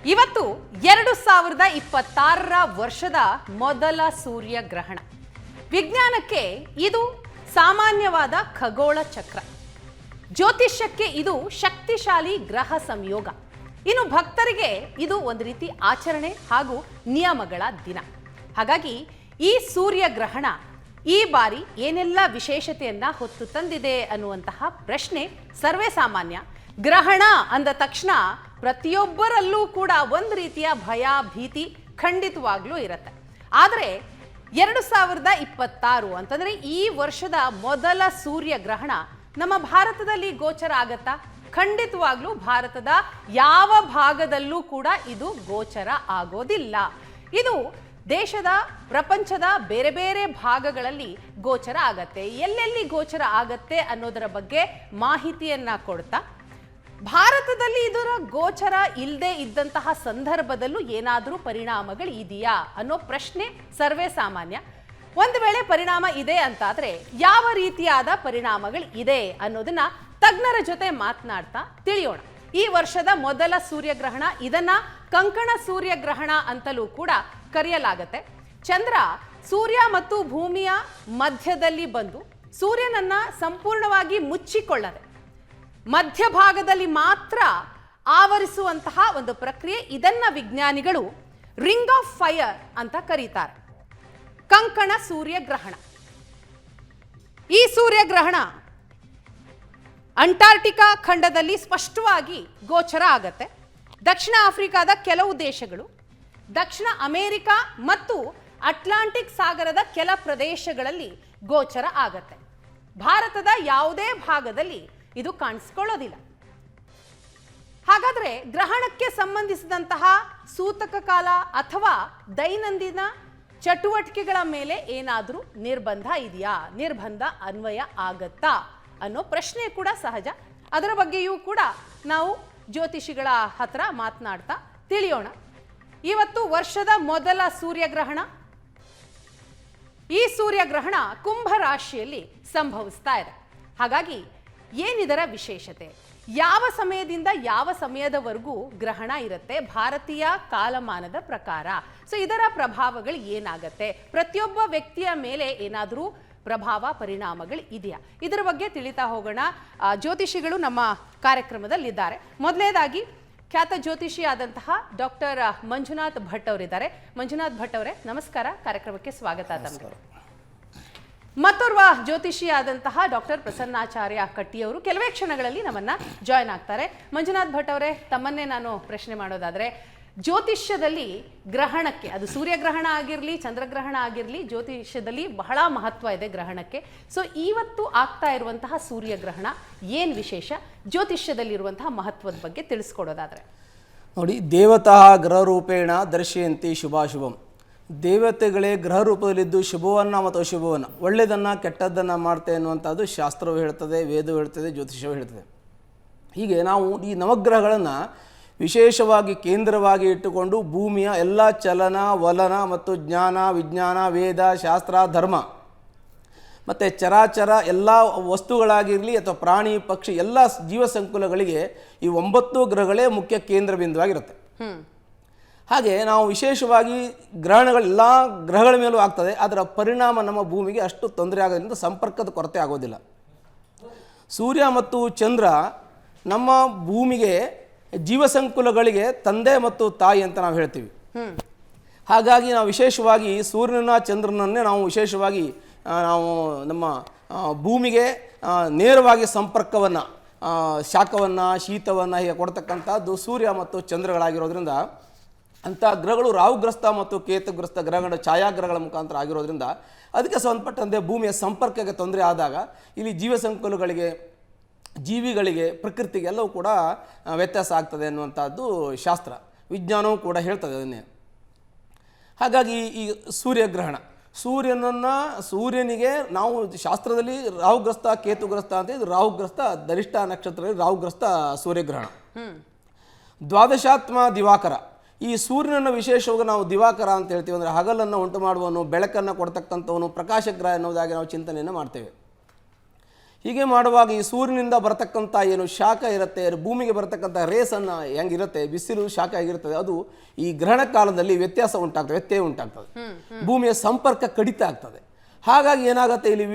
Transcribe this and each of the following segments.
ಇವತ್ತು 2026ರ ವರ್ಷದ ಮೊದಲ ಸೂರ್ಯಗ್ರಹಣ. ವಿಜ್ಞಾನಕ್ಕೆ ಇದು ಸಾಮಾನ್ಯವಾದ ಖಗೋಳ ಚಕ್ರ, ಜ್ಯೋತಿಷ್ಯಕ್ಕೆ ಇದು ಶಕ್ತಿಶಾಲಿ ಗ್ರಹ ಸಂಯೋಗ, ಇನ್ನು ಭಕ್ತರಿಗೆ ಇದು ಒಂದು ರೀತಿ ಆಚರಣೆ ಹಾಗೂ ನಿಯಮಗಳ ದಿನ. ಹಾಗಾಗಿ ಈ ಸೂರ್ಯಗ್ರಹಣ ಈ ಬಾರಿ ಏನೆಲ್ಲ ವಿಶೇಷತೆಯನ್ನ ಹೊತ್ತು ತಂದಿದೆ ಅನ್ನುವಂತಹ ಪ್ರಶ್ನೆ ಸರ್ವೇ ಸಾಮಾನ್ಯ. ಗ್ರಹಣ ಅಂದ ತಕ್ಷಣ ಪ್ರತಿಯೊಬ್ಬರಲ್ಲೂ ಕೂಡ ಒಂದು ರೀತಿಯ ಭಯ ಭೀತಿ ಖಂಡಿತವಾಗ್ಲೂ ಇರುತ್ತೆ. ಆದರೆ 2026 ಅಂತಂದ್ರೆ ಈ ವರ್ಷದ ಮೊದಲ ಸೂರ್ಯಗ್ರಹಣ ನಮ್ಮ ಭಾರತದಲ್ಲಿ ಗೋಚರ ಆಗತ್ತಾ? ಖಂಡಿತವಾಗ್ಲೂ ಭಾರತದ ಯಾವ ಭಾಗದಲ್ಲೂ ಕೂಡ ಇದು ಗೋಚರ ಆಗೋದಿಲ್ಲ. ಇದು ದೇಶದ ಪ್ರಪಂಚದ ಬೇರೆ ಬೇರೆ ಭಾಗಗಳಲ್ಲಿ ಗೋಚರ ಆಗತ್ತೆ. ಎಲ್ಲೆಲ್ಲಿ ಗೋಚರ ಆಗತ್ತೆ ಅನ್ನೋದರ ಬಗ್ಗೆ ಮಾಹಿತಿಯನ್ನ ಕೊಡ್ತಾ, ಭಾರತದಲ್ಲಿ ಇದರ ಗೋಚರ ಇಲ್ಲದೆ ಇದ್ದಂತಹ ಸಂದರ್ಭದಲ್ಲೂ ಏನಾದರೂ ಪರಿಣಾಮಗಳು ಇದೆಯಾ ಅನ್ನೋ ಪ್ರಶ್ನೆ ಸರ್ವೇ ಸಾಮಾನ್ಯ. ಒಂದು ವೇಳೆ ಪರಿಣಾಮ ಇದೆ ಅಂತಾದ್ರೆ ಯಾವ ರೀತಿಯಾದ ಪರಿಣಾಮಗಳು ಇದೆ ಅನ್ನೋದನ್ನ ತಜ್ಞರ ಜೊತೆ ಮಾತನಾಡ್ತಾ ತಿಳಿಯೋಣ. ಈ ವರ್ಷದ ಮೊದಲ ಸೂರ್ಯಗ್ರಹಣ, ಇದನ್ನ ಕಂಕಣ ಸೂರ್ಯಗ್ರಹಣ ಅಂತಲೂ ಕೂಡ ಕರೆಯಲಾಗತ್ತೆ. ಚಂದ್ರ ಸೂರ್ಯ ಮತ್ತು ಭೂಮಿಯ ಮಧ್ಯದಲ್ಲಿ ಬಂದು ಸೂರ್ಯನನ್ನ ಸಂಪೂರ್ಣವಾಗಿ ಮುಚ್ಚಿಕೊಳ್ಳದೆ ಮಧ್ಯಭಾಗದಲ್ಲಿ ಮಾತ್ರ ಆವರಿಸುವಂತಹ ಒಂದು ಪ್ರಕ್ರಿಯೆ. ಇದನ್ನ ವಿಜ್ಞಾನಿಗಳು ರಿಂಗ್ ಆಫ್ ಫೈರ್ ಅಂತ ಕರೀತಾರೆ, ಕಂಕಣ ಸೂರ್ಯಗ್ರಹಣ. ಈ ಸೂರ್ಯಗ್ರಹಣ ಅಂಟಾರ್ಟಿಕಾ ಖಂಡದಲ್ಲಿ ಸ್ಪಷ್ಟವಾಗಿ ಗೋಚರ ಆಗತ್ತೆ. ದಕ್ಷಿಣ ಆಫ್ರಿಕಾದ ಕೆಲವು ದೇಶಗಳು, ದಕ್ಷಿಣ ಅಮೆರಿಕ ಮತ್ತು ಅಟ್ಲಾಂಟಿಕ್ ಸಾಗರದ ಕೆಲ ಪ್ರದೇಶಗಳಲ್ಲಿ ಗೋಚರ ಆಗತ್ತೆ. ಭಾರತದ ಯಾವುದೇ ಭಾಗದಲ್ಲಿ ಇದು ಕಾಣಿಸ್ಕೊಳ್ಳೋದಿಲ್ಲ. ಹಾಗಾದ್ರೆ ಗ್ರಹಣಕ್ಕೆ ಸಂಬಂಧಿಸಿದಂತಹ ಸೂತಕ ಕಾಲ ಅಥವಾ ದೈನಂದಿನ ಚಟುವಟಿಕೆಗಳ ಮೇಲೆ ಏನಾದರೂ ನಿರ್ಬಂಧ ಇದೆಯಾ, ನಿರ್ಬಂಧ ಅನ್ವಯ ಆಗತ್ತಾ ಅನ್ನೋ ಪ್ರಶ್ನೆ ಕೂಡ ಸಹಜ. ಅದರ ಬಗ್ಗೆಯೂ ಕೂಡ ನಾವು ಜ್ಯೋತಿಷಿಗಳ ಹತ್ರ ಮಾತನಾಡ್ತಾ ತಿಳಿಯೋಣ. ಇವತ್ತು ವರ್ಷದ ಮೊದಲ ಸೂರ್ಯಗ್ರಹಣ. ಈ ಸೂರ್ಯಗ್ರಹಣ ಕುಂಭ ರಾಶಿಯಲ್ಲಿ ಸಂಭವಿಸ್ತಾ ಇದೆ. ಹಾಗಾಗಿ ಏನಿದರ ವಿಶೇಷತೆ, ಯಾವ ಸಮಯದಿಂದ ಯಾವ ಸಮಯದವರೆಗೂ ಗ್ರಹಣ ಇರುತ್ತೆ ಭಾರತೀಯ ಕಾಲಮಾನದ ಪ್ರಕಾರ, ಸೊ ಇದರ ಪ್ರಭಾವಗಳು ಏನಾಗತ್ತೆ, ಪ್ರತಿಯೊಬ್ಬ ವ್ಯಕ್ತಿಯ ಮೇಲೆ ಏನಾದರೂ ಪ್ರಭಾವ ಪರಿಣಾಮಗಳು ಇದೆಯಾ, ಇದರ ಬಗ್ಗೆ ತಿಳಿತಾ ಹೋಗೋಣ. ಜ್ಯೋತಿಷಿಗಳು ನಮ್ಮ ಕಾರ್ಯಕ್ರಮದಲ್ಲಿದ್ದಾರೆ. ಮೊದಲನೇದಾಗಿ ಖ್ಯಾತ ಜ್ಯೋತಿಷಿ ಆದಂತಹ ಡಾಕ್ಟರ್ ಮಂಜುನಾಥ್ ಭಟ್ ಅವರಿದ್ದಾರೆ. ಮಂಜುನಾಥ್ ಭಟ್ ಅವರೇ ನಮಸ್ಕಾರ, ಕಾರ್ಯಕ್ರಮಕ್ಕೆ ಸ್ವಾಗತ ತಮಗೆ. ಮತ್ತೋರ್ವ ಜ್ಯೋತಿಷಿ ಆದಂತಹ ಡಾಕ್ಟರ್ ಪ್ರಸನ್ನಾಚಾರ್ಯ ಕಟ್ಟಿಯವರು ಕೆಲವೇ ಕ್ಷಣಗಳಲ್ಲಿ ನಮ್ಮನ್ನ ಜಾಯ್ನ್ ಆಗ್ತಾರೆ. ಮಂಜುನಾಥ್ ಭಟ್ ಅವರೇ, ತಮ್ಮನ್ನೇ ನಾನು ಪ್ರಶ್ನೆ ಮಾಡೋದಾದ್ರೆ, ಜ್ಯೋತಿಷ್ಯದಲ್ಲಿ ಗ್ರಹಣಕ್ಕೆ, ಅದು ಸೂರ್ಯಗ್ರಹಣ ಆಗಿರಲಿ ಚಂದ್ರಗ್ರಹಣ ಆಗಿರಲಿ, ಜ್ಯೋತಿಷ್ಯದಲ್ಲಿ ಬಹಳ ಮಹತ್ವ ಇದೆ ಗ್ರಹಣಕ್ಕೆ. ಸೊ ಇವತ್ತು ಆಗ್ತಾ ಇರುವಂತಹ ಸೂರ್ಯಗ್ರಹಣ ಏನು ವಿಶೇಷ, ಜ್ಯೋತಿಷ್ಯದಲ್ಲಿರುವಂತಹ ಮಹತ್ವದ ಬಗ್ಗೆ ತಿಳಿಸ್ಕೊಡೋದಾದ್ರೆ? ನೋಡಿ, ದೇವತಾ ಗ್ರಹ ರೂಪೇಣ ದರ್ಶಯಂತಿ ಶುಭಾಶುಭಂ. ದೇವತೆಗಳೇ ಗ್ರಹ ರೂಪದಲ್ಲಿದ್ದು ಶುಭವನ್ನು ಮತ್ತು ಅಶುಭವನ್ನು, ಒಳ್ಳೆಯದನ್ನು ಕೆಟ್ಟದ್ದನ್ನು ಮಾಡ್ತೆ ಅನ್ನುವಂಥದ್ದು ಶಾಸ್ತ್ರವೂ ಹೇಳ್ತದೆ, ವೇದವೂ ಹೇಳ್ತದೆ, ಜ್ಯೋತಿಷವೂ ಹೇಳ್ತದೆ. ಹೀಗೆ ನಾವು ಈ ನವಗ್ರಹಗಳನ್ನು ವಿಶೇಷವಾಗಿ ಕೇಂದ್ರವಾಗಿ ಇಟ್ಟುಕೊಂಡು ಭೂಮಿಯ ಎಲ್ಲ ಚಲನ ವಲನ ಮತ್ತು ಜ್ಞಾನ ವಿಜ್ಞಾನ ವೇದ ಶಾಸ್ತ್ರ ಧರ್ಮ ಮತ್ತು ಚರಾಚರ ಎಲ್ಲ ವಸ್ತುಗಳಾಗಿರಲಿ ಅಥವಾ ಪ್ರಾಣಿ ಪಕ್ಷಿ ಎಲ್ಲ ಜೀವ ಸಂಕುಲಗಳಿಗೆ ಈ 9 ಗ್ರಹಗಳೇ ಮುಖ್ಯ ಕೇಂದ್ರ ಬಿಂದುವಾಗಿರುತ್ತೆ. ಹಾಗೆ ನಾವು ವಿಶೇಷವಾಗಿ ಗ್ರಹಣಗಳೆಲ್ಲ ಗ್ರಹಗಳ ಮೇಲೂ ಆಗ್ತದೆ, ಅದರ ಪರಿಣಾಮ ನಮ್ಮ ಭೂಮಿಗೆ ಅಷ್ಟು ತೊಂದರೆ ಆಗೋದ್ರಿಂದ ಸಂಪರ್ಕದ ಕೊರತೆ ಆಗೋದಿಲ್ಲ. ಸೂರ್ಯ ಮತ್ತು ಚಂದ್ರ ನಮ್ಮ ಭೂಮಿಗೆ ಜೀವ ಸಂಕುಲಗಳಿಗೆ ತಂದೆ ಮತ್ತು ತಾಯಿ ಅಂತ ನಾವು ಹೇಳ್ತೀವಿ. ಹಾಗಾಗಿ ನಾವು ವಿಶೇಷವಾಗಿ ಸೂರ್ಯನ ಚಂದ್ರನನ್ನೇ ನಾವು ವಿಶೇಷವಾಗಿ ನಾವು ನಮ್ಮ ಭೂಮಿಗೆ ನೇರವಾಗಿ ಸಂಪರ್ಕವನ್ನು, ಶಾಖವನ್ನು ಶೀತವನ್ನು ಹೀಗೆ ಕೊಡ್ತಕ್ಕಂಥದ್ದು ಸೂರ್ಯ ಮತ್ತು ಚಂದ್ರಗಳಾಗಿರೋದ್ರಿಂದ, ಅಂಥ ಗ್ರಹಗಳು ರಾಹುಗ್ರಸ್ತ ಮತ್ತು ಕೇತುಗ್ರಸ್ತ ಗ್ರಹಗಳ ಛಾಯಾಗ್ರಹಗಳ ಮುಖಾಂತರ ಆಗಿರೋದ್ರಿಂದ ಅದಕ್ಕೆ ಸಂಬಂಧಪಟ್ಟಂತೆ ಭೂಮಿಯ ಸಂಪರ್ಕಕ್ಕೆ ತೊಂದರೆ ಆದಾಗ ಇಲ್ಲಿ ಜೀವ ಸಂಕುಲಗಳಿಗೆ, ಜೀವಿಗಳಿಗೆ, ಪ್ರಕೃತಿಗೆ ಎಲ್ಲವೂ ಕೂಡ ವ್ಯತ್ಯಾಸ ಆಗ್ತದೆ ಅನ್ನುವಂಥದ್ದು ಶಾಸ್ತ್ರ, ವಿಜ್ಞಾನವೂ ಕೂಡ ಹೇಳ್ತದೆ ಅದನ್ನೇ. ಹಾಗಾಗಿ ಈ ಸೂರ್ಯಗ್ರಹಣ, ಸೂರ್ಯನಿಗೆ ನಾವು ಶಾಸ್ತ್ರದಲ್ಲಿ ರಾಹುಗ್ರಸ್ತ ಕೇತುಗ್ರಸ್ತ ಅಂತ, ಇದು ರಾಹುಗ್ರಸ್ತ ಧನಿಷ್ಠ ನಕ್ಷತ್ರದಲ್ಲಿ ರಾಹುಗ್ರಸ್ತ ಸೂರ್ಯಗ್ರಹಣ. ದ್ವಾದಶಾತ್ಮ ದಿವಾಕರ, ಈ ಸೂರ್ಯನನ್ನು ವಿಶೇಷವಾಗಿ ನಾವು ದಿವಾಕರ ಅಂತ ಹೇಳ್ತೀವಿ. ಅಂದರೆ ಹಗಲನ್ನು ಉಂಟು ಮಾಡುವನು, ಬೆಳಕನ್ನು ಕೊಡ್ತಕ್ಕಂಥವನು, ಪ್ರಕಾಶಗ್ರಹ ಎನ್ನುವುದಾಗಿ ನಾವು ಚಿಂತನೆಯನ್ನು ಮಾಡ್ತೇವೆ. ಹೀಗೆ ಮಾಡುವಾಗ ಈ ಸೂರ್ಯನಿಂದ ಬರತಕ್ಕಂಥ ಏನು ಶಾಖ ಇರುತ್ತೆ, ಭೂಮಿಗೆ ಬರತಕ್ಕಂಥ ರೇಸನ್ನು ಹೆಂಗಿರುತ್ತೆ, ಬಿಸಿಲು ಶಾಖ ಆಗಿರ್ತದೆ, ಅದು ಈ ಗ್ರಹಣ ಕಾಲದಲ್ಲಿ ವ್ಯತ್ಯಯ ಉಂಟಾಗ್ತದೆ. ಭೂಮಿಯ ಸಂಪರ್ಕ ಕಡಿತ ಆಗ್ತದೆ. ಹಾಗಾಗಿ ಏನಾಗುತ್ತೆ, ಇಲ್ಲಿ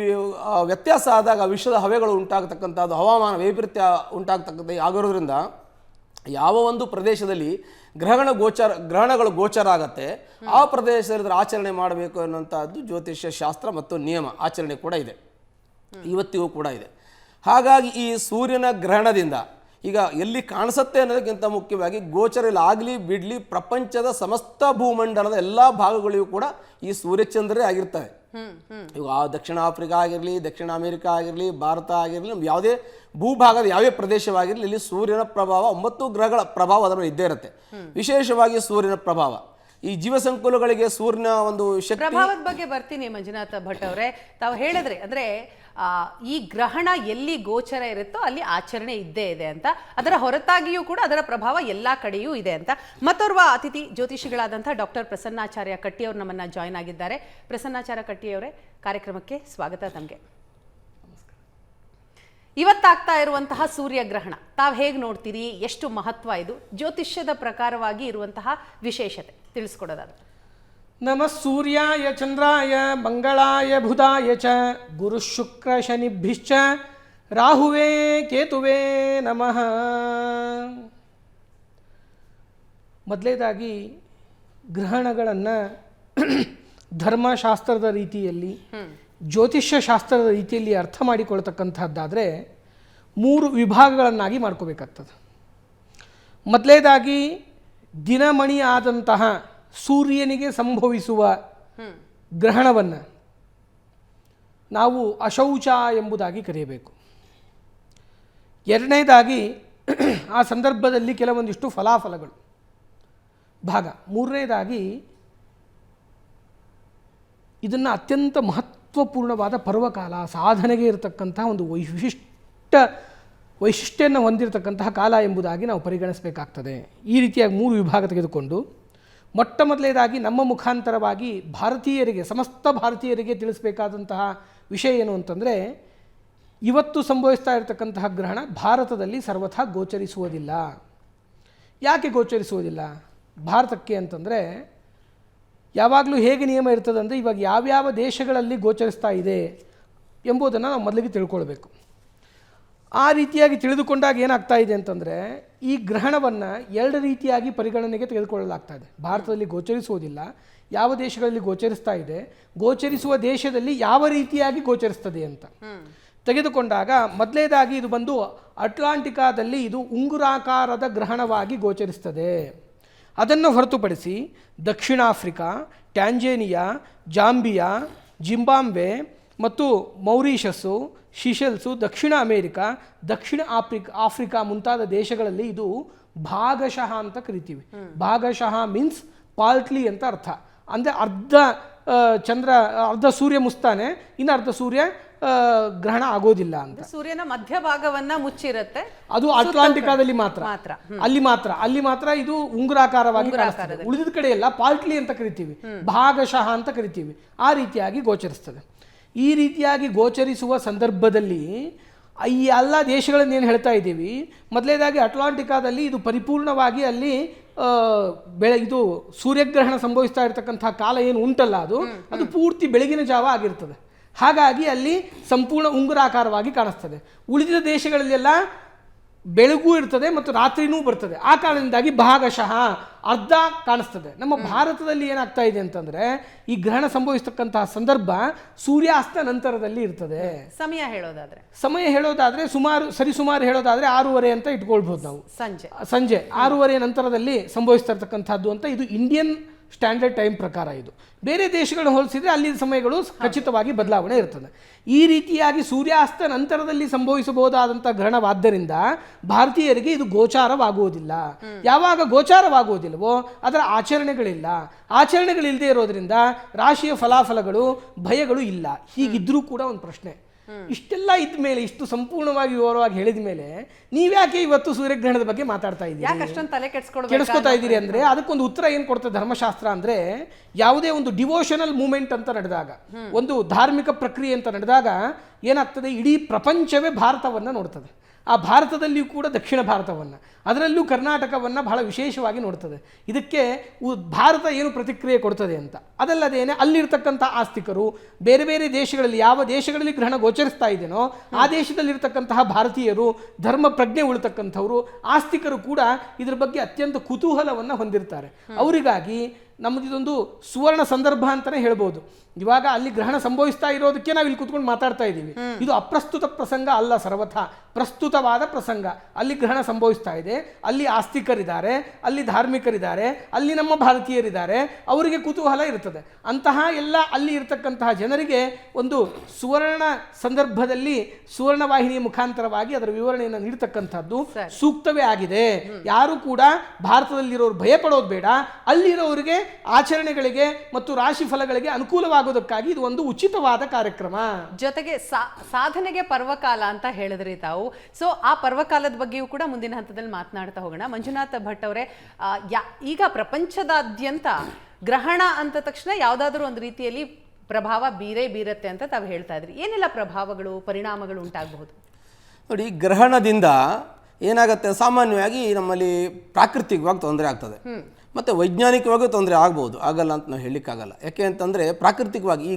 ವ್ಯತ್ಯಾಸ ಆದಾಗ ವಿಶ್ವದ ಹವೆಗಳು ಉಂಟಾಗತಕ್ಕಂಥದ್ದು, ಹವಾಮಾನ ವೈಪರೀತ್ಯ ಉಂಟಾಗ್ತಕ್ಕಂಥ ಆಗಿರೋದ್ರಿಂದ ಯಾವ ಒಂದು ಪ್ರದೇಶದಲ್ಲಿ ಗ್ರಹಣಗಳು ಗೋಚರ ಆಗತ್ತೆ ಆ ಪ್ರದೇಶದಲ್ಲಿ ಆಚರಣೆ ಮಾಡಬೇಕು ಅನ್ನುವಂಥದ್ದು ಜ್ಯೋತಿಷ್ಯ ಶಾಸ್ತ್ರ ಮತ್ತು ನಿಯಮ ಆಚರಣೆ ಕೂಡ ಇದೆ, ಇವತ್ತಿಗೂ ಕೂಡ ಇದೆ. ಹಾಗಾಗಿ ಈ ಸೂರ್ಯನ ಗ್ರಹಣದಿಂದ ಈಗ ಎಲ್ಲಿ ಕಾಣಿಸುತ್ತೆ ಅನ್ನೋದಕ್ಕಿಂತ ಮುಖ್ಯವಾಗಿ ಗೋಚರಲ್ಲಿ ಆಗಲಿ ಬಿಡಲಿ ಪ್ರಪಂಚದ ಸಮಸ್ತ ಭೂಮಂಡಲದ ಎಲ್ಲ ಭಾಗಗಳಿಗೂ ಕೂಡ ಈ ಸೂರ್ಯಚಂದ್ರರೇ ಆಗಿರ್ತವೆ. ಈಗ ದಕ್ಷಿಣ ಆಫ್ರಿಕಾ ಆಗಿರಲಿ, ದಕ್ಷಿಣ ಅಮೆರಿಕ ಆಗಿರಲಿ, ಭಾರತ ಆಗಿರಲಿ, ಯಾವುದೇ ಭೂಭಾಗದ ಯಾವ್ಯಾವ ಪ್ರದೇಶವಾಗಿರಲಿ ಇಲ್ಲಿ ಸೂರ್ಯನ ಪ್ರಭಾವ 9 ಗ್ರಹಗಳ ಪ್ರಭಾವ ಅದನ್ನು ಇದ್ದೇ ಇರುತ್ತೆ. ವಿಶೇಷವಾಗಿ ಸೂರ್ಯನ ಪ್ರಭಾವ ಈ ಜೀವಸಂಕುಲಗಳಿಗೆ ಸೂರ್ಯನ ಒಂದು ಶಕ್ತಿ. ಪ್ರಭಾವದ ಬಗ್ಗೆ ಬರ್ತೀನಿ ಮಂಜುನಾಥ ಭಟ್ ಅವರೇ. ತಾವು ಹೇಳಿದ್ರೆ ಅಂದ್ರೆ ಈ ಗ್ರಹಣ ಎಲ್ಲಿ ಗೋಚರ ಇರುತ್ತೋ ಅಲ್ಲಿ ಆಚರಣೆ ಇದ್ದೇ ಇದೆ ಅಂತ, ಅದರ ಹೊರತಾಗಿಯೂ ಕೂಡ ಅದರ ಪ್ರಭಾವ ಎಲ್ಲಾ ಕಡೆಯೂ ಇದೆ ಅಂತ. ಮತ್ತೋರ್ವ ಅತಿಥಿ ಜ್ಯೋತಿಷಿಗಳಾದಂತಹ ಡಾಕ್ಟರ್ ಪ್ರಸನ್ನಾಚಾರ್ಯ ಕಟ್ಟಿ ಅವರು ನಮ್ಮನ್ನ ಜಾಯ್ನ್ ಆಗಿದ್ದಾರೆ. ಪ್ರಸನ್ನಾಚಾರ್ಯ ಕಟ್ಟಿ ಅವರೇ, ಕಾರ್ಯಕ್ರಮಕ್ಕೆ ಸ್ವಾಗತ ತಮಗೆ. ಇವತ್ತಾಗ್ತಾ ಇರುವಂತಹ ಸೂರ್ಯಗ್ರಹಣ ತಾವು ಹೇಗೆ ನೋಡ್ತೀರಿ? ಎಷ್ಟು ಮಹತ್ವ ಇದು? ಜ್ಯೋತಿಷ್ಯದ ಪ್ರಕಾರವಾಗಿ ಇರುವಂತಹ ವಿಶೇಷತೆ ತಿಳಿಸ್ಕೊಡೋದಾದ್ರೆ. ನಮಃ ಸೂರ್ಯಾಯ ಚಂದ್ರಾಯ ಮಂಗಳಾಯ ಬುಧಾಯ ಚ ಗುರು ಶುಕ್ರ ಶನಿಭ್ಯಶ್ಚ ರಾಹುವೇ ಕೇತುವೇ ನಮಃ. ಮೊದಲೇದಾಗಿ ಗ್ರಹಣಗಳನ್ನು ಧರ್ಮಶಾಸ್ತ್ರದ ರೀತಿಯಲ್ಲಿ, ಜ್ಯೋತಿಷ್ಯ ಶಾಸ್ತ್ರದ ರೀತಿಯಲ್ಲಿ ಅರ್ಥ ಮಾಡಿಕೊಳ್ತಕ್ಕಂಥದ್ದಾದರೆ 3 ವಿಭಾಗಗಳನ್ನಾಗಿ ಮಾಡ್ಕೋಬೇಕಾಗ್ತದೆ. ಮೊದಲೇದಾಗಿ ದಿನಮಣಿ ಆದಂತಹ ಸೂರ್ಯನಿಗೆ ಸಂಭವಿಸುವ ಗ್ರಹಣವನ್ನು ನಾವು ಅಶೌಚ ಎಂಬುದಾಗಿ ಕರೆಯಬೇಕು. ಎರಡನೇದಾಗಿ ಆ ಸಂದರ್ಭದಲ್ಲಿ ಕೆಲವೊಂದಿಷ್ಟು ಫಲಾಫಲಗಳು ಭಾಗ. ಮೂರನೇದಾಗಿ ಇದನ್ನು ಅತ್ಯಂತ ಮಹತ್ವಪೂರ್ಣವಾದ ಪರ್ವಕಾಲ, ಸಾಧನೆಗೆ ಇರತಕ್ಕಂತಹ ಒಂದು ವೈಶಿಷ್ಟ್ಯವನ್ನು ಹೊಂದಿರತಕ್ಕಂತಹ ಕಾಲ ಎಂಬುದಾಗಿ ನಾವು ಪರಿಗಣಿಸಬೇಕಾಗ್ತದೆ. ಈ ರೀತಿಯಾಗಿ 3 ವಿಭಾಗ ತೆಗೆದುಕೊಂಡು ಮೊಟ್ಟ ಮೊದಲನೇದಾಗಿ ನಮ್ಮ ಮುಖಾಂತರವಾಗಿ ಭಾರತೀಯರಿಗೆ, ಸಮಸ್ತ ಭಾರತೀಯರಿಗೆ ತಿಳಿಸಬೇಕಾದಂತಹ ವಿಷಯ ಏನು ಅಂತಂದರೆ, ಇವತ್ತು ಸಂಭವಿಸ್ತಾ ಇರತಕ್ಕಂತಹ ಗ್ರಹಣ ಭಾರತದಲ್ಲಿ ಸರ್ವಥಾ ಗೋಚರಿಸುವುದಿಲ್ಲ. ಯಾಕೆ ಗೋಚರಿಸುವುದಿಲ್ಲ ಭಾರತಕ್ಕೆ ಅಂತಂದರೆ, ಯಾವಾಗಲೂ ಹೇಗೆ ನಿಯಮ ಇರ್ತದೆ ಅಂದರೆ, ಇವಾಗ ಯಾವ್ಯಾವ ದೇಶಗಳಲ್ಲಿ ಗೋಚರಿಸ್ತಾ ಇದೆ ಎಂಬುದನ್ನು ನಾವು ಮೊದಲಿಗೆ ತಿಳ್ಕೊಳ್ಬೇಕು. ಆ ರೀತಿಯಾಗಿ ತಿಳಿದುಕೊಂಡಾಗ ಏನಾಗ್ತಾ ಇದೆ ಅಂತಂದರೆ, ಈ ಗ್ರಹಣವನ್ನು 2 ರೀತಿಯಾಗಿ ಪರಿಗಣನೆಗೆ ತೆಗೆದುಕೊಳ್ಳಲಾಗ್ತಾ ಇದೆ. ಭಾರತದಲ್ಲಿ ಗೋಚರಿಸುವುದಿಲ್ಲ, ಯಾವ ದೇಶಗಳಲ್ಲಿ ಗೋಚರಿಸ್ತಾ ಇದೆ, ಗೋಚರಿಸುವ ದೇಶದಲ್ಲಿ ಯಾವ ರೀತಿಯಾಗಿ ಗೋಚರಿಸ್ತದೆ ಅಂತ ತೆಗೆದುಕೊಂಡಾಗ, ಮೊದಲನೇದಾಗಿ ಇದು ಬಂದು ಅಟ್ಲಾಂಟಿಕಾದಲ್ಲಿ ಇದು ಉಂಗುರಾಕಾರದ ಗ್ರಹಣವಾಗಿ ಗೋಚರಿಸ್ತದೆ. ಅದನ್ನು ಹೊರತುಪಡಿಸಿ ದಕ್ಷಿಣ ಆಫ್ರಿಕಾ, ಟ್ಯಾಂಜೇನಿಯಾ, ಜಾಂಬಿಯಾ, ಜಿಂಬಾಬ್ವೆ ಮತ್ತು ಮೌರಿಷಸ್ಸು, ಸಿಷೆಲ್ಸು, ದಕ್ಷಿಣ ಅಮೇರಿಕಾ, ದಕ್ಷಿಣ ಆಫ್ರಿಕಾ ಮುಂತಾದ ದೇಶಗಳಲ್ಲಿ ಇದು ಭಾಗಶಃ ಅಂತ ಕರಿತೀವಿ. ಭಾಗಶಃ ಮೀನ್ಸ್ ಪಾರ್ಟ್ಲಿ ಅಂತ ಅರ್ಥ. ಅಂದರೆ ಅರ್ಧ ಸೂರ್ಯ ಮುಸ್ತಾನೆ, ಇನ್ನು ಅರ್ಧ ಸೂರ್ಯ ಗ್ರಹಣ ಆಗೋದಿಲ್ಲ ಅಂತ. ಸೂರ್ಯನ ಮಧ್ಯಭಾಗವನ್ನ ಮುಚ್ಚಿರುತ್ತೆ. ಅದು ಅಟ್ಲಾಂಟಿಕಾದಲ್ಲಿ ಮಾತ್ರ, ಅಲ್ಲಿ ಮಾತ್ರ ಇದು ಉಂಗುರಾಕಾರವಾಗಿ. ಉಳಿದ ಕಡೆ ಎಲ್ಲ ಪಾರ್ಟ್ಲಿ ಅಂತ ಕರಿತೀವಿ, ಭಾಗಶಃ ಅಂತ ಕರಿತೀವಿ. ಆ ರೀತಿಯಾಗಿ ಗೋಚರಿಸ್ತದೆ. ಈ ರೀತಿಯಾಗಿ ಗೋಚರಿಸುವ ಸಂದರ್ಭದಲ್ಲಿ ಈ ಎಲ್ಲ ದೇಶಗಳನ್ನೇನು ಹೇಳ್ತಾ ಇದ್ದೀವಿ, ಮೊದಲನೇದಾಗಿ ಅಟ್ಲಾಂಟಿಕಾದಲ್ಲಿ ಇದು ಪರಿಪೂರ್ಣವಾಗಿ ಅಲ್ಲಿ ಇದು ಸೂರ್ಯಗ್ರಹಣ ಸಂಭವಿಸ್ತಾ ಇರತಕ್ಕಂಥ ಕಾಲ ಏನು ಉಂಟಲ್ಲ, ಅದು ಪೂರ್ತಿ ಬೆಳಗಿನ ಜಾವ ಆಗಿರ್ತದೆ. ಹಾಗಾಗಿ ಅಲ್ಲಿ ಸಂಪೂರ್ಣ ಉಂಗುರಾಕಾರವಾಗಿ ಕಾಣಿಸ್ತದೆ. ಉಳಿದ ದೇಶಗಳಲ್ಲೆಲ್ಲ ಬೆಳಗೂ ಇರ್ತದೆ ಮತ್ತು ರಾತ್ರಿನೂ ಬರ್ತದೆ. ಆ ಕಾರಣದಿಂದಾಗಿ ಭಾಗಶಃ ಅರ್ಧ ಕಾಣಿಸ್ತದೆ. ನಮ್ಮ ಭಾರತದಲ್ಲಿ ಏನಾಗ್ತಾ ಇದೆ ಅಂತಂದರೆ, ಈ ಗ್ರಹಣ ಸಂಭವಿಸ್ತಕ್ಕಂತಹ ಸಂದರ್ಭ ಸೂರ್ಯಾಸ್ತ ನಂತರದಲ್ಲಿ ಇರ್ತದೆ. ಸಮಯ ಹೇಳೋದಾದ್ರೆ ಸರಿಸುಮಾರು ಹೇಳೋದಾದ್ರೆ 6:30 ಅಂತ ಇಟ್ಕೊಳ್ಬೋದು ನಾವು. ಸಂಜೆ 6:30 ನಂತರದಲ್ಲಿ ಸಂಭವಿಸ್ತಾ ಇರ್ತಕ್ಕಂಥದ್ದು ಅಂತ. ಇದು ಇಂಡಿಯನ್ ಸ್ಟ್ಯಾಂಡರ್ಡ್ ಟೈಮ್ ಪ್ರಕಾರ. ಇದು ಬೇರೆ ದೇಶಗಳನ್ನು ಹೋಲಿಸಿದರೆ ಅಲ್ಲಿ ಸಮಯಗಳು ಖಚಿತವಾಗಿ ಬದಲಾವಣೆ ಇರ್ತದೆ. ಈ ರೀತಿಯಾಗಿ ಸೂರ್ಯಾಸ್ತ ನಂತರದಲ್ಲಿ ಸಂಭವಿಸಬಹುದಾದಂಥ ಗ್ರಹಣವಾದ್ದರಿಂದ ಭಾರತೀಯರಿಗೆ ಇದು ಗೋಚಾರವಾಗುವುದಿಲ್ಲ. ಯಾವಾಗ ಗೋಚಾರವಾಗುವುದಿಲ್ಲವೋ ಅದರ ಆಚರಣೆಗಳಿಲ್ಲದೆ ಇರೋದ್ರಿಂದ ರಾಶಿಯ ಫಲಾಫಲಗಳು ಭಯಗಳು ಇಲ್ಲ. ಹೀಗಿದ್ರೂ ಕೂಡ ಒಂದು ಪ್ರಶ್ನೆ, ಇಷ್ಟೆಲ್ಲ ಇದ್ದ ಮೇಲೆ, ಇಷ್ಟು ಸಂಪೂರ್ಣವಾಗಿ ವಿವರವಾಗಿ ಹೇಳಿದ ಮೇಲೆ ನೀವ್ಯಾಕೆ ಇವತ್ತು ಸೂರ್ಯಗ್ರಹಣದ ಬಗ್ಗೆ ಮಾತಾಡ್ತಾ ಯಾಕೆ ಇದ್ದೀರಿ, ಅಷ್ಟೊಂದು ತಲೆ ಕೆಡಿಸ್ಕೊತಾ ಇದ್ದೀರಿ ಅಂದ್ರೆ ಅದಕ್ಕೊಂದು ಉತ್ತರ ಏನ್ ಕೊಡ್ತದೆ ಧರ್ಮಶಾಸ್ತ್ರ ಅಂದ್ರೆ, ಯಾವುದೇ ಒಂದು ಡಿವೋಷನಲ್ ಮೂಮೆಂಟ್ ಅಂತ ನಡೆದಾಗ, ಒಂದು ಧಾರ್ಮಿಕ ಪ್ರಕ್ರಿಯೆ ಅಂತ ನಡೆದಾಗ ಏನಾಗ್ತದೆ, ಇಡೀ ಪ್ರಪಂಚವೇ ಭಾರತವನ್ನ ನೋಡ್ತದೆ. ಆ ಭಾರತದಲ್ಲಿಯೂ ಕೂಡ ದಕ್ಷಿಣ ಭಾರತವನ್ನು, ಅದರಲ್ಲೂ ಕರ್ನಾಟಕವನ್ನು ಬಹಳ ವಿಶೇಷವಾಗಿ ನೋಡ್ತದೆ. ಇದಕ್ಕೆ ಭಾರತ ಏನು ಪ್ರತಿಕ್ರಿಯೆ ಕೊಡ್ತದೆ ಅಂತ. ಅದಲ್ಲದೇನೆ ಅಲ್ಲಿರ್ತಕ್ಕಂಥ ಆಸ್ತಿಕರು, ಬೇರೆ ಬೇರೆ ದೇಶಗಳಲ್ಲಿ ಯಾವ ದೇಶಗಳಲ್ಲಿ ಗ್ರಹಣ ಗೋಚರಿಸ್ತಾ ಇದೆಯೋ ಆ ದೇಶದಲ್ಲಿರ್ತಕ್ಕಂತಹ ಭಾರತೀಯರು, ಧರ್ಮ ಪ್ರಜ್ಞೆ ಉಳ್ತಕ್ಕಂಥವರು, ಆಸ್ತಿಕರು ಕೂಡ ಇದ್ರ ಬಗ್ಗೆ ಅತ್ಯಂತ ಕುತೂಹಲವನ್ನು ಹೊಂದಿರ್ತಾರೆ. ಅವರಿಗಾಗಿ ನಮ್ಮದಿದೊಂದು ಸುವರ್ಣ ಸಂದರ್ಭ ಅಂತಲೇ ಹೇಳ್ಬೋದು. ಇವಾಗ ಅಲ್ಲಿ ಗ್ರಹಣ ಸಂಭವಿಸ್ತಾ ಇರೋದಕ್ಕೆ ನಾವು ಇಲ್ಲಿ ಕೂತ್ಕೊಂಡು ಮಾತಾಡ್ತಾ ಇದ್ದೀವಿ. ಇದು ಅಪ್ರಸ್ತುತ ಪ್ರಸಂಗ ಅಲ್ಲ, ಸರ್ವಥಾ ಪ್ರಸ್ತುತವಾದ ಪ್ರಸಂಗ. ಅಲ್ಲಿ ಗ್ರಹಣ ಸಂಭವಿಸ್ತಾ ಇದೆ, ಅಲ್ಲಿ ಆಸ್ತಿಕರಿದ್ದಾರೆ, ಅಲ್ಲಿ ಧಾರ್ಮಿಕರಿದ್ದಾರೆ, ಅಲ್ಲಿ ನಮ್ಮ ಭಾರತೀಯರಿದ್ದಾರೆ, ಅವರಿಗೆ ಕುತೂಹಲ ಇರ್ತದೆ. ಅಂತಹ ಎಲ್ಲ ಅಲ್ಲಿ ಇರತಕ್ಕಂತಹ ಜನರಿಗೆ ಒಂದು ಸುವರ್ಣ ಸಂದರ್ಭದಲ್ಲಿ ಸುವರ್ಣ ವಾಹಿನಿಯ ಮುಖಾಂತರವಾಗಿ ಅದರ ವಿವರಣೆಯನ್ನು ನೀಡತಕ್ಕಂಥದ್ದು ಸೂಕ್ತವೇ ಆಗಿದೆ. ಯಾರು ಕೂಡ ಭಾರತದಲ್ಲಿರೋರು ಭಯ ಪಡೋದು ಬೇಡ, ಅಲ್ಲಿರೋರಿಗೆ ಆಚರಣೆಗಳಿಗೆ ಮತ್ತು ರಾಶಿ ಫಲಗಳಿಗೆ ಅನುಕೂಲವಾಗೋದಕ್ಕಾಗಿ ಇದು ಒಂದು ಉಚಿತವಾದ ಕಾರ್ಯಕ್ರಮ. ಜೊತೆಗೆ ಸಾಧನೆಗೆ ಪರ್ವಕಾಲ ಅಂತ ಹೇಳಿದ್ರಿ ತಾವು. ಸೊ ಆ ಪರ್ವಕಾಲದ ಬಗ್ಗೆಯೂ ಕೂಡ ಮುಂದಿನ ಹಂತದಲ್ಲಿ ಮಾತನಾಡ್ತಾ ಹೋಗೋಣ. ಮಂಜುನಾಥ್ ಭಟ್ ಅವರೇ, ಈಗ ಪ್ರಪಂಚದಾದ್ಯಂತ ಗ್ರಹಣ ಅಂತ ತಕ್ಷಣ ಯಾವುದಾದ್ರೂ ಒಂದು ರೀತಿಯಲ್ಲಿ ಪ್ರಭಾವ ಬೀರತ್ತೆ ಅಂತ ತಾವು ಹೇಳ್ತಾ ಇದ್ರಿ. ಏನೆಲ್ಲ ಪ್ರಭಾವಗಳು, ಪರಿಣಾಮಗಳು ಉಂಟಾಗಬಹುದು? ನೋಡಿ, ಗ್ರಹಣದಿಂದ ಏನಾಗುತ್ತೆ, ಸಾಮಾನ್ಯವಾಗಿ ನಮ್ಮಲ್ಲಿ ಪ್ರಾಕೃತಿಕವಾಗಿ ತೊಂದರೆ ಆಗ್ತದೆ, ಮತ್ತು ವೈಜ್ಞಾನಿಕವಾಗಿ ತೊಂದರೆ ಆಗ್ಬೋದು, ಆಗಲ್ಲ ಅಂತ ನಾವು ಹೇಳಲಿಕ್ಕಾಗಲ್ಲ. ಯಾಕೆ ಅಂತಂದರೆ ಪ್ರಾಕೃತಿಕವಾಗಿ ಈ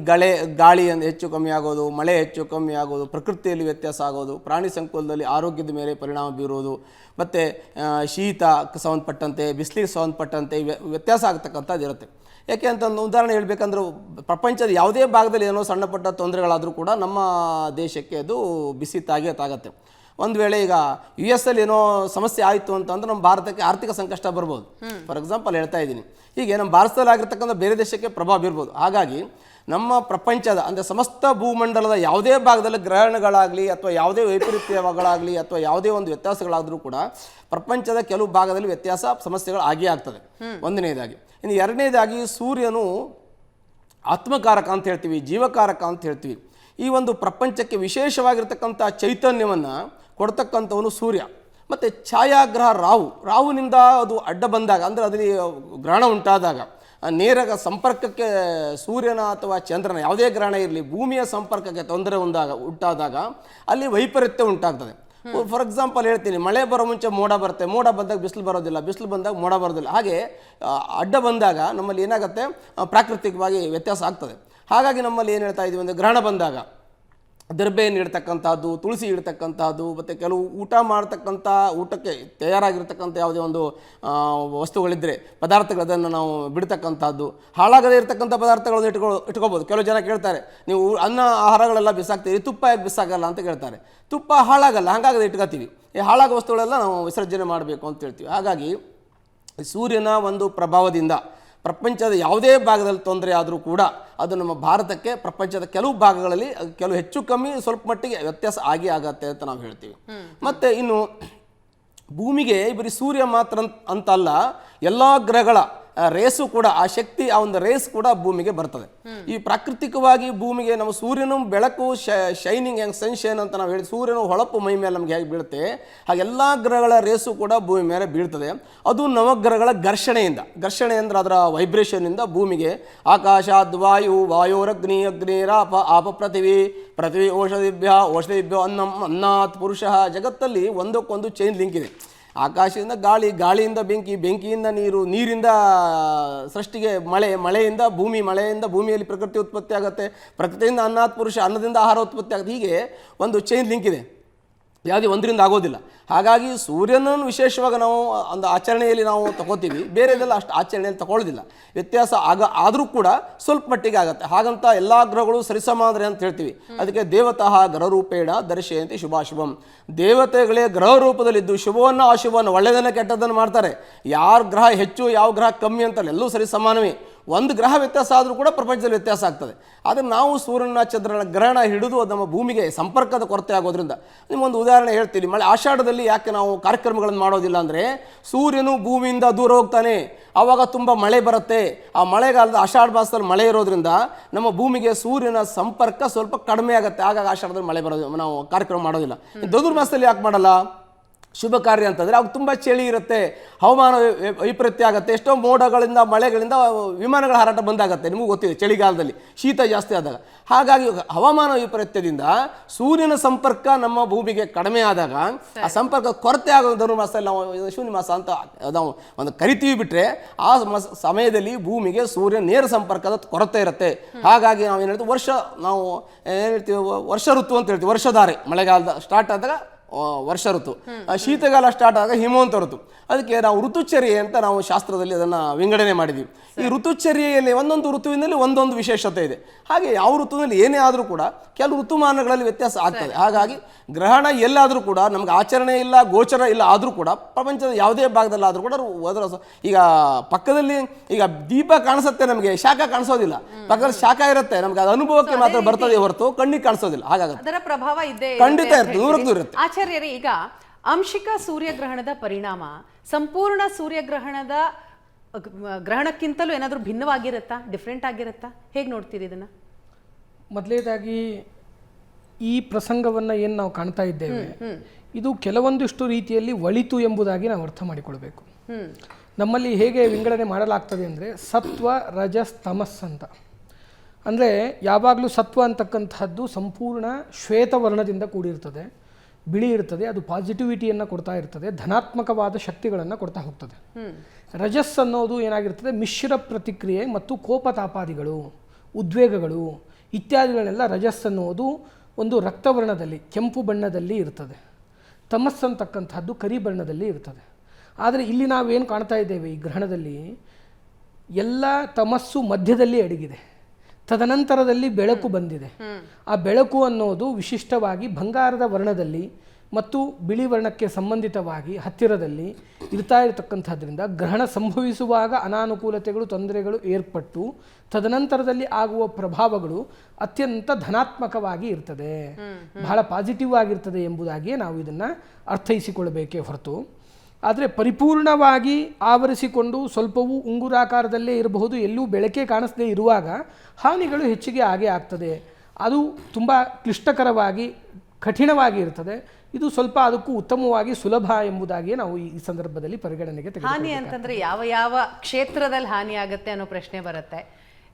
ಗಾಳಿ ಹೆಚ್ಚು ಕಮ್ಮಿ ಆಗೋದು, ಮಳೆ ಹೆಚ್ಚು ಕಮ್ಮಿ ಆಗೋದು, ಪ್ರಕೃತಿಯಲ್ಲಿ ವ್ಯತ್ಯಾಸ ಆಗೋದು, ಪ್ರಾಣಿ ಸಂಕುಲದಲ್ಲಿ ಆರೋಗ್ಯದ ಮೇಲೆ ಪರಿಣಾಮ ಬೀರೋದು, ಮತ್ತು ಶೀತಕ್ಕೆ ಸಂಬಂಧಪಟ್ಟಂತೆ, ಬಿಸಿಲಿಗೆ ಸಂಬಂಧಪಟ್ಟಂತೆ ವ್ಯತ್ಯಾಸ ಆಗ್ತಕ್ಕಂಥದ್ದು ಇರುತ್ತೆ. ಯಾಕೆ ಅಂತ ಒಂದು ಉದಾಹರಣೆ ಹೇಳಬೇಕಂದ್ರೆ, ಪ್ರಪಂಚದ ಯಾವುದೇ ಭಾಗದಲ್ಲಿ ಏನೋ ಸಣ್ಣ ಪಟ್ಟ ತೊಂದರೆಗಳಾದರೂ ಕೂಡ ನಮ್ಮ ದೇಶಕ್ಕೆ ಅದು ಬಿಸಿ ತಾಗತ್ತೆ. ಒಂದು ವೇಳೆ ಈಗ US ಅಲ್ಲಿ ಏನೋ ಸಮಸ್ಯೆ ಆಯಿತು ಅಂತಂದ್ರೆ ನಮ್ಮ ಭಾರತಕ್ಕೆ ಆರ್ಥಿಕ ಸಂಕಷ್ಟ ಬರ್ಬೋದು. ಫಾರ್ ಎಕ್ಸಾಂಪಲ್ ಹೇಳ್ತಾ ಇದ್ದೀನಿ. ಹೀಗೆ ನಮ್ಮ ಭಾರತದಲ್ಲಿ ಆಗಿರ್ತಕ್ಕಂಥ ಬೇರೆ ದೇಶಕ್ಕೆ ಪ್ರಭಾವ ಬೀರ್ಬೋದು. ಹಾಗಾಗಿ ನಮ್ಮ ಪ್ರಪಂಚದ ಅಂದರೆ ಸಮಸ್ತ ಭೂಮಂಡಲದ ಯಾವುದೇ ಭಾಗದಲ್ಲಿ ಗ್ರಹಣಗಳಾಗಲಿ ಅಥವಾ ಯಾವುದೇ ವೈಪರೀತ್ಯಗಳಾಗಲಿ ಅಥವಾ ಯಾವುದೇ ಒಂದು ವ್ಯತ್ಯಾಸಗಳಾದರೂ ಕೂಡ ಪ್ರಪಂಚದ ಕೆಲವು ಭಾಗದಲ್ಲಿ ವ್ಯತ್ಯಾಸ ಸಮಸ್ಯೆಗಳು ಆಗೇ ಆಗ್ತದೆ, ಒಂದನೇದಾಗಿ. ಇನ್ನು ಎರಡನೇದಾಗಿ, ಸೂರ್ಯನು ಆತ್ಮಕಾರಕ ಅಂತ ಹೇಳ್ತೀವಿ, ಜೀವಕಾರಕ ಅಂತ ಹೇಳ್ತೀವಿ. ಈ ಒಂದು ಪ್ರಪಂಚಕ್ಕೆ ವಿಶೇಷವಾಗಿರ್ತಕ್ಕಂಥ ಚೈತನ್ಯವನ್ನು ಕೊಡ್ತಕ್ಕಂಥವನು ಸೂರ್ಯ. ಮತ್ತು ಛಾಯಾಗ್ರಹ ರಾಹುನಿಂದ ಅದು ಅಡ್ಡ ಬಂದಾಗ, ಅಂದರೆ ಅದರಲ್ಲಿ ಗ್ರಹಣ ಉಂಟಾದಾಗ, ನೇರ ಸಂಪರ್ಕಕ್ಕೆ ಸೂರ್ಯನ ಅಥವಾ ಚಂದ್ರನ ಯಾವುದೇ ಗ್ರಹಣ ಇರಲಿ ಭೂಮಿಯ ಸಂಪರ್ಕಕ್ಕೆ ತೊಂದರೆ ಉಂಟಾದಾಗ ಅಲ್ಲಿ ವೈಪರೀತ್ಯ ಉಂಟಾಗ್ತದೆ. ಫಾರ್ ಎಕ್ಸಾಂಪಲ್ ಹೇಳ್ತೀನಿ, ಮಳೆ ಬರೋ ಮುಂಚೆ ಮೋಡ ಬರುತ್ತೆ, ಮೋಡ ಬಂದಾಗ ಬಿಸಿಲು ಬರೋದಿಲ್ಲ, ಬಿಸಿಲು ಬಂದಾಗ ಮೋಡ ಬರೋದಿಲ್ಲ. ಹಾಗೆ ಅಡ್ಡ ಬಂದಾಗ ನಮ್ಮಲ್ಲಿ ಏನಾಗುತ್ತೆ, ಪ್ರಾಕೃತಿಕವಾಗಿ ವ್ಯತ್ಯಾಸ ಆಗ್ತದೆ. ಹಾಗಾಗಿ ನಮ್ಮಲ್ಲಿ ಏನು ಹೇಳ್ತಾ ಇದ್ದೀವಿ ಅಂದರೆ, ಗ್ರಹಣ ಬಂದಾಗ ದರ್ಬೆಯನ್ನು ಇಡ್ತಕ್ಕಂಥದ್ದು, ತುಳಸಿ ಇಡ್ತಕ್ಕಂಥದ್ದು, ಮತ್ತು ಕೆಲವು ಊಟ ಮಾಡ್ತಕ್ಕಂಥ ಊಟಕ್ಕೆ ತಯಾರಾಗಿರ್ತಕ್ಕಂಥ ಯಾವುದೇ ಒಂದು ವಸ್ತುಗಳಿದ್ದರೆ ಪದಾರ್ಥಗಳು ಅದನ್ನು ನಾವು ಬಿಡ್ತಕ್ಕಂಥದ್ದು, ಹಾಳಾಗದೇ ಇರತಕ್ಕಂಥ ಪದಾರ್ಥಗಳನ್ನು ಇಟ್ಕೋಬೋದು. ಕೆಲವು ಜನ ಕೇಳ್ತಾರೆ, ನೀವು ಅನ್ನ ಆಹಾರಗಳೆಲ್ಲ ಬಿಸಾಕ್ತೀರಿ, ತುಪ್ಪ ಯಾಕೆ ಬಿಸಾಗಲ್ಲ ಅಂತ ಕೇಳ್ತಾರೆ. ತುಪ್ಪ ಹಾಳಾಗಲ್ಲ, ಹಾಗಾಗದೆ ಇಟ್ಕೋತೀವಿ. ಈ ಹಾಳಾಗೋ ವಸ್ತುಗಳೆಲ್ಲ ನಾವು ವಿಸರ್ಜನೆ ಮಾಡಬೇಕು ಅಂತ ಹೇಳ್ತೀವಿ. ಹಾಗಾಗಿ ಸೂರ್ಯನ ಒಂದು ಪ್ರಭಾವದಿಂದ ಪ್ರಪಂಚದ ಯಾವುದೇ ಭಾಗದಲ್ಲಿ ತೊಂದರೆ ಆದರೂ ಕೂಡ ಅದು ನಮ್ಮ ಭಾರತಕ್ಕೆ ಪ್ರಪಂಚದ ಕೆಲವು ಭಾಗಗಳಲ್ಲಿ ಕೆಲವು ಹೆಚ್ಚು ಕಮ್ಮಿ ಸ್ವಲ್ಪ ಮಟ್ಟಿಗೆ ವ್ಯತ್ಯಾಸ ಆಗತ್ತೆ ಅಂತ ನಾವು ಹೇಳ್ತೀವಿ. ಮತ್ತು ಇನ್ನು ಭೂಮಿಗೆ ಬರೀ ಸೂರ್ಯ ಮಾತ್ರ ಅಂತಲ್ಲ, ಎಲ್ಲ ಗ್ರಹಗಳ ರೇಸು ಕೂಡ, ಆ ಶಕ್ತಿ, ಆ ಒಂದು ರೇಸ್ ಕೂಡ ಭೂಮಿಗೆ ಬರ್ತದೆ. ಈ ಪ್ರಾಕೃತಿಕವಾಗಿ ಭೂಮಿಗೆ ನಮ್ಮ ಸೂರ್ಯನ ಬೆಳಕು ಶೈನಿಂಗ್ ಹೆಂಗೆ ಸನ್ಶೈನ್ ಅಂತ ನಾವು ಹೇಳಿ, ಸೂರ್ಯನ ಹೊಳಪು ಮೈ ಮೇಲೆ ನಮಗೆ ಹೇಗೆ ಬೀಳುತ್ತೆ ಹಾಗೆ ಎಲ್ಲ ಗ್ರಹಗಳ ರೇಸು ಕೂಡ ಭೂಮಿ ಮೇಲೆ ಬೀಳ್ತದೆ. ಅದು ನವಗ್ರಹಗಳ ಘರ್ಷಣೆ ಅಂದ್ರೆ ಅದರ ವೈಬ್ರೇಷನ್ನಿಂದ ಭೂಮಿಗೆ ಆಕಾಶಾದ್ವಾಯು, ವಾಯೋರಗ್ನಿ, ಅಗ್ನಿರಾಪ, ಆಪ ಪೃಥಿವಿ, ಔಷಧಿಭ್ಯ ಅನ್ನಾತ್ ಪುರುಷ. ಜಗತ್ತಲ್ಲಿ ಒಂದಕ್ಕೊಂದು ಚೈನ್ ಲಿಂಕ್ ಇದೆ. ಆಕಾಶದಿಂದ ಗಾಳಿ, ಗಾಳಿಯಿಂದ ಬೆಂಕಿ, ಬೆಂಕಿಯಿಂದ ನೀರು, ನೀರಿಂದ ಸೃಷ್ಟಿಗೆ ಮಳೆ, ಮಳೆಯಿಂದ ಭೂಮಿ, ಮಳೆಯಿಂದ ಭೂಮಿಯಲ್ಲಿ ಪ್ರಕೃತಿ ಉತ್ಪತ್ತಿ ಆಗುತ್ತೆ, ಪ್ರಕೃತಿಯಿಂದ ಅನ್ನಾತ್ ಪುರುಷ, ಅನ್ನದಿಂದ ಆಹಾರ ಉತ್ಪತ್ತಿ ಆಗುತ್ತೆ. ಹೀಗೆ ಒಂದು ಚೈನ್ ಲಿಂಕ್ ಇದೆ, ಯಾವುದೇ ಒಂದರಿಂದ ಆಗೋದಿಲ್ಲ. ಹಾಗಾಗಿ ಸೂರ್ಯನನ್ನು ವಿಶೇಷವಾಗಿ ನಾವು ಒಂದು ಆಚರಣೆಯಲ್ಲಿ ನಾವು ತಗೋತೀವಿ, ಬೇರೆದೆಲ್ಲ ಅಷ್ಟು ಆಚರಣೆಯಲ್ಲಿ ತಗೊಳ್ಳೋದಿಲ್ಲ. ವ್ಯತ್ಯಾಸ ಆದರೂ ಕೂಡ ಸ್ವಲ್ಪ ಮಟ್ಟಿಗೆ ಆಗುತ್ತೆ. ಹಾಗಂತ ಎಲ್ಲ ಗ್ರಹಗಳು ಸರಿಸಮಾದ್ರೆ ಅಂತ ಹೇಳ್ತೀವಿ. ಅದಕ್ಕೆ ದೇವತಃ ಗ್ರಹರೂಪೇಣ ದರ್ಶಯಂತಿ ಶುಭಾಶುಭಂ. ದೇವತೆಗಳೇ ಗ್ರಹ ರೂಪದಲ್ಲಿದ್ದು ಶುಭವನ್ನು ಅಶುಭವನ್ನು, ಒಳ್ಳೆಯದನ್ನು ಕೆಟ್ಟದ್ದನ್ನು ಮಾಡ್ತಾರೆ. ಯಾರ ಗ್ರಹ ಹೆಚ್ಚು ಯಾವ ಗ್ರಹ ಕಮ್ಮಿ ಅಂತಲ್ಲ, ಎಲ್ಲೂ ಸರಿ ಸಮಾನವೇ. ಒಂದು ಗ್ರಹ ವ್ಯತ್ಯಾಸ ಆದರೂ ಕೂಡ ಪ್ರಪಂಚದಲ್ಲಿ ವ್ಯತ್ಯಾಸ ಆಗ್ತದೆ. ಆದರೆ ನಾವು ಸೂರ್ಯನ ಚಂದ್ರನ ಗ್ರಹಣ ಹಿಡಿದು ಅದು ನಮ್ಮ ಭೂಮಿಗೆ ಸಂಪರ್ಕದ ಕೊರತೆ ಆಗೋದ್ರಿಂದ, ನಿಮ್ಮೊಂದು ಉದಾಹರಣೆ ಹೇಳ್ತೀನಿ. ಆಷಾಢದಲ್ಲಿ ಯಾಕೆ ನಾವು ಕಾರ್ಯಕ್ರಮಗಳನ್ನು ಮಾಡೋದಿಲ್ಲ ಅಂದರೆ, ಸೂರ್ಯನು ಭೂಮಿಯಿಂದ ದೂರ ಹೋಗ್ತಾನೆ, ಆವಾಗ ತುಂಬ ಮಳೆ ಬರುತ್ತೆ. ಆ ಮಳೆಗಾಲದ ಆಷಾಢ ಮಾಸದಲ್ಲಿ ಮಳೆ ಇರೋದ್ರಿಂದ ನಮ್ಮ ಭೂಮಿಗೆ ಸೂರ್ಯನ ಸಂಪರ್ಕ ಸ್ವಲ್ಪ ಕಡಿಮೆ ಆಗುತ್ತೆ. ಹಾಗಾಗಿ ಆಷಾಢದಲ್ಲಿ ಮಳೆ ಬರೋದು, ನಾವು ಕಾರ್ಯಕ್ರಮ ಮಾಡೋದಿಲ್ಲ. ಧನುರ್ಮಾಸದಲ್ಲಿ ಯಾಕೆ ಮಾಡಲ್ಲ? ಶುಭ ಕಾರ್ಯ ಅಂತಂದರೆ ಅವಾಗ ತುಂಬ ಚಳಿ ಇರುತ್ತೆ, ಹವಾಮಾನ ವೈಪರೀತ್ಯ ಆಗುತ್ತೆ, ಎಷ್ಟೋ ಮೋಡಗಳಿಂದ ಮಳೆಗಳಿಂದ ವಿಮಾನಗಳ ಹಾರಾಟ ಬಂದಾಗುತ್ತೆ. ನಿಮಗೂ ಗೊತ್ತಿದೆ, ಚಳಿಗಾಲದಲ್ಲಿ ಶೀತ ಜಾಸ್ತಿ ಆದಾಗ. ಹಾಗಾಗಿ ಹವಾಮಾನ ವೈಪರೀತ್ಯದಿಂದ ಸೂರ್ಯನ ಸಂಪರ್ಕ ನಮ್ಮ ಭೂಮಿಗೆ ಕಡಿಮೆ ಆದಾಗ ಆ ಸಂಪರ್ಕ ಕೊರತೆ ಆಗೋ ಧನುರ್ಮಾಸದಲ್ಲಿ ನಾವು ಶೂನ್ಯ ಮಾಸ ಅಂತ ನಾವು ಒಂದು ಕರಿತೀವಿ. ಬಿಟ್ಟರೆ ಆ ಸಮಯದಲ್ಲಿ ಭೂಮಿಗೆ ಸೂರ್ಯ ನೇರ ಸಂಪರ್ಕದ ಕೊರತೆ ಇರುತ್ತೆ. ಹಾಗಾಗಿ ನಾವು ಏನು ಹೇಳ್ತೀವಿ, ನಾವು ಏನು ಹೇಳ್ತೀವಿ, ವರ್ಷ ಋತು ಅಂತ ಹೇಳ್ತೀವಿ. ವರ್ಷಧಾರೆ ಮಳೆಗಾಲದ ಸ್ಟಾರ್ಟ್ ಆದಾಗ ವರ್ಷ ಋತು, ಶೀತಗಾಲ ಸ್ಟಾರ್ಟ್ ಆದಾಗ ಹಿಮವಂತ ಋತು. ಅದಕ್ಕೆ ನಾವು ಋತುಚರ್ಯೆ ಅಂತ ನಾವು ಶಾಸ್ತ್ರದಲ್ಲಿ ಅದನ್ನು ವಿಂಗಡಣೆ ಮಾಡಿದ್ದೀವಿ. ಈ ಋತುಚರ್ಯೆಯಲ್ಲಿ ಒಂದೊಂದು ಋತುವಿನಲ್ಲಿ ಒಂದೊಂದು ವಿಶೇಷತೆ ಇದೆ. ಹಾಗೆ ಯಾವ ಋತುವಿನಲ್ಲಿ ಏನೇ ಆದರೂ ಕೂಡ ಕೆಲವು ಋತುಮಾನಗಳಲ್ಲಿ ವ್ಯತ್ಯಾಸ ಆಗ್ತದೆ. ಹಾಗಾಗಿ ಗ್ರಹಣ ಎಲ್ಲಾದರೂ ಕೂಡ ನಮ್ಗೆ ಆಚರಣೆ ಇಲ್ಲ, ಗೋಚರ ಇಲ್ಲ ಆದರೂ ಕೂಡ ಪ್ರಪಂಚದ ಯಾವುದೇ ಭಾಗದಲ್ಲಾದರೂ ಕೂಡ ಈಗ ಪಕ್ಕದಲ್ಲಿ ಈಗ ದೀಪ ಕಾಣಿಸುತ್ತೆ, ನಮಗೆ ಶಾಖ ಕಾಣಿಸೋದಿಲ್ಲ. ಪಕ್ಕದಲ್ಲಿ ಶಾಖ ಇರುತ್ತೆ, ನಮ್ಗೆ ಅದು ಅನುಭವಕ್ಕೆ ಮಾತ್ರ ಬರ್ತದೆ ಹೊರತು ಕಣ್ಣಿಗೆ ಕಾಣಿಸೋದಿಲ್ಲ. ಹಾಗಾಗಿ ಅದರ ಪ್ರಭಾವ ಇದ್ದೇ ಖಂಡಿತ ಇರ್ತದೆ, 100% ಇರುತ್ತೆ. ಆಚಾರ್ಯರೇ, ಈಗ ಆಂಶಿಕ ಸೂರ್ಯಗ್ರಹಣದ ಪರಿಣಾಮ ಸಂಪೂರ್ಣ ಸೂರ್ಯಗ್ರಹಣದ ಗ್ರಹಣಕ್ಕಿಂತಲೂ ಏನಾದರೂ ಭಿನ್ನವಾಗಿರುತ್ತಾ, ಡಿಫ್ರೆಂಟ್ ಆಗಿರುತ್ತಾ? ಹೇಗೆ ನೋಡ್ತೀರಿ ಇದನ್ನ? ಮೊದಲನೇದಾಗಿ ಈ ಪ್ರಸಂಗವನ್ನು ಏನು ನಾವು ಕಾಣ್ತಾ ಇದ್ದೇವೆ, ಇದು ಕೆಲವೊಂದಿಷ್ಟು ರೀತಿಯಲ್ಲಿ ಒಳಿತು ಎಂಬುದಾಗಿ ನಾವು ಅರ್ಥ ಮಾಡಿಕೊಳ್ಬೇಕು. ನಮ್ಮಲ್ಲಿ ಹೇಗೆ ವಿಂಗಡಣೆ ಮಾಡಲಾಗ್ತದೆ ಅಂದರೆ ಸತ್ವ, ರಜಸ್, ತಮಸ್ ಅಂತ. ಅಂದರೆ ಯಾವಾಗಲೂ ಸತ್ವ ಅಂತಕ್ಕಂಥದ್ದು ಸಂಪೂರ್ಣ ಶ್ವೇತವರ್ಣದಿಂದ ಕೂಡಿರ್ತದೆ, ಬಿಳಿ ಇರ್ತದೆ, ಅದು ಪಾಸಿಟಿವಿಟಿಯನ್ನು ಕೊಡ್ತಾ ಇರ್ತದೆ, ಧನಾತ್ಮಕವಾದ ಶಕ್ತಿಗಳನ್ನು ಕೊಡ್ತಾ ಹೋಗ್ತದೆ. ರಜಸ್ ಅನ್ನೋದು ಏನಾಗಿರ್ತದೆ, ಮಿಶ್ರ ಪ್ರತಿಕ್ರಿಯೆ ಮತ್ತು ಕೋಪತಾಪಾದಿಗಳು, ಉದ್ವೇಗಗಳು ಇತ್ಯಾದಿಗಳನ್ನೆಲ್ಲ ರಜಸ್ ಅನ್ನೋದು ಒಂದು ರಕ್ತವರ್ಣದಲ್ಲಿ, ಕೆಂಪು ಬಣ್ಣದಲ್ಲಿ ಇರ್ತದೆ. ತಮಸ್ ಅಂತಕ್ಕಂಥದ್ದು ಕರಿ ಬಣ್ಣದಲ್ಲಿ ಇರ್ತದೆ. ಆದರೆ ಇಲ್ಲಿ ನಾವೇನು ಕಾಣ್ತಾ ಇದ್ದೇವೆ, ಈ ಗ್ರಹಣದಲ್ಲಿ ಎಲ್ಲ ತಮಸ್ಸು ಮಧ್ಯದಲ್ಲಿ ಅಡಗಿದೆ. ತದನಂತರದಲ್ಲಿ ಬೆಳಕು ಬಂದಿದೆ. ಆ ಬೆಳಕು ಅನ್ನೋದು ವಿಶಿಷ್ಟವಾಗಿ ಬಂಗಾರದ ವರ್ಣದಲ್ಲಿ ಮತ್ತು ಬಿಳಿ ವರ್ಣಕ್ಕೆ ಸಂಬಂಧಿತವಾಗಿ ಹತ್ತಿರದಲ್ಲಿ ಇರ್ತಾ ಇರತಕ್ಕಂಥದ್ರಿಂದ ಗ್ರಹಣ ಸಂಭವಿಸುವಾಗ ಅನಾನುಕೂಲತೆಗಳು, ತೊಂದರೆಗಳು ಏರ್ಪಟ್ಟು ತದನಂತರದಲ್ಲಿ ಆಗುವ ಪ್ರಭಾವಗಳು ಅತ್ಯಂತ ಧನಾತ್ಮಕವಾಗಿ ಇರ್ತದೆ, ಬಹಳ ಪಾಸಿಟಿವ್ ಆಗಿರ್ತದೆ ಎಂಬುದಾಗಿಯೇ ನಾವು ಇದನ್ನು ಅರ್ಥೈಸಿಕೊಳ್ಳಬೇಕೇ ಹೊರತು, ಆದರೆ ಪರಿಪೂರ್ಣವಾಗಿ ಆವರಿಸಿಕೊಂಡು ಸ್ವಲ್ಪವೂ ಉಂಗುರಾಕಾರದಲ್ಲೇ ಇರಬಹುದು, ಎಲ್ಲೂ ಬೆಳಕೆ ಕಾಣಿಸದೇ ಇರುವಾಗ ಹಾನಿಗಳು ಹೆಚ್ಚಿಗೆ ಆಗೇ ಆಗ್ತದೆ. ಅದು ತುಂಬ ಕ್ಲಿಷ್ಟಕರವಾಗಿ ಕಠಿಣವಾಗಿ ಇರ್ತದೆ. ಇದು ಸ್ವಲ್ಪ ಅದಕ್ಕೂ ಉತ್ತಮವಾಗಿ ಸುಲಭ ಎಂಬುದಾಗಿಯೇ ನಾವು ಈ ಸಂದರ್ಭದಲ್ಲಿ ಪರಿಗಣನೆಗೆ ತೆಗೆದುಕೊಳ್ಳಬೇಕು. ಹಾನಿ ಅಂತಂದ್ರೆ ಯಾವ ಯಾವ ಕ್ಷೇತ್ರದಲ್ಲಿ ಹಾನಿ ಆಗುತ್ತೆ ಅನ್ನೋ ಪ್ರಶ್ನೆ ಬರುತ್ತೆ.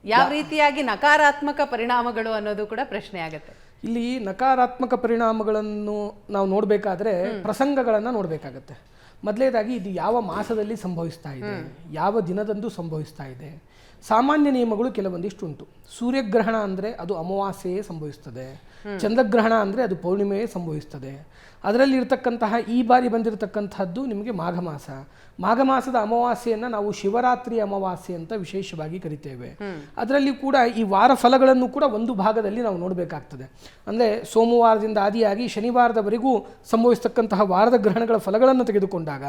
ಯಾವ ರೀತಿಯಾಗಿ ನಕಾರಾತ್ಮಕ ಪರಿಣಾಮಗಳು ಅನ್ನೋದು ಕೂಡ ಪ್ರಶ್ನೆ ಆಗುತ್ತೆ. ಇಲ್ಲಿ ನಕಾರಾತ್ಮಕ ಪರಿಣಾಮಗಳನ್ನು ನಾವು ನೋಡಬೇಕಾದ್ರೆ ಪ್ರಸಂಗಗಳನ್ನು ನೋಡಬೇಕಾಗತ್ತೆ. ಮೊದಲನೇದಾಗಿ ಇದು ಯಾವ ಮಾಸದಲ್ಲಿ ಸಂಭವಿಸ್ತಾ ಇದೆ, ಯಾವ ದಿನದಂದು ಸಂಭವಿಸ್ತಾ ಇದೆ. ಸಾಮಾನ್ಯ ನಿಯಮಗಳು ಕೆಲವೊಂದಿಷ್ಟು ಉಂಟು. ಸೂರ್ಯಗ್ರಹಣ ಅಂದರೆ ಅದು ಅಮಾವಾಸ್ಯೆಯೇ ಸಂಭವಿಸ್ತದೆ, ಚಂದ್ರಗ್ರಹಣ ಅಂದರೆ ಅದು ಪೌರ್ಣಿಮೆಯೇ ಸಂಭವಿಸ್ತದೆ. ಅದರಲ್ಲಿ ಇರತಕ್ಕಂತಹ ಈ ಬಾರಿ ಬಂದಿರತಕ್ಕಂಥದ್ದು ನಿಮಗೆ ಮಾಘ ಮಾಸ. ಮಾಘ ಮಾಸದ ಅಮಾವಾಸ್ಯೆಯನ್ನು ನಾವು ಶಿವರಾತ್ರಿ ಅಮಾವಾಸ್ಯೆ ಅಂತ ವಿಶೇಷವಾಗಿ ಕರಿತೇವೆ. ಅದರಲ್ಲಿ ಕೂಡ ಈ ವಾರ ಫಲಗಳನ್ನು ಕೂಡ ಒಂದು ಭಾಗದಲ್ಲಿ ನಾವು ನೋಡಬೇಕಾಗ್ತದೆ. ಅಂದರೆ ಸೋಮವಾರದಿಂದ ಆದಿಯಾಗಿ ಶನಿವಾರದವರೆಗೂ ಸಂಭವಿಸ್ತಕ್ಕಂತಹ ವಾರದ ಗ್ರಹಣಗಳ ಫಲಗಳನ್ನು ತೆಗೆದುಕೊಂಡಾಗ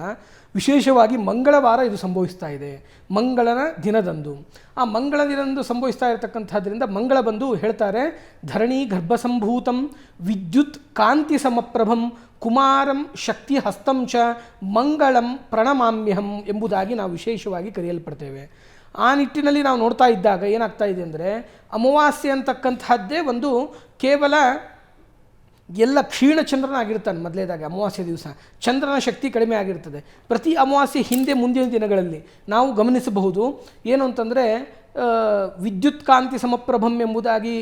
ವಿಶೇಷವಾಗಿ ಮಂಗಳವಾರ ಇದು ಸಂಭವಿಸ್ತಾ ಇದೆ, ಮಂಗಳನ ದಿನದಂದು. ಆ ಮಂಗಳ ದಿನದಂದು ಸಂಭವಿಸ್ತಾ ಇರತಕ್ಕಂಥದ್ರಿಂದ ಮಂಗಳ ಬಂದು ಹೇಳ್ತಾರೆ, ಧರಣಿ ಗರ್ಭಸಂಭೂತಂ ವಿದ್ಯುತ್ ಕಾಂತಿ ಸಮಪ್ರಭಂ ಕುಮಾರಂ ಶಕ್ತಿ ಹಸ್ತಂ ಚ ಮಂಗಳಂ ಪ್ರಣಮಾಮ್ಯಹಂ ಎಂಬುದಾಗಿ ನಾವು ವಿಶೇಷವಾಗಿ ಕರೆಯಲ್ಪಡ್ತೇವೆ. ಆ ನಿಟ್ಟಿನಲ್ಲಿ ನಾವು ನೋಡ್ತಾ ಇದ್ದಾಗ ಏನಾಗ್ತಾ ಇದೆ ಅಂದರೆ, ಅಮಾವಾಸ್ಯೆ ಅಂತಕ್ಕಂಥದ್ದೇ ಒಂದು ಕೇವಲ ಎಲ್ಲ ಕ್ಷೀಣ ಚಂದ್ರನಾಗಿರ್ತಾನೆ. ಮೊದಲೇದಾಗಿ ಅಮಾವಾಸ್ಯೆ ದಿವಸ ಚಂದ್ರನ ಶಕ್ತಿ ಕಡಿಮೆ ಆಗಿರ್ತದೆ. ಪ್ರತಿ ಅಮಾವಾಸ್ಯೆ ಹಿಂದೆ ಮುಂದಿನ ದಿನಗಳಲ್ಲಿ ನಾವು ಗಮನಿಸಬಹುದು ಏನು ಅಂತಂದರೆ, ವಿದ್ಯುತ್ ಕಾಂತಿ ಸಮಪ್ರಭಂ ಎಂಬುದಾಗಿ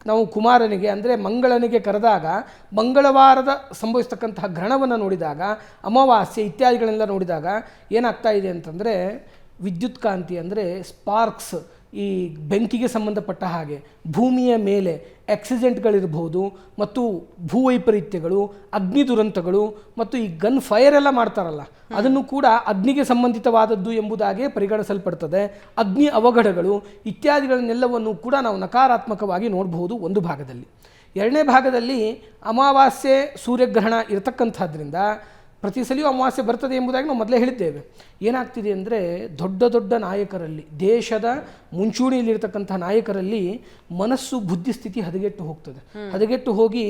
ನಾವು ಕುಮಾರನಿಗೆ ಅಂದರೆ ಮಂಗಳನಿಗೆ ಕರೆದಾಗ, ಮಂಗಳವಾರದ ಸಂಭವಿಸ್ತಕ್ಕಂತಹ ಗ್ರಹಣವನ್ನು ನೋಡಿದಾಗ, ಅಮಾವಾಸ್ಯೆ ಇತ್ಯಾದಿಗಳೆಲ್ಲ ನೋಡಿದಾಗ ಏನಾಗ್ತಾ ಇದೆ ಅಂತಂದರೆ, ವಿದ್ಯುತ್ ಕಾಂತಿ ಅಂದರೆ ಸ್ಪಾರ್ಕ್ಸ್, ಈ ಬೆಂಕಿಗೆ ಸಂಬಂಧಪಟ್ಟ ಹಾಗೆ ಭೂಮಿಯ ಮೇಲೆ ಆಕ್ಸಿಡೆಂಟ್ಗಳಿರ್ಬೋದು ಮತ್ತು ಭೂವೈಪರೀತ್ಯಗಳು, ಅಗ್ನಿ ದುರಂತಗಳು ಮತ್ತು ಈ ಗನ್ ಫೈರ್ ಎಲ್ಲ ಮಾಡ್ತಾರಲ್ಲ, ಅದನ್ನು ಕೂಡ ಅಗ್ನಿಗೆ ಸಂಬಂಧಿತವಾದದ್ದು ಎಂಬುದಾಗಿ ಪರಿಗಣಿಸಲ್ಪಡ್ತದೆ. ಅಗ್ನಿ ಅವಘಡಗಳು ಇತ್ಯಾದಿಗಳನ್ನೆಲ್ಲವನ್ನು ಕೂಡ ನಾವು ನಕಾರಾತ್ಮಕವಾಗಿ ನೋಡಬಹುದು ಒಂದು ಭಾಗದಲ್ಲಿ. ಎರಡನೇ ಭಾಗದಲ್ಲಿ ಅಮಾವಾಸ್ಯೆ ಸೂರ್ಯಗ್ರಹಣ ಇರತಕ್ಕಂಥದ್ರಿಂದ ಪ್ರತಿ ಸಲಿಯೂ ಅಮಾವಾಸ್ಯೆ ಬರ್ತದೆ ಎಂಬುದಾಗಿ ನಾವು ಮೊದಲೇ ಹೇಳಿದ್ದೇವೆ. ಏನಾಗ್ತಿದೆ ಅಂದರೆ ದೊಡ್ಡ ದೊಡ್ಡ ನಾಯಕರಲ್ಲಿ, ದೇಶದ ಮುಂಚೂಣಿಯಲ್ಲಿರ್ತಕ್ಕಂಥ ನಾಯಕರಲ್ಲಿ ಮನಸ್ಸು ಬುದ್ಧಿಸ್ಥಿತಿ ಹದಗೆಟ್ಟು ಹೋಗ್ತದೆ. ಹದಗೆಟ್ಟು ಹೋಗಿ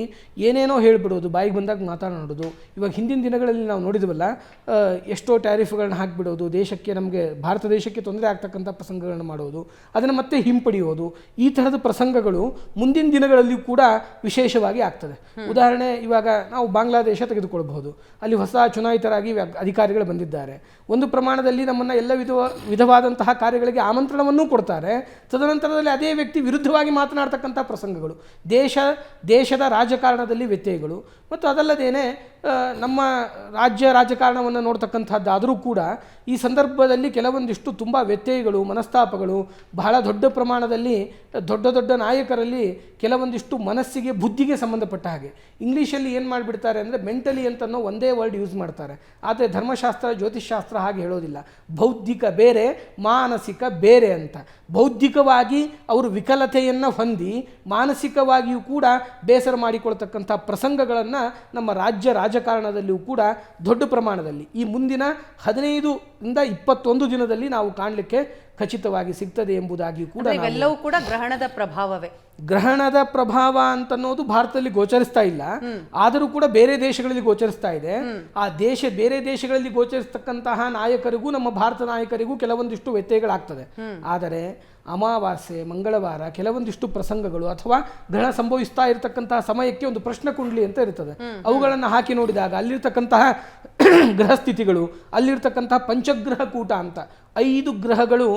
ಏನೇನೋ ಹೇಳಿಬಿಡೋದು, ಬಾಯಿಗೆ ಬಂದಾಗ ಮಾತನಾಡೋದು. ಇವಾಗ ಹಿಂದಿನ ದಿನಗಳಲ್ಲಿ ನಾವು ನೋಡಿದ್ವಲ್ಲ, ಎಷ್ಟೋ ಟ್ಯಾರಿಫ್ಗಳನ್ನ ಹಾಕಿಬಿಡೋದು, ದೇಶಕ್ಕೆ, ನಮಗೆ ಭಾರತ ದೇಶಕ್ಕೆ ತೊಂದರೆ ಆಗ್ತಕ್ಕಂಥ ಪ್ರಸಂಗಗಳನ್ನು ಮಾಡೋದು, ಅದನ್ನು ಮತ್ತೆ ಹಿಂಪಡೆಯೋದು. ಈ ಥರದ ಪ್ರಸಂಗಗಳು ಮುಂದಿನ ದಿನಗಳಲ್ಲಿ ಕೂಡ ವಿಶೇಷವಾಗಿ ಆಗ್ತದೆ. ಉದಾಹರಣೆ, ಇವಾಗ ನಾವು ಬಾಂಗ್ಲಾದೇಶ ತೆಗೆದುಕೊಳ್ಬಹುದು. ಅಲ್ಲಿ ಹೊಸ ಚುನಾಯಿತರಾಗಿ ಅಧಿಕಾರಿಗಳು ಬಂದಿದ್ದಾರೆ. ಒಂದು ಪ್ರಮಾಣದಲ್ಲಿ ನಮ್ಮನ್ನು ಎಲ್ಲ ವಿಧವಾದಂತಹ ಕಾರ್ಯಗಳಿಗೆ ಆಮಂತ್ರಣವನ್ನೂ ಕೊಡ್ತಾರೆ. ತದನಂತರದಲ್ಲಿ ಅದೇ ವ್ಯಕ್ತಿ ವಿರುದ್ಧವಾಗಿ ಮಾತನಾಡ್ತಕ್ಕಂಥ ಪ್ರಸಂಗಗಳು, ದೇಶದ ರಾಜಕಾರಣದಲ್ಲಿ ವ್ಯತ್ಯಯಗಳು. ಮತ್ತು ಅದಲ್ಲದೇನೆ ನಮ್ಮ ರಾಜಕಾರಣವನ್ನು ನೋಡ್ತಕ್ಕಂಥದ್ದಾದರೂ ಕೂಡ ಈ ಸಂದರ್ಭದಲ್ಲಿ ಕೆಲವೊಂದಿಷ್ಟು ತುಂಬ ವ್ಯತ್ಯಯಗಳು, ಮನಸ್ತಾಪಗಳು ಬಹಳ ದೊಡ್ಡ ಪ್ರಮಾಣದಲ್ಲಿ ದೊಡ್ಡ ದೊಡ್ಡ ನಾಯಕರಲ್ಲಿ ಕೆಲವೊಂದಿಷ್ಟು ಮನಸ್ಸಿಗೆ, ಬುದ್ಧಿಗೆ ಸಂಬಂಧಪಟ್ಟ ಹಾಗೆ. ಇಂಗ್ಲೀಷಲ್ಲಿ ಏನು ಮಾಡಿಬಿಡ್ತಾರೆ ಅಂದರೆ ಮೆಂಟಲಿ ಅಂತನೋ ಒಂದೇ ವರ್ಡ್ ಯೂಸ್ ಮಾಡ್ತಾರೆ. ಆದರೆ ಧರ್ಮಶಾಸ್ತ್ರ, ಜ್ಯೋತಿಷ್ಶಾಸ್ತ್ರ ಹಾಗೆ ಹೇಳೋದಿಲ್ಲ. ಬೌದ್ಧಿಕ ಬೇರೆ, ಮಾನಸಿಕ ಬೇರೆ ಅಂತ. ಬೌದ್ಧಿಕವಾಗಿ ಅವರು ವಿಕಲತೆಯನ್ನು ಹೊಂದಿ ಮಾನಸಿಕವಾಗಿಯೂ ಕೂಡ ಬೇಸರ ಮಾಡಿಕೊಳ್ತಕ್ಕಂಥ ಪ್ರಸಂಗಗಳನ್ನು ನಮ್ಮ ರಾಜಕಾರಣದಲ್ಲಿಯೂ ಕೂಡ ದೊಡ್ಡ ಪ್ರಮಾಣದಲ್ಲಿ ಈ ಮುಂದಿನ 15ರಿಂದ 21 ದಿನದಲ್ಲಿ ನಾವು ಕಾಣಲಿಕ್ಕೆ ಖಚಿತವಾಗಿ ಸಿಗ್ತದೆ ಎಂಬುದಾಗಿ ಕೂಡ. ಇವೆಲ್ಲವೂ ಕೂಡ ಗ್ರಹಣದ ಪ್ರಭಾವವೇ. ಗ್ರಹಣದ ಪ್ರಭಾವ ಅಂತನ್ನೋದು ಭಾರತದಲ್ಲಿ ಗೋಚರಿಸ್ತಾ ಇಲ್ಲ, ಆದರೂ ಕೂಡ ಬೇರೆ ದೇಶಗಳಲ್ಲಿ ಗೋಚರಿಸ್ತಾ ಇದೆ. ಆ ಬೇರೆ ದೇಶಗಳಲ್ಲಿ ಗೋಚರಿಸ್ತಕ್ಕಂತಹ ನಾಯಕರಿಗೂ ನಮ್ಮ ಭಾರತ ನಾಯಕರಿಗೂ ಕೆಲವೊಂದಿಷ್ಟು ವ್ಯತ್ಯಯಗಳಾಗ್ತದೆ. ಆದರೆ ಅಮಾವಾಸ್ಯೆ, ಮಂಗಳವಾರ ಕೆಲವೊಂದಿಷ್ಟು ಪ್ರಸಂಗಗಳು ಅಥವಾ ಗ್ರಹಣ ಸಂಭವಿಸ್ತಾ ಇರತಕ್ಕಂತಹ ಸಮಯಕ್ಕೆ ಒಂದು ಪ್ರಶ್ನೆ ಕುಂಡ್ಲಿ ಅಂತ ಇರ್ತದೆ. ಅವುಗಳನ್ನು ಹಾಕಿ ನೋಡಿದಾಗ ಅಲ್ಲಿರ್ತಕ್ಕಂತಹ ಗ್ರಹ ಸ್ಥಿತಿಗಳು, ಅಲ್ಲಿರ್ತಕ್ಕಂತಹ ಪಂಚಗ್ರಹ ಕೂಟ ಅಂತ 5 ಗ್ರಹಗಳು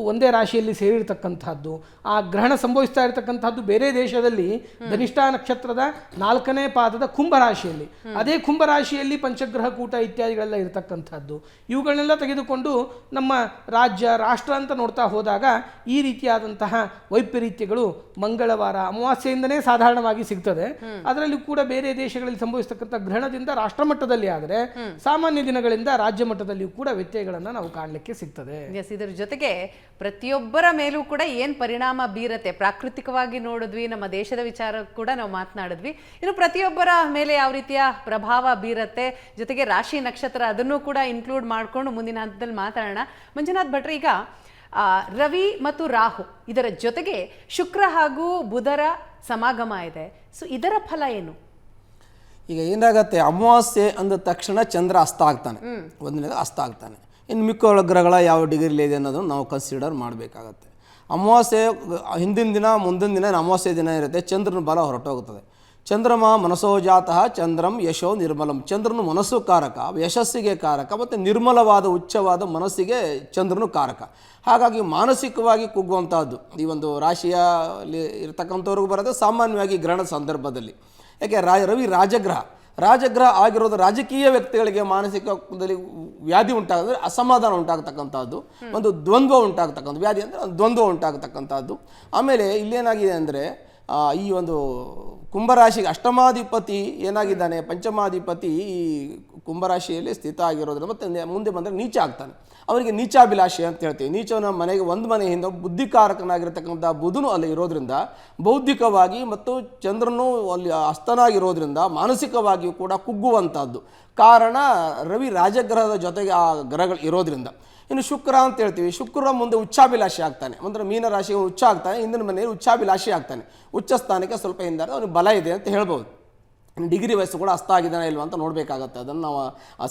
ಒಂದೇ ರಾಶಿಯಲ್ಲಿ ಸೇರಿರ್ತಕ್ಕಂಥದ್ದು. ಆ ಗ್ರಹಣ ಸಂಭವಿಸ್ತಾ ಇರತಕ್ಕಂಥದ್ದು ಬೇರೆ ದೇಶದಲ್ಲಿ ಧನಿಷ್ಠ ನಕ್ಷತ್ರದ 4ನೇ ಪಾದದ ಕುಂಭರಾಶಿಯಲ್ಲಿ. ಅದೇ ಕುಂಭರಾಶಿಯಲ್ಲಿ ಪಂಚಗ್ರಹ ಕೂಟ ಇತ್ಯಾದಿಗಳೆಲ್ಲ ಇರತಕ್ಕಂಥದ್ದು. ಇವುಗಳನ್ನೆಲ್ಲ ತೆಗೆದುಕೊಂಡು ನಮ್ಮ ರಾಷ್ಟ್ರ ಅಂತ ನೋಡ್ತಾ ಹೋದಾಗ ಈ ರೀತಿಯಾದಂತಹ ವೈಪರೀತ್ಯಗಳು ಮಂಗಳವಾರ ಅಮಾವಾಸ್ಯೆಯಿಂದನೇ ಸಾಧಾರಣವಾಗಿ ಸಿಗ್ತದೆ. ಅದರಲ್ಲಿ ಕೂಡ ಬೇರೆ ದೇಶಗಳಲ್ಲಿ ಸಂಭವಿಸ್ತಕ್ಕಂಥ ಗ್ರಹಣದಿಂದ ರಾಷ್ಟ್ರಮಟ್ಟದಲ್ಲಿ ಆದರೆ ಸಾಮಾನ್ಯ ದಿನಗಳಿಂದ ರಾಜ್ಯ ಮಟ್ಟದಲ್ಲಿಯೂ ಕೂಡ ವ್ಯತ್ಯಯಗಳನ್ನು ನಾವು ಕಾಣಲಿಕ್ಕೆ ಸಿಗ್ತದೆ. ಇದರ ಜೊತೆಗೆ ಪ್ರತಿಯೊಬ್ಬರ ಮೇಲೂ ಕೂಡ ಏನ್ ಪರಿಣಾಮ ಬೀರತ್ತೆ, ಪ್ರಾಕೃತಿಕವಾಗಿ ನೋಡಿದ್ವಿ, ನಮ್ಮ ದೇಶದ ವಿಚಾರ ಕೂಡ ನಾವು ಮಾತನಾಡಿದ್ವಿ. ಇನ್ನು ಪ್ರತಿಯೊಬ್ಬರ ಮೇಲೆ ಯಾವ ರೀತಿಯ ಪ್ರಭಾವ ಬೀರತ್ತೆ, ಜೊತೆಗೆ ರಾಶಿ ನಕ್ಷತ್ರ ಅದನ್ನು ಕೂಡ ಇನ್ಕ್ಲೂಡ್ ಮಾಡ್ಕೊಂಡು ಮುಂದಿನ ಹಂತದಲ್ಲಿ ಮಾತಾಡೋಣ. ಮಂಜುನಾಥ್ ಭಟ್ರೆ, ಈಗ ರವಿ ಮತ್ತು ರಾಹು ಇದರ ಜೊತೆಗೆ ಶುಕ್ರ ಹಾಗೂ ಬುಧರ ಸಮಾಗಮ ಇದೆ. ಸೊ ಇದರ ಫಲ ಏನು? ಈಗ ಏನಾಗತ್ತೆ, ಅಮಾವಾಸ್ಯೆ ಅಂದ ತಕ್ಷಣ ಚಂದ್ರ ಅಸ್ತ ಆಗ್ತಾನೆ, ಒಂದನೇದು ಅಸ್ತ ಆಗ್ತಾನೆ. ಇನ್ನು ಮಿಕ್ಕ ಗ್ರಹಗಳ ಯಾವ ಡಿಗ್ರಿಲಿ ಇದೆ ಅನ್ನೋದನ್ನು ನಾವು ಕನ್ಸಿಡರ್ ಮಾಡಬೇಕಾಗತ್ತೆ. ಅಮಾವಾಸ್ಯೆ ಹಿಂದಿನ ದಿನ, ಮುಂದಿನ ದಿನ ಅಮಾವಾಸ್ಯೆ ದಿನ ಇರುತ್ತೆ. ಚಂದ್ರನ ಬಲ ಹೊರಟೋಗುತ್ತದೆ. ಚಂದ್ರಮ ಮನಸೋ ಜಾತಃ ಚಂದ್ರಂ ಯಶೋ ನಿರ್ಮಲಂ. ಚಂದ್ರನು ಮನಸ್ಸು ಕಾರಕ, ಯಶಸ್ಸಿಗೆ ಕಾರಕ, ಮತ್ತು ನಿರ್ಮಲವಾದ ಉಚ್ಚವಾದ ಮನಸ್ಸಿಗೆ ಚಂದ್ರನು ಕಾರಕ. ಹಾಗಾಗಿ ಮಾನಸಿಕವಾಗಿ ಕುಗ್ಗುವಂಥದ್ದು ಈ ಒಂದು ರಾಶಿಯಲ್ಲಿ ಇರ್ತಕ್ಕಂಥವ್ರಿಗೂ ಬರೋದು ಸಾಮಾನ್ಯವಾಗಿ ಗ್ರಹಣದ ಸಂದರ್ಭದಲ್ಲಿ. ಯಾಕೆ ರವಿ ರಾಜಗ್ರಹ ಆಗಿರೋದು ರಾಜಕೀಯ ವ್ಯಕ್ತಿಗಳಿಗೆ ಮಾನಸಿಕದಲ್ಲಿ ವ್ಯಾಧಿ ಉಂಟಾಗಿದ್ರೆ ಅಸಮಾಧಾನ ಉಂಟಾಗತಕ್ಕಂಥದ್ದು, ಒಂದು ದ್ವಂದ್ವ ಉಂಟಾಗತಕ್ಕಂಥ ವ್ಯಾಧಿ ಅಂದರೆ ದ್ವಂದ್ವ ಉಂಟಾಗತಕ್ಕಂಥದ್ದು. ಆಮೇಲೆ ಇಲ್ಲೇನಾಗಿದೆ ಅಂದರೆ ಈ ಒಂದು ಕುಂಭರಾಶಿಗೆ ಅಷ್ಟಮಾಧಿಪತಿ ಏನಾಗಿದ್ದಾನೆ, ಪಂಚಮಾಧಿಪತಿ ಈ ಕುಂಭರಾಶಿಯಲ್ಲಿ ಸ್ಥಿತ ಆಗಿರೋದ್ರಿಂದ ಮತ್ತು ಮುಂದೆ ಬಂದರೆ ನೀಚ ಆಗ್ತಾನೆ. ಅವರಿಗೆ ನೀಚಾಭಿಲಾಷೆ ಅಂತ ಹೇಳ್ತೀವಿ. ನೀಚವನ ಮನೆಗೆ ಒಂದು ಮನೆಯಿಂದ ಬುದ್ಧಿಕಾರಕನಾಗಿರ್ತಕ್ಕಂಥ ಬುಧನು ಅಲ್ಲಿ ಇರೋದ್ರಿಂದ ಬೌದ್ಧಿಕವಾಗಿ ಮತ್ತು ಚಂದ್ರನು ಅಲ್ಲಿ ಅಸ್ತನಾಗಿರೋದ್ರಿಂದ ಮಾನಸಿಕವಾಗಿಯೂ ಕೂಡ ಕುಗ್ಗುವಂಥದ್ದು. ಕಾರಣ ರವಿ ರಾಜಗ್ರಹದ ಜೊತೆಗೆ ಆ ಗ್ರಹಗಳು ಇರೋದ್ರಿಂದ. ಇನ್ನು ಶುಕ್ರ ಅಂತ ಹೇಳ್ತೀವಿ. ಶುಕ್ರ ಮುಂದೆ ಉಚ್ಚಾಭಿಲಾಷೆ ಆಗ್ತಾನೆ, ಅಂದರೆ ಮೀನರಾಶಿಗೆ ಉಚ್ಚ ಆಗ್ತಾನೆ, ಹಿಂದಿನ ಮನೆಯಲ್ಲಿ ಉಚ್ಚಾಭಿಲಾಷೆ ಆಗ್ತಾನೆ. ಉಚ್ಚ ಸ್ಥಾನಕ್ಕೆ ಸ್ವಲ್ಪ ಹಿಂದೆ ಅವನಿಗೆ ಬಲ ಇದೆ ಅಂತ ಹೇಳ್ಬೋದು. ಡಿಗ್ರಿ ವಯಸ್ಸು ಕೂಡ ಅಸ್ತ ಆಗಿದ್ದಾನೆ ಇಲ್ವ ಅಂತ ನೋಡಬೇಕಾಗತ್ತೆ. ಅದನ್ನು ನಾವು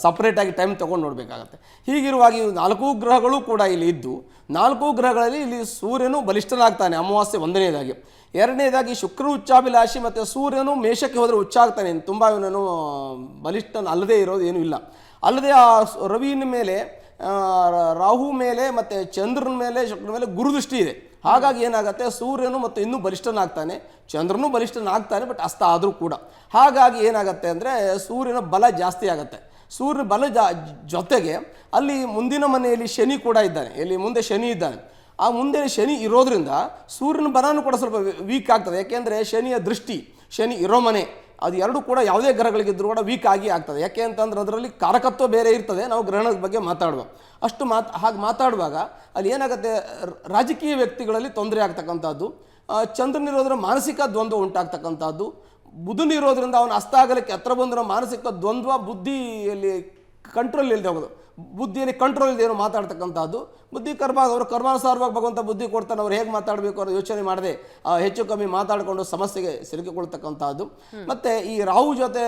ಸಪ್ರೇಟಾಗಿ ಟೈಮ್ ತೊಗೊಂಡು ನೋಡಬೇಕಾಗತ್ತೆ. ಹೀಗಿರುವಾಗ ಈ 4 ಗ್ರಹಗಳು ಕೂಡ ಇಲ್ಲಿ ಇದ್ದು, 4 ಗ್ರಹಗಳಲ್ಲಿ ಇಲ್ಲಿ ಸೂರ್ಯನು ಬಲಿಷ್ಠನಾಗ್ತಾನೆ ಅಮಾವಾಸ್ಯೆ ಒಂದನೇದಾಗಿ. ಎರಡನೇದಾಗಿ ಶುಕ್ರನು ಉಚ್ಚಾಭಿಲಾಷಿ ಮತ್ತು ಸೂರ್ಯನು ಮೇಷಕ್ಕೆ ಹೋದರೆ ಉಚ್ಚಾಗ್ತಾನೆ. ತುಂಬ ಇವನೇನು ಬಲಿಷ್ಠನ ಅಲ್ಲದೇ ಇರೋದು ಏನೂ ಇಲ್ಲ. ಅಲ್ಲದೆ ಆ ರವಿನ ಮೇಲೆ, ರಾಹು ಮೇಲೆ ಮತ್ತು ಚಂದ್ರನ ಮೇಲೆ, ಶುಕ್ರನ ಮೇಲೆ ಗುರುದೃಷ್ಟಿ ಇದೆ. ಹಾಗಾಗಿ ಏನಾಗುತ್ತೆ, ಸೂರ್ಯನು ಮತ್ತು ಇನ್ನೂ ಬಲಿಷ್ಠನಾಗ್ತಾನೆ, ಚಂದ್ರನೂ ಬಲಿಷ್ಠನಾಗ್ತಾನೆ, ಬಟ್ ಅಸ್ತ ಆದರೂ ಕೂಡ. ಹಾಗಾಗಿ ಏನಾಗುತ್ತೆ ಅಂದರೆ ಸೂರ್ಯನ ಬಲ ಜಾಸ್ತಿ ಆಗುತ್ತೆ. ಸೂರ್ಯನ ಬಲ ಜೊತೆಗೆ ಅಲ್ಲಿ ಮುಂದಿನ ಮನೆಯಲ್ಲಿ ಶನಿ ಕೂಡ ಇದ್ದಾನೆ. ಇಲ್ಲಿ ಮುಂದೆ ಶನಿ ಇದ್ದಾನೆ. ಆ ಮುಂದೆ ಶನಿ ಇರೋದ್ರಿಂದ ಸೂರ್ಯನ ಬಲನೂ ಕೂಡ ಸ್ವಲ್ಪ ವೀಕ್ ಆಗ್ತದೆ. ಯಾಕೆಂದರೆ ಶನಿಯ ದೃಷ್ಟಿ, ಶನಿ ಇರೋ ಮನೆ ಅದು ಎರಡೂ ಕೂಡ ಯಾವುದೇ ಗ್ರಹಗಳಿಗಿದ್ರೂ ಕೂಡ ವೀಕ್ ಆಗಿ ಆಗ್ತದೆ. ಯಾಕೆ ಅಂತಂದ್ರೆ ಅದರಲ್ಲಿ ಕಾರಕತ್ವ ಬೇರೆ ಇರ್ತದೆ. ನಾವು ಗ್ರಹಣದ ಬಗ್ಗೆ ಮಾತಾಡುವ ಹಾಗೆ ಮಾತಾಡುವಾಗ ಅಲ್ಲಿ ಏನಾಗುತ್ತೆ, ರಾಜಕೀಯ ವ್ಯಕ್ತಿಗಳಲ್ಲಿ ತೊಂದರೆ ಆಗ್ತಕ್ಕಂಥದ್ದು, ಚಂದ್ರನಿರೋದ್ರ ಮಾನಸಿಕ ದ್ವಂದ್ವ ಉಂಟಾಗ್ತಕ್ಕಂಥದ್ದು, ಬುಧನಿರೋದ್ರಿಂದ ಅವನ ಅಸ್ತ ಆಗಲಿಕ್ಕೆ ಹತ್ರ ಬಂದಿರೋ ಮಾನಸಿಕ ದ್ವಂದ್ವ, ಬುದ್ಧಿಯಲ್ಲಿ ಕಂಟ್ರೋಲ್ ಇಲ್ಲದೆ ಹೋಗೋದು, ಬುದ್ಧಿಯಲ್ಲಿ ಕಂಟ್ರೋಲ್ ಇಲ್ಲದೆ ಏನೋ ಮಾತಾಡ್ತಕ್ಕಂಥದ್ದು. ಬುದ್ಧಿ ಕರ್ಮ, ಅವರು ಕರ್ಮಾನುಸಾರವಾಗಿ ಭಗವಂತ ಬುದ್ಧಿ ಕೊಡ್ತಾನೆ, ಅವ್ರು ಹೇಗೆ ಮಾತಾಡಬೇಕು ಅನ್ನೋ ಯೋಚನೆ ಮಾಡದೆ ಹೆಚ್ಚು ಕಮ್ಮಿ ಮಾತಾಡಿಕೊಂಡು ಸಮಸ್ಯೆಗೆ ಸಿಲುಕಿಕೊಳ್ತಕ್ಕಂಥದ್ದು. ಮತ್ತು ಈ ರಾಹು ಜೊತೆ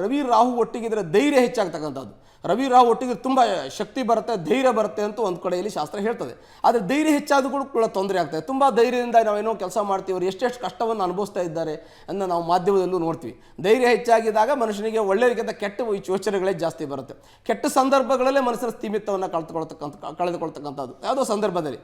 ರವಿ ರಾಹು ಒಟ್ಟಿಗಿದ್ರೆ ಧೈರ್ಯ ಹೆಚ್ಚಾಗ್ತಕ್ಕಂಥದ್ದು. ರವಿ ರಾಹು ಒಟ್ಟಿಗೆ ತುಂಬ ಶಕ್ತಿ ಬರುತ್ತೆ, ಧೈರ್ಯ ಬರುತ್ತೆ ಅಂತ ಒಂದು ಕಡೆಯಲ್ಲಿ ಶಾಸ್ತ್ರ ಹೇಳ್ತದೆ. ಆದರೆ ಧೈರ್ಯ ಹೆಚ್ಚಾದರೂ ಕೂಡ ತೊಂದರೆ ಆಗ್ತದೆ. ತುಂಬ ಧೈರ್ಯದಿಂದ ನಾವೇನೋ ಕೆಲಸ ಮಾಡ್ತೀವಿ, ಅವ್ರು ಎಷ್ಟೆಷ್ಟು ಕಷ್ಟವನ್ನು ಅನುಭವಿಸ್ತಾ ಇದ್ದಾರೆ ಅಂತ ನಾವು ಮಾಧ್ಯಮದಲ್ಲೂ ನೋಡ್ತೀವಿ. ಧೈರ್ಯ ಹೆಚ್ಚಾಗಿದ್ದಾಗ ಮನುಷ್ಯನಿಗೆ ಒಳ್ಳೆಯದಕ್ಕಿಂತ ಕೆಟ್ಟ ಯೋಚನೆಗಳೇ ಜಾಸ್ತಿ ಬರುತ್ತೆ. ಕೆಟ್ಟ ಸಂದರ್ಭಗಳಲ್ಲೇ ಮನಸ್ಸಿನ ಸ್ಥಿಮಿತವನ್ನು ಕಳೆದುಕೊಳ್ತಕ್ಕಂಥದ್ದು. ಯಾವುದೋ ಸಂದರ್ಭದಲ್ಲಿ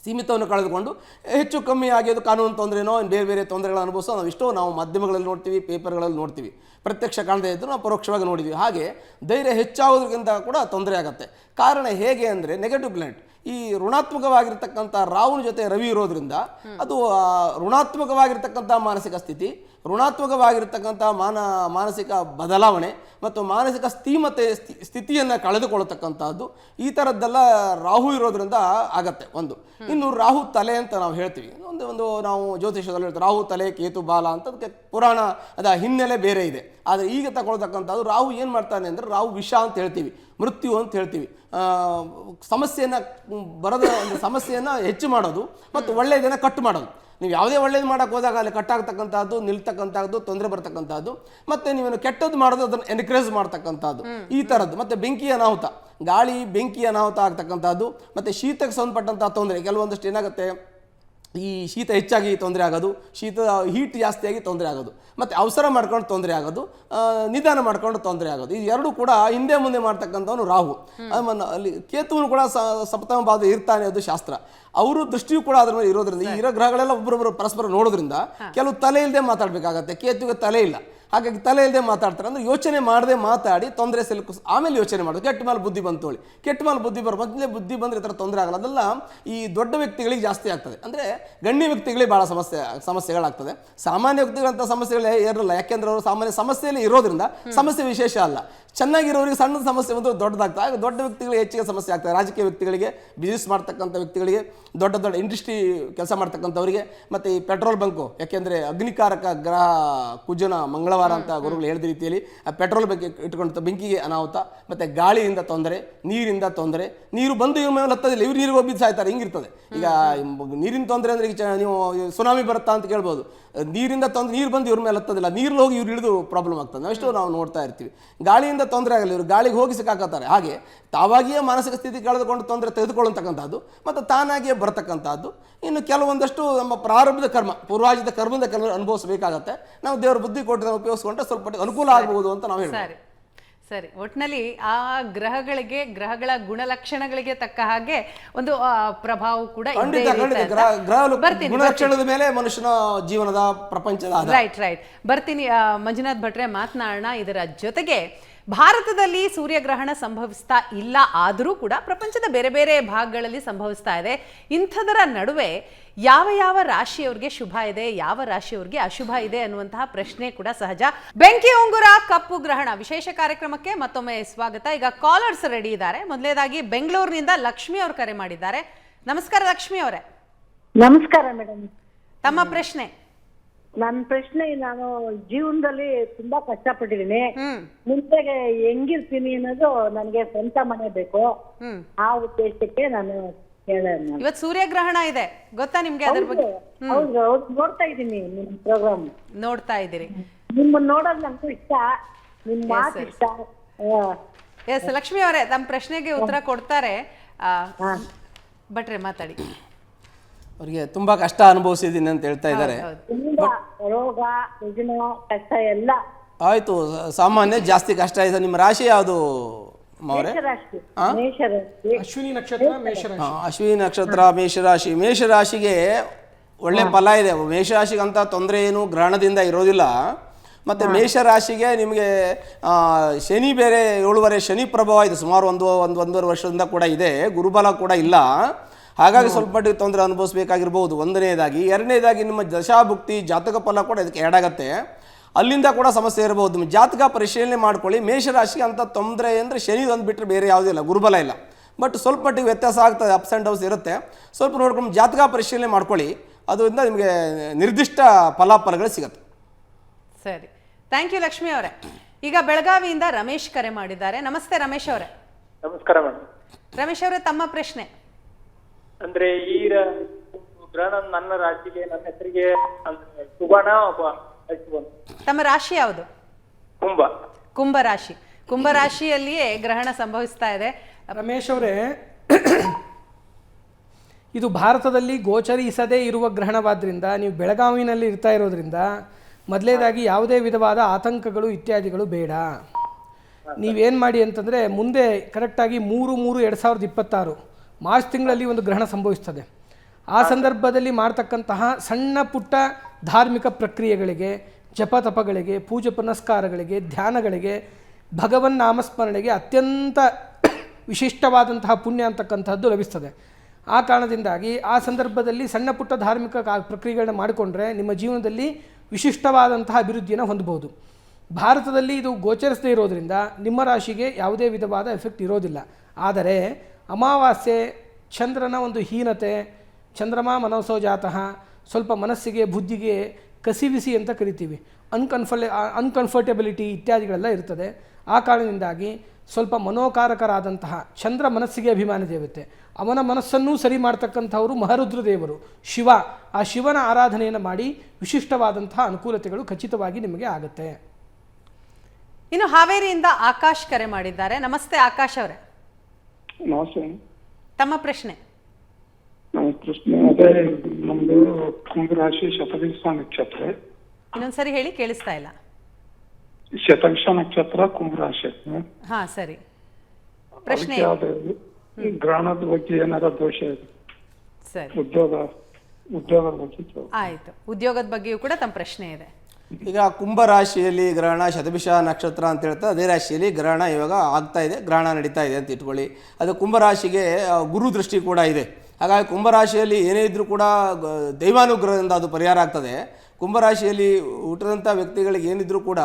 ಸೀಮಿತವನ್ನು ಕಳೆದುಕೊಂಡು ಹೆಚ್ಚು ಕಮ್ಮಿ ಆಗಿ ಅದು ಕಾನೂನು ತೊಂದರೆನೋ ಬೇರೆ ಬೇರೆ ತೊಂದರೆಗಳನ್ನು ಅನುಭವಿಸೋ ನಾವು ಮಾಧ್ಯಮಗಳಲ್ಲಿ ನೋಡ್ತೀವಿ, ಪೇಪರ್ಗಳಲ್ಲಿ ನೋಡ್ತೀವಿ. ಪ್ರತ್ಯಕ್ಷ ಕಾಣದೇ ಇದ್ದರೂ ನಾವು ಪರೋಕ್ಷವಾಗಿ ನೋಡಿದ್ವಿ. ಹಾಗೆ ಧೈರ್ಯ ಹೆಚ್ಚಾಗೋದ್ರಿಂದ ಕೂಡ ತೊಂದರೆ ಆಗುತ್ತೆ. ಕಾರಣ ಹೇಗೆ ಅಂದರೆ ನೆಗೆಟಿವ್ ಪ್ಲಾನೆಟ್ ಈ ಋಣಾತ್ಮಕವಾಗಿರ್ತಕ್ಕಂಥ ರಾಹುನ ಜೊತೆ ರವಿ ಇರೋದ್ರಿಂದ ಅದು ಋಣಾತ್ಮಕವಾಗಿರ್ತಕ್ಕಂಥ ಮಾನಸಿಕ ಸ್ಥಿತಿ, ಋಣಾತ್ಮಕವಾಗಿರ್ತಕ್ಕಂಥ ಮಾನಸಿಕ ಬದಲಾವಣೆ ಮತ್ತು ಮಾನಸಿಕ ಸ್ಥಿತಿಯನ್ನು ಕಳೆದುಕೊಳ್ಳತಕ್ಕಂಥದ್ದು ಈ ಥರದ್ದೆಲ್ಲ ರಾಹು ಇರೋದ್ರಿಂದ ಆಗತ್ತೆ. ಒಂದು ಇನ್ನು ರಾಹು ತಲೆ ಅಂತ ನಾವು ಹೇಳ್ತೀವಿ, ಒಂದು ನಾವು ಜ್ಯೋತಿಷದಲ್ಲಿ ಹೇಳ್ತೀವಿ ರಾಹು ತಲೆ ಕೇತು ಬಾಲ ಅಂತ. ಅದಕ್ಕೆ ಪುರಾಣ ಹಿನ್ನೆಲೆ ಬೇರೆ ಇದೆ. ಆದರೆ ಈಗ ತಗೊಳ್ತಕ್ಕಂಥದ್ದು ರಾಹು ಏನು ಮಾಡ್ತಾನೆ ಅಂದರೆ ರಾಹು ವಿಷ ಅಂತ ಹೇಳ್ತೀವಿ, ಮೃತ್ಯು ಅಂತ ಹೇಳ್ತೀವಿ. ಸಮಸ್ಯೆಯನ್ನು ಸಮಸ್ಯೆಯನ್ನು ಹೆಚ್ಚು ಮಾಡೋದು ಮತ್ತು ಒಳ್ಳೆಯದನ್ನು ಕಟ್ ಮಾಡೋದು. ನೀವು ಯಾವುದೇ ಒಳ್ಳೇದು ಮಾಡೋಕ್ಕೆ ಹೋದಾಗ ಅಲ್ಲಿ ಕಟ್ಟಾಗ್ತಕ್ಕಂಥದ್ದು, ನಿಲ್ತಕ್ಕಂಥದ್ದು, ತೊಂದರೆ ಬರ್ತಕ್ಕಂಥದ್ದು. ಮತ್ತು ನೀವೇನು ಕೆಟ್ಟದ್ದು ಮಾಡೋದು ಅದನ್ನು ಎನ್ಕರೇಜ್ ಮಾಡ್ತಕ್ಕಂಥದ್ದು ಈ ಥರದ್ದು. ಮತ್ತು ಬೆಂಕಿ ಅನಾಹುತ, ಗಾಳಿ ಬೆಂಕಿ ಅನಾಹುತ ಆಗ್ತಕ್ಕಂಥದ್ದು. ಮತ್ತು ಶೀತಕ್ಕೆ ಸಂಬಂಧಪಟ್ಟಂಥ ತೊಂದರೆ ಕೆಲವೊಂದಷ್ಟು ಏನಾಗುತ್ತೆ, ಈ ಶೀತ ಹೆಚ್ಚಾಗಿ ತೊಂದರೆ ಆಗೋದು, ಹೀಟ್ ಜಾಸ್ತಿಯಾಗಿ ತೊಂದರೆ ಆಗೋದು, ಮತ್ತು ಅವಸರ ಮಾಡ್ಕೊಂಡು ತೊಂದರೆ ಆಗೋದು, ನಿಧಾನ ಮಾಡ್ಕೊಂಡು ತೊಂದರೆ ಆಗೋದು. ಇದು ಎರಡೂ ಕೂಡ ಹಿಂದೆ ಮುಂದೆ ಮಾಡ್ತಕ್ಕಂಥವನು ರಾಹು. ಅಲ್ಲಿ ಕೇತುವನ್ನು ಕೂಡ ಸಪ್ತಮ ಭಾವ ಇರ್ತಾನೆ, ಅದು ಶಾಸ್ತ್ರ. ಅವರು ದೃಷ್ಟಿಯೂ ಕೂಡ ಅದ್ರ ಮೇಲೆ ಇರೋದ್ರಿಂದ ಈ ಇರೋ ಗ್ರಹಗಳೆಲ್ಲ ಒಬ್ಬರೊಬ್ಬರು ಪರಸ್ಪರ ನೋಡೋದ್ರಿಂದ ಕೆಲವು ತಲೆ ಇಲ್ಲದೆ ಮಾತಾಡಬೇಕಾಗತ್ತೆ. ಕೇತುವಿಗೆ ತಲೆ ಇಲ್ಲ, ಹಾಗಾಗಿ ತಲೆ ಇಲ್ಲದೆ ಮಾತಾಡ್ತಾರೆ. ಅಂದರೆ ಯೋಚನೆ ಮಾಡದೆ ಮಾತಾಡಿ ತೊಂದರೆ ಆಮೇಲೆ ಯೋಚನೆ ಮಾಡೋದು. ಕೆಟ್ಟ ಮೇಲೆ ಬುದ್ಧಿ ಬಂತು ಹೇಳಿ, ಕೆಟ್ಟ ಮೇಲೆ ಬುದ್ಧಿ ಮೊದಲೇ ಬುದ್ಧಿ ಬಂದರೆ ಈ ಥರ ತೊಂದರೆ ಆಗಲ್ಲ. ಅದೆಲ್ಲ ಈ ದೊಡ್ಡ ವ್ಯಕ್ತಿಗಳಿಗೆ ಜಾಸ್ತಿ ಆಗ್ತದೆ. ಅಂದರೆ ಗಣ್ಯ ವ್ಯಕ್ತಿಗಳಿಗೆ ಭಾಳ ಸಮಸ್ಯೆಗಳಾಗ್ತದೆ. ಸಾಮಾನ್ಯ ವ್ಯಕ್ತಿಗಳಂಥ ಸಮಸ್ಯೆಗಳೇ ಇರಲ್ಲ, ಯಾಕೆಂದ್ರೆ ಅವರು ಸಾಮಾನ್ಯ ಸಮಸ್ಯೆಯಲ್ಲಿ ಇರೋದ್ರಿಂದ ಸಮಸ್ಯೆ ವಿಶೇಷ ಅಲ್ಲ. ಚೆನ್ನಾಗಿರೋರಿಗೆ ಸಣ್ಣ ಸಮಸ್ಯೆ ಬಂದು ದೊಡ್ಡದಾಗ್ತದೆ. ಆಗ ದೊಡ್ಡ ವ್ಯಕ್ತಿಗಳಿಗೆ ಹೆಚ್ಚಿಗೆ ಸಮಸ್ಯೆ ಆಗ್ತದೆ. ರಾಜಕೀಯ ವ್ಯಕ್ತಿಗಳಿಗೆ, ಬಿಸ್ನೆಸ್ ಮಾಡ್ತಕ್ಕಂಥ ವ್ಯಕ್ತಿಗಳಿಗೆ, ದೊಡ್ಡ ದೊಡ್ಡ ಇಂಡಸ್ಟ್ರಿ ಕೆಲಸ ಮಾಡ್ತಕ್ಕಂಥವ್ರಿಗೆ, ಮತ್ತು ಈ ಪೆಟ್ರೋಲ್ ಬಂಕು, ಯಾಕೆಂದರೆ ಅಗ್ನಿಕಾರಕ ಗ್ರಹ ಕುಜನ ಮಂಗಳವಾರ ಅಂತ ಗುರುಗಳು ಹೇಳಿದ ರೀತಿಯಲ್ಲಿ ಆ ಪೆಟ್ರೋಲ್ ಬಗ್ಗೆ ಇಟ್ಕೊಂಡು ಬೆಂಕಿಗೆ ಅನಾಹುತ, ಮತ್ತು ಗಾಳಿಯಿಂದ ತೊಂದರೆ, ನೀರಿಂದ ತೊಂದರೆ. ನೀರು ಬಂದು ಇವ್ರ ಮೇಲೆ ಹತ್ತದಿಲ್ಲ, ಇವ್ರು ನೀರಿಗೆ ಹೋಗಿದ್ದು ಸಾಯ್ತಾರೆ, ಹಿಂಗಿರ್ತದೆ. ಈಗ ನೀರಿನ ತೊಂದರೆ ಅಂದರೆ ಈಗ ನೀವು ಸುನಾಮಿ ಬರುತ್ತಾ ಅಂತ ಕೇಳ್ಬೋದು. ನೀರಿಂದ ತೊಂದರೆ, ನೀರು ಬಂದು ಇವ್ರ ಮೇಲೆ ಹತ್ತದಿಲ್ಲ, ನೀರಲ್ಲಿ ಹೋಗಿ ಇವ್ರು ಇಳಿದು ಪ್ರಾಬ್ಲಮ್ ಆಗ್ತದೆ. ಅಷ್ಟು ನಾವು ನೋಡ್ತಾ ಇರ್ತೀವಿ. ಗಾಳಿಯಿಂದ ತೊಂದರೆ ಆಗಲ್ಲ, ಇವರು ಗಾಳಿಗೆ ಹೋಗಿ ಸಿಕ್ಕಾಕತ್ತಾರೆ. ಹಾಗೆ ತಾವಾಗಿಯೇ ಮಾನಸಿಕ ಸ್ಥಿತಿ ಕಳೆದುಕೊಂಡು ತೊಂದರೆ ತೆಗೆದುಕೊಳ್ಳತಕ್ಕಂಥದ್ದು ಮತ್ತು ತಾನಾಗಿಯೇ ಬರತಕ್ಕಂಥದ್ದು. ಇನ್ನು ಕೆಲವೊಂದಷ್ಟು ನಮ್ಮ ಪ್ರಾರಬ್ಧ ಕರ್ಮ, ಪೂರ್ವಾಜಿತ ಕರ್ಮದ ಕೆಲವರು ಅನುಭವಿಸಬೇಕಾಗತ್ತೆ. ನಾವು ದೇವರ ಬುದ್ಧಿ ಕೊಟ್ಟು ಉಪಯೋಗಿಸ್ಕೊಂಡ್ರೆ ಸ್ವಲ್ಪ ಅನುಕೂಲ ಆಗಬಹುದು ಅಂತ ನಾವು ಹೇಳ್ತೀವಿ. ಸರಿ, ಒಟ್ಟಿನಲ್ಲಿ ಆ ಗ್ರಹಗಳ ಗುಣಲಕ್ಷಣಗಳಿಗೆ ತಕ್ಕ ಹಾಗೆ ಒಂದು ಪ್ರಭಾವ ಕೂಡ ಗುಣಲಕ್ಷಣದ ಮೇಲೆ ಮನುಷ್ಯನ ಜೀವನದ ಪ್ರಪಂಚದ ರೈಟ್ ಬರ್ತೀನಿ. ಮಂಜುನಾಥ್ ಭಟ್ರೆ, ಮಾತನಾಡೋಣ. ಇದರ ಜೊತೆಗೆ ಭಾರತದಲ್ಲಿ ಸೂರ್ಯಗ್ರಹಣ ಸಂಭವಿಸ್ತಾ ಇಲ್ಲ, ಆದರೂ ಕೂಡ ಪ್ರಪಂಚದ ಬೇರೆ ಬೇರೆ ಭಾಗಗಳಲ್ಲಿ ಸಂಭವಿಸ್ತಾ ಇದೆ. ಇಂಥದರ ನಡುವೆ ಯಾವ ರಾಶಿಯವರಿಗೆ ಶುಭ ಇದೆ, ಯಾವ ರಾಶಿಯವರಿಗೆ ಅಶುಭ ಇದೆ ಅನ್ನುವಂತಹ ಪ್ರಶ್ನೆ ಕೂಡ ಸಹಜ. ಬೆಂಕಿ ಉಂಗುರ ಕಪ್ಪು ಗ್ರಹಣ ವಿಶೇಷ ಕಾರ್ಯಕ್ರಮಕ್ಕೆ ಮತ್ತೊಮ್ಮೆ ಸ್ವಾಗತ. ಈಗ ಕಾಲರ್ಸ್ ರೆಡಿ ಇದ್ದಾರೆ. ಮೊದಲನೇದಾಗಿ ಬೆಂಗಳೂರಿನಿಂದ ಲಕ್ಷ್ಮಿ ಅವರು ಕರೆ ಮಾಡಿದ್ದಾರೆ. ನಮಸ್ಕಾರ ಲಕ್ಷ್ಮಿ ಅವರೇ. ನಮಸ್ಕಾರ ಮೇಡಮ್. ತಮ್ಮ ಪ್ರಶ್ನೆ? ನನ್ನ ಪ್ರಶ್ನೆ, ನಾನು ಜೀವನದಲ್ಲಿ ತುಂಬಾ ಕಷ್ಟಪಟ್ಟಿದ್ದೀನಿ. ಮುಂಚೆಗೆ ಹೆಂಗಿರ್ತೀನಿ ಅನ್ನೋದು ನನಗೆ ಸ್ವಂತ ಮನೆ ಬೇಕು. ಆ ಉದ್ದೇಶಕ್ಕೆ ನಾನು ಇವತ್ತು ಸೂರ್ಯಗ್ರಹಣ ಇದೆ, ಗೊತ್ತಾ ನಿಮ್ಗೆ? ಅದ್ರ ಬಗ್ಗೆ ಹೌದು, ನೋಡ್ತಾ ಇದ್ದೀನಿ ನಿಮ್ ಪ್ರೋಗ್ರಾಮ್. ನೋಡ್ತಾ ಇದ್ದೀರಿ? ನಿಮ್ಮನ್ನ ನೋಡೋದು ನಂಗೂ ಇಷ್ಟ, ನಿಮ್ ಮಾತು ಇಷ್ಟ. ಎಸ್ ಲಕ್ಷ್ಮಿ ಅವರೇ, ತಮ್ಮ ಪ್ರಶ್ನೆಗೆ ಉತ್ತರ ಕೊಡ್ತಾರೆ. ಭಟ್ರೆ ಮಾತಾಡಿ. ಅವರಿಗೆ ತುಂಬಾ ಕಷ್ಟ ಅನುಭವಿಸಿದ್ದೀನಿ ಅಂತ ಹೇಳ್ತಾ ಇದ್ದಾರೆ. ರೋಗ ರುಜಿನ ಕಷ್ಟ ಎಲ್ಲ ಆಯ್ತು, ಸಾಮಾನ್ಯ ಜಾಸ್ತಿ ಕಷ್ಟ ಇದೆ. ನಿಮ್ಮ ರಾಶಿ ಯಾವುದು ಅಶ್ವಿನಿ ನಕ್ಷತ್ರ ಮೇಷರಾಶಿ. ಅಶ್ವಿನಿ ನಕ್ಷತ್ರ ಮೇಷರಾಶಿ. ಮೇಷರಾಶಿಗೆ ಒಳ್ಳೆ ಫಲ ಇದೆ. ಮೇಷರಾಶಿಗೆ ಅಂತ ತೊಂದರೆ ಏನು ಗ್ರಹಣದಿಂದ ಇರೋದಿಲ್ಲ. ಮತ್ತು ಮೇಷರಾಶಿಗೆ ನಿಮಗೆ ಶನಿ ಬೇರೆ 7 ಶನಿ ಪ್ರಭಾವ ಇದೆ, ಸುಮಾರು ಒಂದೂವರೆ ವರ್ಷದಿಂದ ಕೂಡ ಇದೆ. ಗುರುಬಲ ಕೂಡ ಇಲ್ಲ, ಹಾಗಾಗಿ ಸ್ವಲ್ಪ ಮಟ್ಟಿಗೆ ತೊಂದರೆ ಅನುಭವಿಸಬೇಕಾಗಿರ್ಬೋದು. ಒಂದನೇದಾಗಿ. ಎರಡನೇದಾಗಿ ನಿಮ್ಮ ದಶಾಭುಕ್ತಿ ಜಾತಕ ಫಲ ಕೂಡ ಇದಕ್ಕೆ ಆಗುತ್ತೆ, ಅಲ್ಲಿಂದ ಕೂಡ ಸಮಸ್ಯೆ ಇರಬಹುದು. ನಿಮ್ಮ ಜಾತಕ ಪರಿಶೀಲನೆ ಮಾಡ್ಕೊಳ್ಳಿ. ಮೇಷರಾಶಿಗೆ ಅಂತ ತೊಂದರೆ ಅಂದರೆ ಶನಿ ಒಂದು ಬಿಟ್ಟರೆ ಬೇರೆ ಯಾವುದೂ ಇಲ್ಲ, ಗುರುಬಲ ಇಲ್ಲ. ಬಟ್ ಸ್ವಲ್ಪ ಮಟ್ಟಿಗೆ ವ್ಯತ್ಯಾಸ ಆಗ್ತದೆ, ಅಪ್ಸ್ ಆ್ಯಂಡ್ ಡೌನ್ಸ್ ಇರುತ್ತೆ. ಸ್ವಲ್ಪ ನೋಡ್ಕೊಂಡು ಜಾತಕ ಪರಿಶೀಲನೆ ಮಾಡ್ಕೊಳ್ಳಿ, ಅದರಿಂದ ನಿಮಗೆ ನಿರ್ದಿಷ್ಟ ಫಲಾಫಲಗಳು ಸಿಗುತ್ತೆ. ಸರಿ, ಥ್ಯಾಂಕ್ ಯು ಲಕ್ಷ್ಮಿ ಅವರೇ. ಈಗ ಬೆಳಗಾವಿಯಿಂದ ರಮೇಶ್ ಕರೆ ಮಾಡಿದ್ದಾರೆ. ನಮಸ್ತೆ ರಮೇಶ್ ಅವರೇ. ನಮಸ್ಕಾರ ಮೇಡಮ್. ರಮೇಶ್ ಅವರೇ, ತಮ್ಮ ಪ್ರಶ್ನೆ. ಅಂದ್ರೆ ಈ ಗ್ರಹಣ ನನ್ನ ರಾಶಿಗೆ, ನನ್ನ ಹೆಸರಿಗೆ ಅಂದ್ರೆ ಶುಭನ ಅಶುಭನ? ತಮ್ಮ ರಾಶಿ ಯಾವುದು? ಕುಂಭ. ಕುಂಭ ರಾಶಿ. ಕುಂಭ ರಾಶಿಯಲ್ಲಿಯೇ ಗ್ರಹಣ ಸಂಭವಿಸ್ತಾ ಇದೆ. ರಮೇಶ್ ಅವರೇ, ಇದು ಭಾರತದಲ್ಲಿ ಗೋಚರಿಸದೇ ಇರುವ ಗ್ರಹಣವಾದ್ರಿಂದ ನೀವು ಬೆಳಗಾವಿನಲ್ಲಿ ಇರ್ತಾ ಇರೋದ್ರಿಂದ ಮೊದಲೇದಾಗಿ ಯಾವುದೇ ವಿಧವಾದ ಆತಂಕಗಳು ಇತ್ಯಾದಿಗಳು ಬೇಡ. ನೀವೇನು ಮಾಡಿ ಅಂತಂದರೆ, ಮುಂದೆ ಕರೆಕ್ಟಾಗಿ 3/3/2026 ಮಾರ್ಚ್ ತಿಂಗಳಲ್ಲಿ ಒಂದು ಗ್ರಹಣ ಸಂಭವಿಸ್ತದೆ. ಆ ಸಂದರ್ಭದಲ್ಲಿ ಮಾಡ್ತಕ್ಕಂತಹ ಸಣ್ಣ ಪುಟ್ಟ ಧಾರ್ಮಿಕ ಪ್ರಕ್ರಿಯೆಗಳಿಗೆ, ಜಪ ತಪಗಳಿಗೆ, ಪೂಜೆ ಪುನಸ್ಕಾರಗಳಿಗೆ, ಧ್ಯಾನಗಳಿಗೆ, ಭಗವನ್ ನಾಮಸ್ಮರಣೆಗೆ ಅತ್ಯಂತ ವಿಶಿಷ್ಟವಾದಂತಹ ಪುಣ್ಯ ಅಂತಕ್ಕಂಥದ್ದು ಲಭಿಸ್ತದೆ. ಆ ಕಾರಣದಿಂದಾಗಿ ಆ ಸಂದರ್ಭದಲ್ಲಿ ಸಣ್ಣ ಪುಟ್ಟ ಧಾರ್ಮಿಕ ಪ್ರಕ್ರಿಯೆಗಳನ್ನ ಮಾಡಿಕೊಂಡ್ರೆ ನಿಮ್ಮ ಜೀವನದಲ್ಲಿ ವಿಶಿಷ್ಟವಾದಂತಹ ಅಭಿವೃದ್ಧಿಯನ್ನು ಹೊಂದಬಹುದು. ಭಾರತದಲ್ಲಿ ಇದು ಗೋಚರಿಸದೇ ಇರೋದರಿಂದ ನಿಮ್ಮ ರಾಶಿಗೆ ಯಾವುದೇ ವಿಧವಾದ ಎಫೆಕ್ಟ್ ಇರೋದಿಲ್ಲ. ಆದರೆ ಅಮಾವಾಸ್ಯೆ, ಚಂದ್ರನ ಒಂದು ಹೀನತೆ, ಚಂದ್ರಮಾ ಮನೋಸೋ ಜಾತಃ, ಸ್ವಲ್ಪ ಮನಸ್ಸಿಗೆ ಬುದ್ಧಿಗೆ ಕಸಿವಿಸಿ ಅಂತ ಕರಿತೀವಿ, ಅನ್ಕಂಫರ್ಟೆಬಿಲಿಟಿ ಇತ್ಯಾದಿಗಳೆಲ್ಲ ಇರ್ತದೆ. ಆ ಕಾರಣದಿಂದಾಗಿ ಸ್ವಲ್ಪ ಮನೋಕಾರಕರಾದಂತಹ ಚಂದ್ರ ಮನಸ್ಸಿಗೆ ಅಭಿಮಾನಿ ದೇವತೆ, ಅವನ ಮನಸ್ಸನ್ನೂ ಸರಿ ಮಾಡ್ತಕ್ಕಂಥವರು ಮಹಾರುದ್ರ ದೇವರು ಶಿವ. ಆ ಶಿವನ ಆರಾಧನೆಯನ್ನು ಮಾಡಿ ವಿಶಿಷ್ಟವಾದಂತಹ ಅನುಕೂಲತೆಗಳು ಖಚಿತವಾಗಿ ನಿಮಗೆ ಆಗುತ್ತೆ. ಇನ್ನು ಹಾವೇರಿಯಿಂದ ಆಕಾಶ್ ಕರೆ ಮಾಡಿದ್ದಾರೆ. ನಮಸ್ತೆ ಆಕಾಶ್ ಅವರೇ. ನಮಸ್ತೆ. ತಮ್ಮ ಪ್ರಶ್ನೆ. ನಮ್ಮ ಪ್ರಶ್ನೆ ಅದೇ, ನಮ್ದು ಕುಂಭ ರಾಶಿ ಶತಭಿಷ ನಕ್ಷತ್ರ. ಇನ್ನೊಂದ್ಸರಿ ಹೇಳಿ, ಕೇಳಿಸ್ತಾ ಇಲ್ಲ. ಶತಭಿಷ ನಕ್ಷತ್ರ ಕುಂಭ ರಾಶಿ. ಹಾ ಸರಿ. ಪ್ರಶ್ನೆ ಗ್ರಹಣದ ಬಗ್ಗೆ ಏನಾರ ದೋಷ ಇದೆ? ಸರಿ, ಉದ್ಯೋಗದ ಬಗ್ಗೆ. ಆಯ್ತು. ಉದ್ಯೋಗದ ಬಗ್ಗೆಯೂ ಕೂಡ ತಮ್ಮ ಪ್ರಶ್ನೆ ಇದೆ. ಈಗ ಕುಂಭ ರಾಶಿಯಲ್ಲಿ ಗ್ರಹಣ ಶತಭಿಷ ನಕ್ಷತ್ರ ಅಂತ ಹೇಳ್ತಾರೆ. ಅದೇ ರಾಶಿಯಲ್ಲಿ ಗ್ರಹಣ ಇವಾಗ ಆಗ್ತಾ ಇದೆ, ಗ್ರಹಣ ನಡೀತಾ ಇದೆ ಅಂತ ಇಟ್ಕೊಳ್ಳಿ. ಅದು ಕುಂಭ ರಾಶಿಗೆ ಗುರು ದೃಷ್ಟಿ ಕೂಡ ಇದೆ. ಹಾಗಾಗಿ ಕುಂಭರಾಶಿಯಲ್ಲಿ ಏನೇ ಇದ್ದರೂ ಕೂಡ ದೈವಾನುಗ್ರಹದಿಂದ ಅದು ಪರಿಹಾರ ಆಗ್ತದೆ. ಕುಂಭರಾಶಿಯಲ್ಲಿ ಹುಟ್ಟಿದಂಥ ವ್ಯಕ್ತಿಗಳಿಗೆ ಏನಿದ್ರೂ ಕೂಡ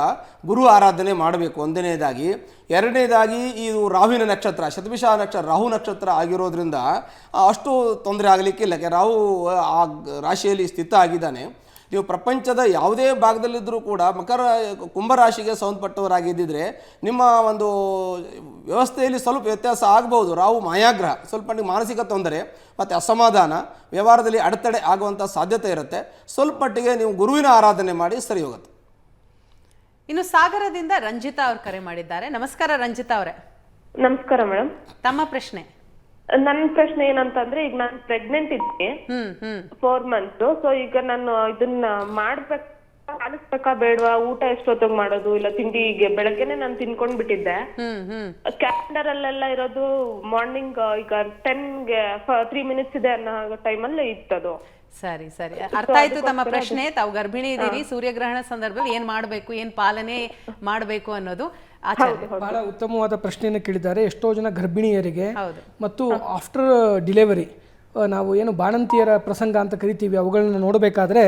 ಗುರು ಆರಾಧನೆ ಮಾಡಬೇಕು, ಒಂದನೇದಾಗಿ. ಎರಡನೇದಾಗಿ ಇದು ರಾಹುವಿನ ನಕ್ಷತ್ರ, ಶತಭಿಷ ನಕ್ಷತ್ರ ರಾಹು ನಕ್ಷತ್ರ ಆಗಿರೋದ್ರಿಂದ ಅಷ್ಟು ತೊಂದರೆ ಆಗಲಿಕ್ಕಿಲ್ಲ. ರಾಹು ಆ ರಾಶಿಯಲ್ಲಿ ಸ್ಥಿತ ಆಗಿದ್ದಾನೆ. ನೀವು ಪ್ರಪಂಚದ ಯಾವುದೇ ಭಾಗದಲ್ಲಿದ್ದರೂ ಕೂಡ ಕುಂಭರಾಶಿಗೆ ಸಂಬಂಧಪಟ್ಟವರಾಗಿದ್ದರೆ ನಿಮ್ಮ ಒಂದು ವ್ಯವಸ್ಥೆಯಲ್ಲಿ ಸ್ವಲ್ಪ ವ್ಯತ್ಯಾಸ ಆಗ್ಬೋದು. ರಾಹು ಮಾಯಾಗ್ರಹ, ಸ್ವಲ್ಪ ಮಾನಸಿಕ ತೊಂದರೆ ಮತ್ತು ಅಸಮಾಧಾನ, ವ್ಯವಹಾರದಲ್ಲಿ ಅಡೆತಡೆ ಆಗುವಂಥ ಸಾಧ್ಯತೆ ಇರುತ್ತೆ. ಸ್ವಲ್ಪ ಮಟ್ಟಿಗೆ ನೀವು ಗುರುವಿನ ಆರಾಧನೆ ಮಾಡಿ ಸರಿ ಹೋಗುತ್ತೆ. ಇನ್ನು ಸಾಗರದಿಂದ ರಂಜಿತಾ ಅವ್ರು ಕರೆ ಮಾಡಿದ್ದಾರೆ. ನಮಸ್ಕಾರ ರಂಜಿತಾ ಅವರೇ. ನಮಸ್ಕಾರ ಮೇಡಮ್. ತಮ್ಮ ಪ್ರಶ್ನೆ. ನನ್ನ ಪ್ರಶ್ನೆ ಏನಂತಂದ್ರೆ, ಈಗ ನಾನು ಪ್ರೆಗ್ನೆಂಟ್ ಇದ್ದೀನಿ, 4 months. ಸೊ ಈಗ ನಾನು ಇದನ್ನ ಪಾಲಿಸ್ಬೇಕಾ ಬೇಡವಾ? ಊಟ ಎಷ್ಟೊತ್ತಿಗೆ ಮಾಡೋದು? ಇಲ್ಲ ತಿಂಡಿಗೆ ಬೆಳಗ್ಗೆನೆ ನಾನು ತಿನ್ಕೊಂಡ್ ಬಿಟ್ಟಿದ್ದೆ. ಕ್ಯಾಲೆಂಡರ್ ಅಲ್ಲೆಲ್ಲ ಇರೋದು ಮಾರ್ನಿಂಗ್ ಈಗ 10ಗೆ 3 minutes ಇದೆ ಅನ್ನೋ ಟೈಮಲ್ಲಿ ಇತ್ತದು. ಸರಿ ಸರಿ, ಅರ್ಥ ಆಯ್ತು ತಮ್ಮ ಪ್ರಶ್ನೆ. ತಾವು ಗರ್ಭಿಣಿ ಇದ್ದೀರಿ, ಸೂರ್ಯಗ್ರಹಣ ಸಂದರ್ಭದಲ್ಲಿ ಏನ್ ಮಾಡಬೇಕು, ಏನ್ ಪಾಲನೆ ಮಾಡಬೇಕು ಅನ್ನೋದು ಬಹಳ ಉತ್ತಮವಾದ ಪ್ರಶ್ನೆಯನ್ನು ಕೇಳಿದ್ದಾರೆ. ಎಷ್ಟೋ ಜನ ಗರ್ಭಿಣಿಯರಿಗೆ ಮತ್ತು ಆಫ್ಟರ್ ಡಿಲಿವರಿ ನಾವು ಏನು ಬಾಣಂತಿಯರ ಪ್ರಸಂಗ ಅಂತ ಕರಿತೀವಿ, ಅವುಗಳನ್ನ ನೋಡಬೇಕಾದ್ರೆ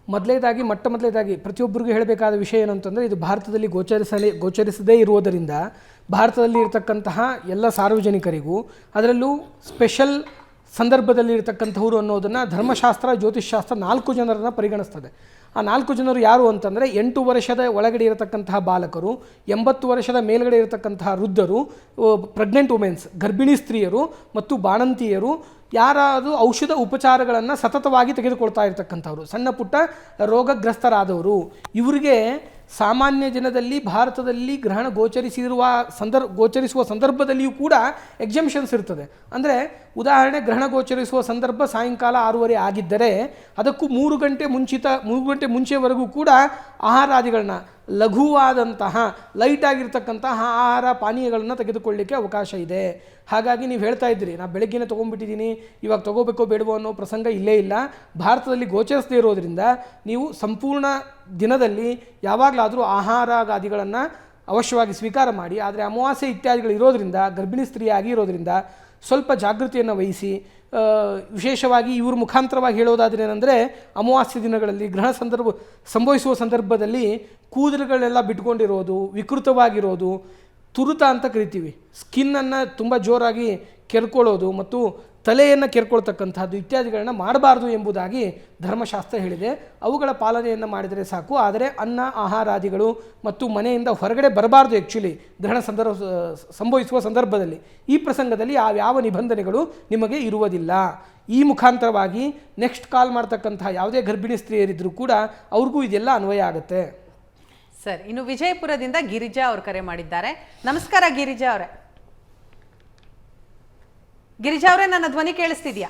ಮೊದಲೇದಾಗಿ ಪ್ರತಿಯೊಬ್ಬರಿಗೂ ಹೇಳಬೇಕಾದ ವಿಷಯ ಏನು ಅಂತಂದರೆ, ಇದು ಭಾರತದಲ್ಲಿ ಗೋಚರಿಸದೇ ಇರುವುದರಿಂದ ಭಾರತದಲ್ಲಿ ಇರತಕ್ಕಂತಹ ಎಲ್ಲ ಸಾರ್ವಜನಿಕರಿಗೂ, ಅದರಲ್ಲೂ ಸ್ಪೆಷಲ್ ಸಂದರ್ಭದಲ್ಲಿ ಇರತಕ್ಕಂಥವ್ರು ಅನ್ನೋದನ್ನು ಧರ್ಮಶಾಸ್ತ್ರ, ಜ್ಯೋತಿಷ್ಶಾಸ್ತ್ರ 4 ಜನರನ್ನು ಪರಿಗಣಿಸ್ತದೆ. ಆ 4 ಜನರು ಯಾರು ಅಂತಂದರೆ, 8 ವರ್ಷದ ಒಳಗಡೆ ಇರತಕ್ಕಂತಹ ಬಾಲಕರು, 80 ವರ್ಷದ ಮೇಲ್ಗಡೆ ಇರತಕ್ಕಂತಹ ವೃದ್ಧರು, ಪ್ರೆಗ್ನೆಂಟ್ ವುಮೆನ್ಸ್ ಗರ್ಭಿಣಿ ಸ್ತ್ರೀಯರು ಮತ್ತು ಬಾಣಂತಿಯರು, ಯಾರಾದರೂ ಔಷಧ ಉಪಚಾರಗಳನ್ನು ಸತತವಾಗಿ ತೆಗೆದುಕೊಳ್ತಾ ಇರತಕ್ಕಂಥವ್ರು, ಸಣ್ಣ ಪುಟ್ಟ ರೋಗಗ್ರಸ್ತರಾದವರು. ಇವರಿಗೆ ಸಾಮಾನ್ಯ ದಿನದಲ್ಲಿ ಭಾರತದಲ್ಲಿ ಗ್ರಹಣ ಗೋಚರಿಸುವ ಸಂದರ್ಭದಲ್ಲಿಯೂ ಕೂಡ ಎಕ್ಸೆಂಪ್ಷನ್ಸ್ ಇರ್ತದೆ. ಅಂದರೆ ಉದಾಹರಣೆ, ಗ್ರಹಣ ಗೋಚರಿಸುವ ಸಂದರ್ಭ ಸಾಯಂಕಾಲ 6:30 ಆಗಿದ್ದರೆ ಅದಕ್ಕೂ 3 ಗಂಟೆ ಮುಂಚೆವರೆಗೂ ಕೂಡ ಆಹಾರಾದಿಗಳನ್ನ, ಲಘುವಾದಂತಹ ಲೈಟ್ ಆಗಿರ್ತಕ್ಕಂತಹ ಆಹಾರ ಪಾನೀಯಗಳನ್ನು ತೆಗೆದುಕೊಳ್ಳಲಿಕ್ಕೆ ಅವಕಾಶ ಇದೆ. ಹಾಗಾಗಿ ನೀವು ಹೇಳ್ತಾ ಇದ್ದೀರಿ, ನಾನು ಬೆಳಗ್ಗೆನೇ ತೊಗೊಂಡ್ಬಿಟ್ಟಿದ್ದೀನಿ, ಇವಾಗ ತೊಗೋಬೇಕೋ ಬೇಡವೋ ಅನ್ನೋ ಪ್ರಸಂಗ ಇಲ್ಲೇ ಇಲ್ಲ. ಭಾರತದಲ್ಲಿ ಗೋಚರಿಸದೇ ಇರೋದ್ರಿಂದ ನೀವು ಸಂಪೂರ್ಣ ದಿನದಲ್ಲಿ ಯಾವಾಗಲಾದರೂ ಆಹಾರಾದಿಗಳನ್ನು ಅವಶ್ಯವಾಗಿ ಸ್ವೀಕಾರ ಮಾಡಿ. ಆದರೆ ಅಮಾವಾಸ್ಯೆ ಇತ್ಯಾದಿಗಳು ಇರೋದ್ರಿಂದ, ಗರ್ಭಿಣಿ ಸ್ತ್ರೀಯಾಗಿ ಇರೋದ್ರಿಂದ ಸ್ವಲ್ಪ ಜಾಗೃತಿಯನ್ನು ವಹಿಸಿ. ವಿಶೇಷವಾಗಿ ಇವ್ರ ಮುಖಾಂತರವಾಗಿ ಹೇಳೋದಾದ್ರೆ ಏನಂದರೆ, ಅಮಾವಾಸ್ಯೆ ದಿನಗಳಲ್ಲಿ ಗ್ರಹಣ ಸಂಭವಿಸುವ ಸಂದರ್ಭದಲ್ಲಿ ಕೂದಲುಗಳೆಲ್ಲ ಬಿಟ್ಕೊಂಡಿರೋದು, ವಿಕೃತವಾಗಿರೋದು, ತುರುತ ಅಂತ ಕರಿತೀವಿ, ಸ್ಕಿನ್ನನ್ನು ತುಂಬ ಜೋರಾಗಿ ಕೆರ್ಕೊಳ್ಳೋದು ಮತ್ತು ತಲೆಯನ್ನು ಕೆರ್ಕೊಳ್ತಕ್ಕಂಥದ್ದು ಇತ್ಯಾದಿಗಳನ್ನ ಮಾಡಬಾರ್ದು ಎಂಬುದಾಗಿ ಧರ್ಮಶಾಸ್ತ್ರ ಹೇಳಿದೆ. ಅವುಗಳ ಪಾಲನೆಯನ್ನು ಮಾಡಿದರೆ ಸಾಕು. ಆದರೆ ಅನ್ನ ಆಹಾರಾದಿಗಳು ಮತ್ತು ಮನೆಯಿಂದ ಹೊರಗಡೆ ಬರಬಾರ್ದು. ಆ್ಯಕ್ಚುಲಿ ಗ್ರಹಣ ಸಂಭವಿಸುವ ಸಂದರ್ಭದಲ್ಲಿ ಈ ಪ್ರಸಂಗದಲ್ಲಿ ಯಾವ ನಿಬಂಧನೆಗಳು ನಿಮಗೆ ಇರುವುದಿಲ್ಲ. ಈ ಮುಖಾಂತರವಾಗಿ ನೆಕ್ಸ್ಟ್ ಕಾಲ್ ಮಾಡ್ತಕ್ಕಂತಹ ಯಾವುದೇ ಗರ್ಭಿಣಿ ಸ್ತ್ರೀಯರಿದ್ದರೂ ಕೂಡ ಅವ್ರಿಗೂ ಇದೆಲ್ಲ ಅನ್ವಯ ಆಗುತ್ತೆ. ಸರ್, ಇನ್ನು ವಿಜಯಪುರದಿಂದ ಗಿರಿಜಾ ಅವರು ಕರೆ ಮಾಡಿದ್ದಾರೆ. ನಮಸ್ಕಾರ ಗಿರಿಜಾ ಅವರೇ. ಗಿರಿಜಾ ಅವರೇ, ನನ್ನ ಧ್ವನಿ ಕೇಳಿಸ್ತಿದ್ಯಾ?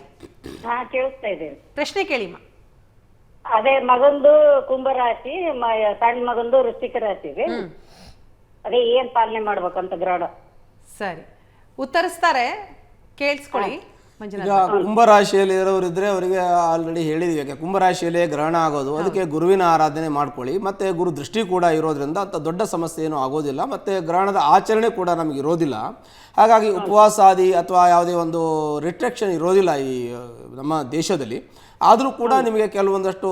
ಹಾ, ಕೇಳಿಸ್ತಾ ಇದೆ. ಪ್ರಶ್ನೆ ಕೇಳಿಮ್ಮ. ಅದೇ ಮಗಂದು ಕುಂಭರಾಶಿ, ಸಣ್ಣ ಮಗಂದು ವೃಶ್ಚಿಕ ರಾಶಿ ಇದೆ. ಅದೇ ಏನ್ ಪಾಲನೆ ಮಾಡ್ಬೇಕಂತ ಗ್ರಹಣ. ಸರಿ, ಉತ್ತರಿಸ್ತಾರೆ, ಕೇಳಿಸ್ಕೊಳ್ಳಿ. ಈಗ ಕುಂಭರಾಶಿಯಲ್ಲಿ ಇರೋರಿದ್ರೆ ಅವರಿಗೆ ಆಲ್ರೆಡಿ ಹೇಳಿದ್ವಿ, ಯಾಕೆ ಕುಂಭರಾಶಿಯಲ್ಲಿ ಗ್ರಹಣ ಆಗೋದು, ಅದಕ್ಕೆ ಗುರುವಿನ ಆರಾಧನೆ ಮಾಡ್ಕೊಳ್ಳಿ. ಮತ್ತೆ ಗುರು ದೃಷ್ಟಿ ಕೂಡ ಇರೋದ್ರಿಂದ ಅಂತ ದೊಡ್ಡ ಸಮಸ್ಯೆ ಏನೂ ಆಗೋದಿಲ್ಲ. ಮತ್ತೆ ಗ್ರಹಣದ ಆಚರಣೆ ಕೂಡ ನಮಗೆ ಇರೋದಿಲ್ಲ. ಹಾಗಾಗಿ ಉಪವಾಸಾದಿ ಅಥವಾ ಯಾವುದೇ ಒಂದು ರಿಸ್ಟ್ರಿಕ್ಷನ್ ಇರೋದಿಲ್ಲ ಈ ನಮ್ಮ ದೇಶದಲ್ಲಿ. ಆದರೂ ಕೂಡ ನಿಮಗೆ ಕೆಲವೊಂದಷ್ಟು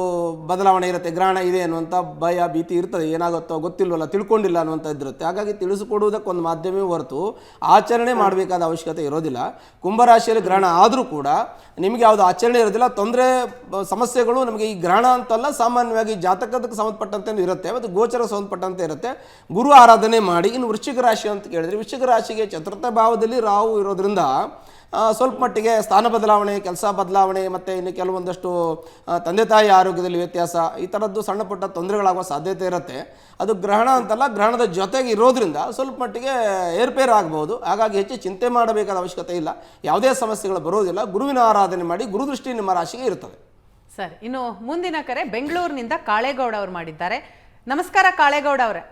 ಬದಲಾವಣೆ ಇರುತ್ತೆ. ಗ್ರಹಣ ಇದೆ ಅನ್ನುವಂಥ ಭಯ ಭೀತಿ ಇರ್ತದೆ, ಏನಾಗುತ್ತೋ ಗೊತ್ತಿಲ್ವಲ್ಲ, ತಿಳ್ಕೊಂಡಿಲ್ಲ ಅನ್ನುವಂಥದ್ದು ಇರುತ್ತೆ. ಹಾಗಾಗಿ ತಿಳಿಸಿಕೊಡುವುದಕ್ಕೊಂದು ಮಾಧ್ಯಮವೇ ಹೊರತು ಆಚರಣೆ ಮಾಡಬೇಕಾದ ಅವಶ್ಯಕತೆ ಇರೋದಿಲ್ಲ. ಕುಂಭರಾಶಿಯಲ್ಲಿ ಗ್ರಹಣ ಆದರೂ ಕೂಡ ನಿಮಗೆ ಯಾವುದು ಆಚರಣೆ ಇರೋದಿಲ್ಲ. ತೊಂದರೆ ಸಮಸ್ಯೆಗಳು ನಮಗೆ ಈ ಗ್ರಹಣ ಅಂತಲ್ಲ, ಸಾಮಾನ್ಯವಾಗಿ ಜಾತಕದಕ್ಕೆ ಸಂಬಂಧಪಟ್ಟಂತೆ ಇರುತ್ತೆ ಮತ್ತು ಗೋಚರ ಸಂಬಂಧಪಟ್ಟಂತೆ ಇರುತ್ತೆ. ಗುರು ಆರಾಧನೆ ಮಾಡಿ. ಇನ್ನು ವೃಶ್ಚಿಕ ರಾಶಿ ಅಂತ ಕೇಳಿದರೆ, ವೃಶ್ಚಿಕ ರಾಶಿಗೆ ಚತುರ್ಥ ಭಾವದಲ್ಲಿ ರಾಹು ಇರೋದ್ರಿಂದ ಸ್ವಲ್ಪ ಮಟ್ಟಿಗೆ ಸ್ಥಾನ ಬದಲಾವಣೆ, ಕೆಲಸ ಬದಲಾವಣೆ ಮತ್ತು ಇನ್ನು ಕೆಲವೊಂದಷ್ಟು ತಂದೆ ತಾಯಿ ಆರೋಗ್ಯದಲ್ಲಿ ವ್ಯತ್ಯಾಸ, ಈ ಥರದ್ದು ಸಣ್ಣ ಪುಟ್ಟ ತೊಂದರೆಗಳಾಗುವ ಸಾಧ್ಯತೆ ಇರುತ್ತೆ. ಅದು ಗ್ರಹಣ ಅಂತಲ್ಲ, ಗ್ರಹಣದ ಜೊತೆಗೆ ಇರೋದ್ರಿಂದ ಸ್ವಲ್ಪ ಮಟ್ಟಿಗೆ ಏರ್ಪೇರ್ ಆಗ್ಬೋದು. ಹಾಗಾಗಿ ಹೆಚ್ಚು ಚಿಂತೆ ಮಾಡಬೇಕಾದ ಅವಶ್ಯಕತೆ ಇಲ್ಲ, ಯಾವುದೇ ಸಮಸ್ಯೆಗಳು ಬರೋದಿಲ್ಲ. ಗುರುವಿನ ಆರಾಧನೆ ಮಾಡಿ, ಗುರುದೃಷ್ಟಿ ನಿಮ್ಮ ರಾಶಿಗೆ ಇರ್ತದೆ. ಸರ್, ಇನ್ನು ಮುಂದಿನ ಕರೆ ಬೆಂಗಳೂರಿನಿಂದ ಕಾಳೇಗೌಡ ಅವರು ಮಾಡಿದ್ದಾರೆ. ನಮಸ್ಕಾರ ಕಾಳೇಗೌಡ ಅವರೇ.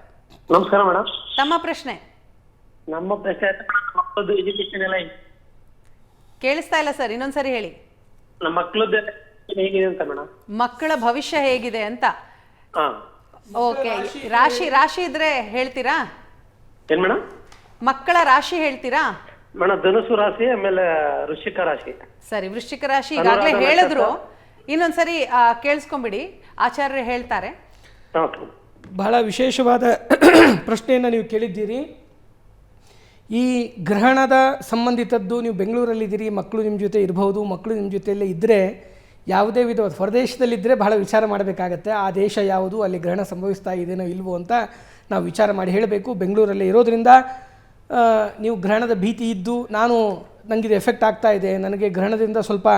ನಮಸ್ಕಾರ ಮೇಡಮ್. ತಮ್ಮ ಪ್ರಶ್ನೆ. ನಮ್ಮ ಪ್ರಶ್ನೆ ಎಜುಕೇಶನ್ ಎಲ್ಲ ಕೇಳಿಸ್ತಾ ಇಲ್ಲ ಸರ್, ಇನ್ನೊಂದ್ಸರಿ ಹೇಳಿ. ನಮ್ಮ ಮಕ್ಕಳದ್ದು ಹೇಗಿದೆ ಅಂತ ಮೇಡಮ್. ಮಕ್ಕಳ ಭವಿಷ್ಯ ಹೇಗಿದೆ ಅಂತ. ಓಕೆ, ರಾಶಿ ಇದ್ರೆ ಹೇಳ್ತೀರಾ? ಏನ್ ಮೇಡಮ್? ಮಕ್ಕಳ ರಾಶಿ ಹೇಳ್ತೀರಾ ಮೇಡಮ್? ಧನುಸು ರಾಶಿ, ಆಮೇಲೆ ವೃಶ್ಚಿಕ ರಾಶಿ. ಸರಿ, ವೃಶ್ಚಿಕ ರಾಶಿ ಈಗಾಗಲೇ ಹೇಳಿದ್ರು, ಇನ್ನೊಂದ್ಸರಿ ಕೇಳಿಸ್ಕೊಂಬಿಡಿ, ಆಚಾರ್ಯರು ಹೇಳ್ತಾರೆ. ಬಹಳ ವಿಶೇಷವಾದ ಪ್ರಶ್ನೆಯನ್ನು ನೀವು ಕೇಳಿದ್ದೀರಿ. ಈ ಗ್ರಹಣದ ಸಂಬಂಧಿತದ್ದು, ನೀವು ಬೆಂಗಳೂರಲ್ಲಿದ್ದೀರಿ, ಮಕ್ಕಳು ನಿಮ್ಮ ಜೊತೆ ಇರಬಹುದು. ಮಕ್ಕಳು ನಿಮ್ಮ ಜೊತೆಯಲ್ಲೇ ಇದ್ದರೆ ಯಾವುದೇ ವಿಧವಾದ ಹೊರದೇಶದಲ್ಲಿದ್ದರೆ ಬಹಳ ವಿಚಾರ ಮಾಡಬೇಕಾಗತ್ತೆ. ಆ ದೇಶ ಯಾವುದು, ಅಲ್ಲಿ ಗ್ರಹಣ ಸಂಭವಿಸ್ತಾ ಇದೆಯೋ ಇಲ್ವೋ ಅಂತ ನಾವು ವಿಚಾರ ಮಾಡಿ ಹೇಳಬೇಕು. ಬೆಂಗಳೂರಲ್ಲೇ ಇರೋದ್ರಿಂದ ನೀವು ಗ್ರಹಣದ ಭೀತಿ ಇದ್ದು, ನನಗಿದು ಎಫೆಕ್ಟ್ ಆಗ್ತಾ ಇದೆ, ನನಗೆ ಗ್ರಹಣದಿಂದ ಸ್ವಲ್ಪ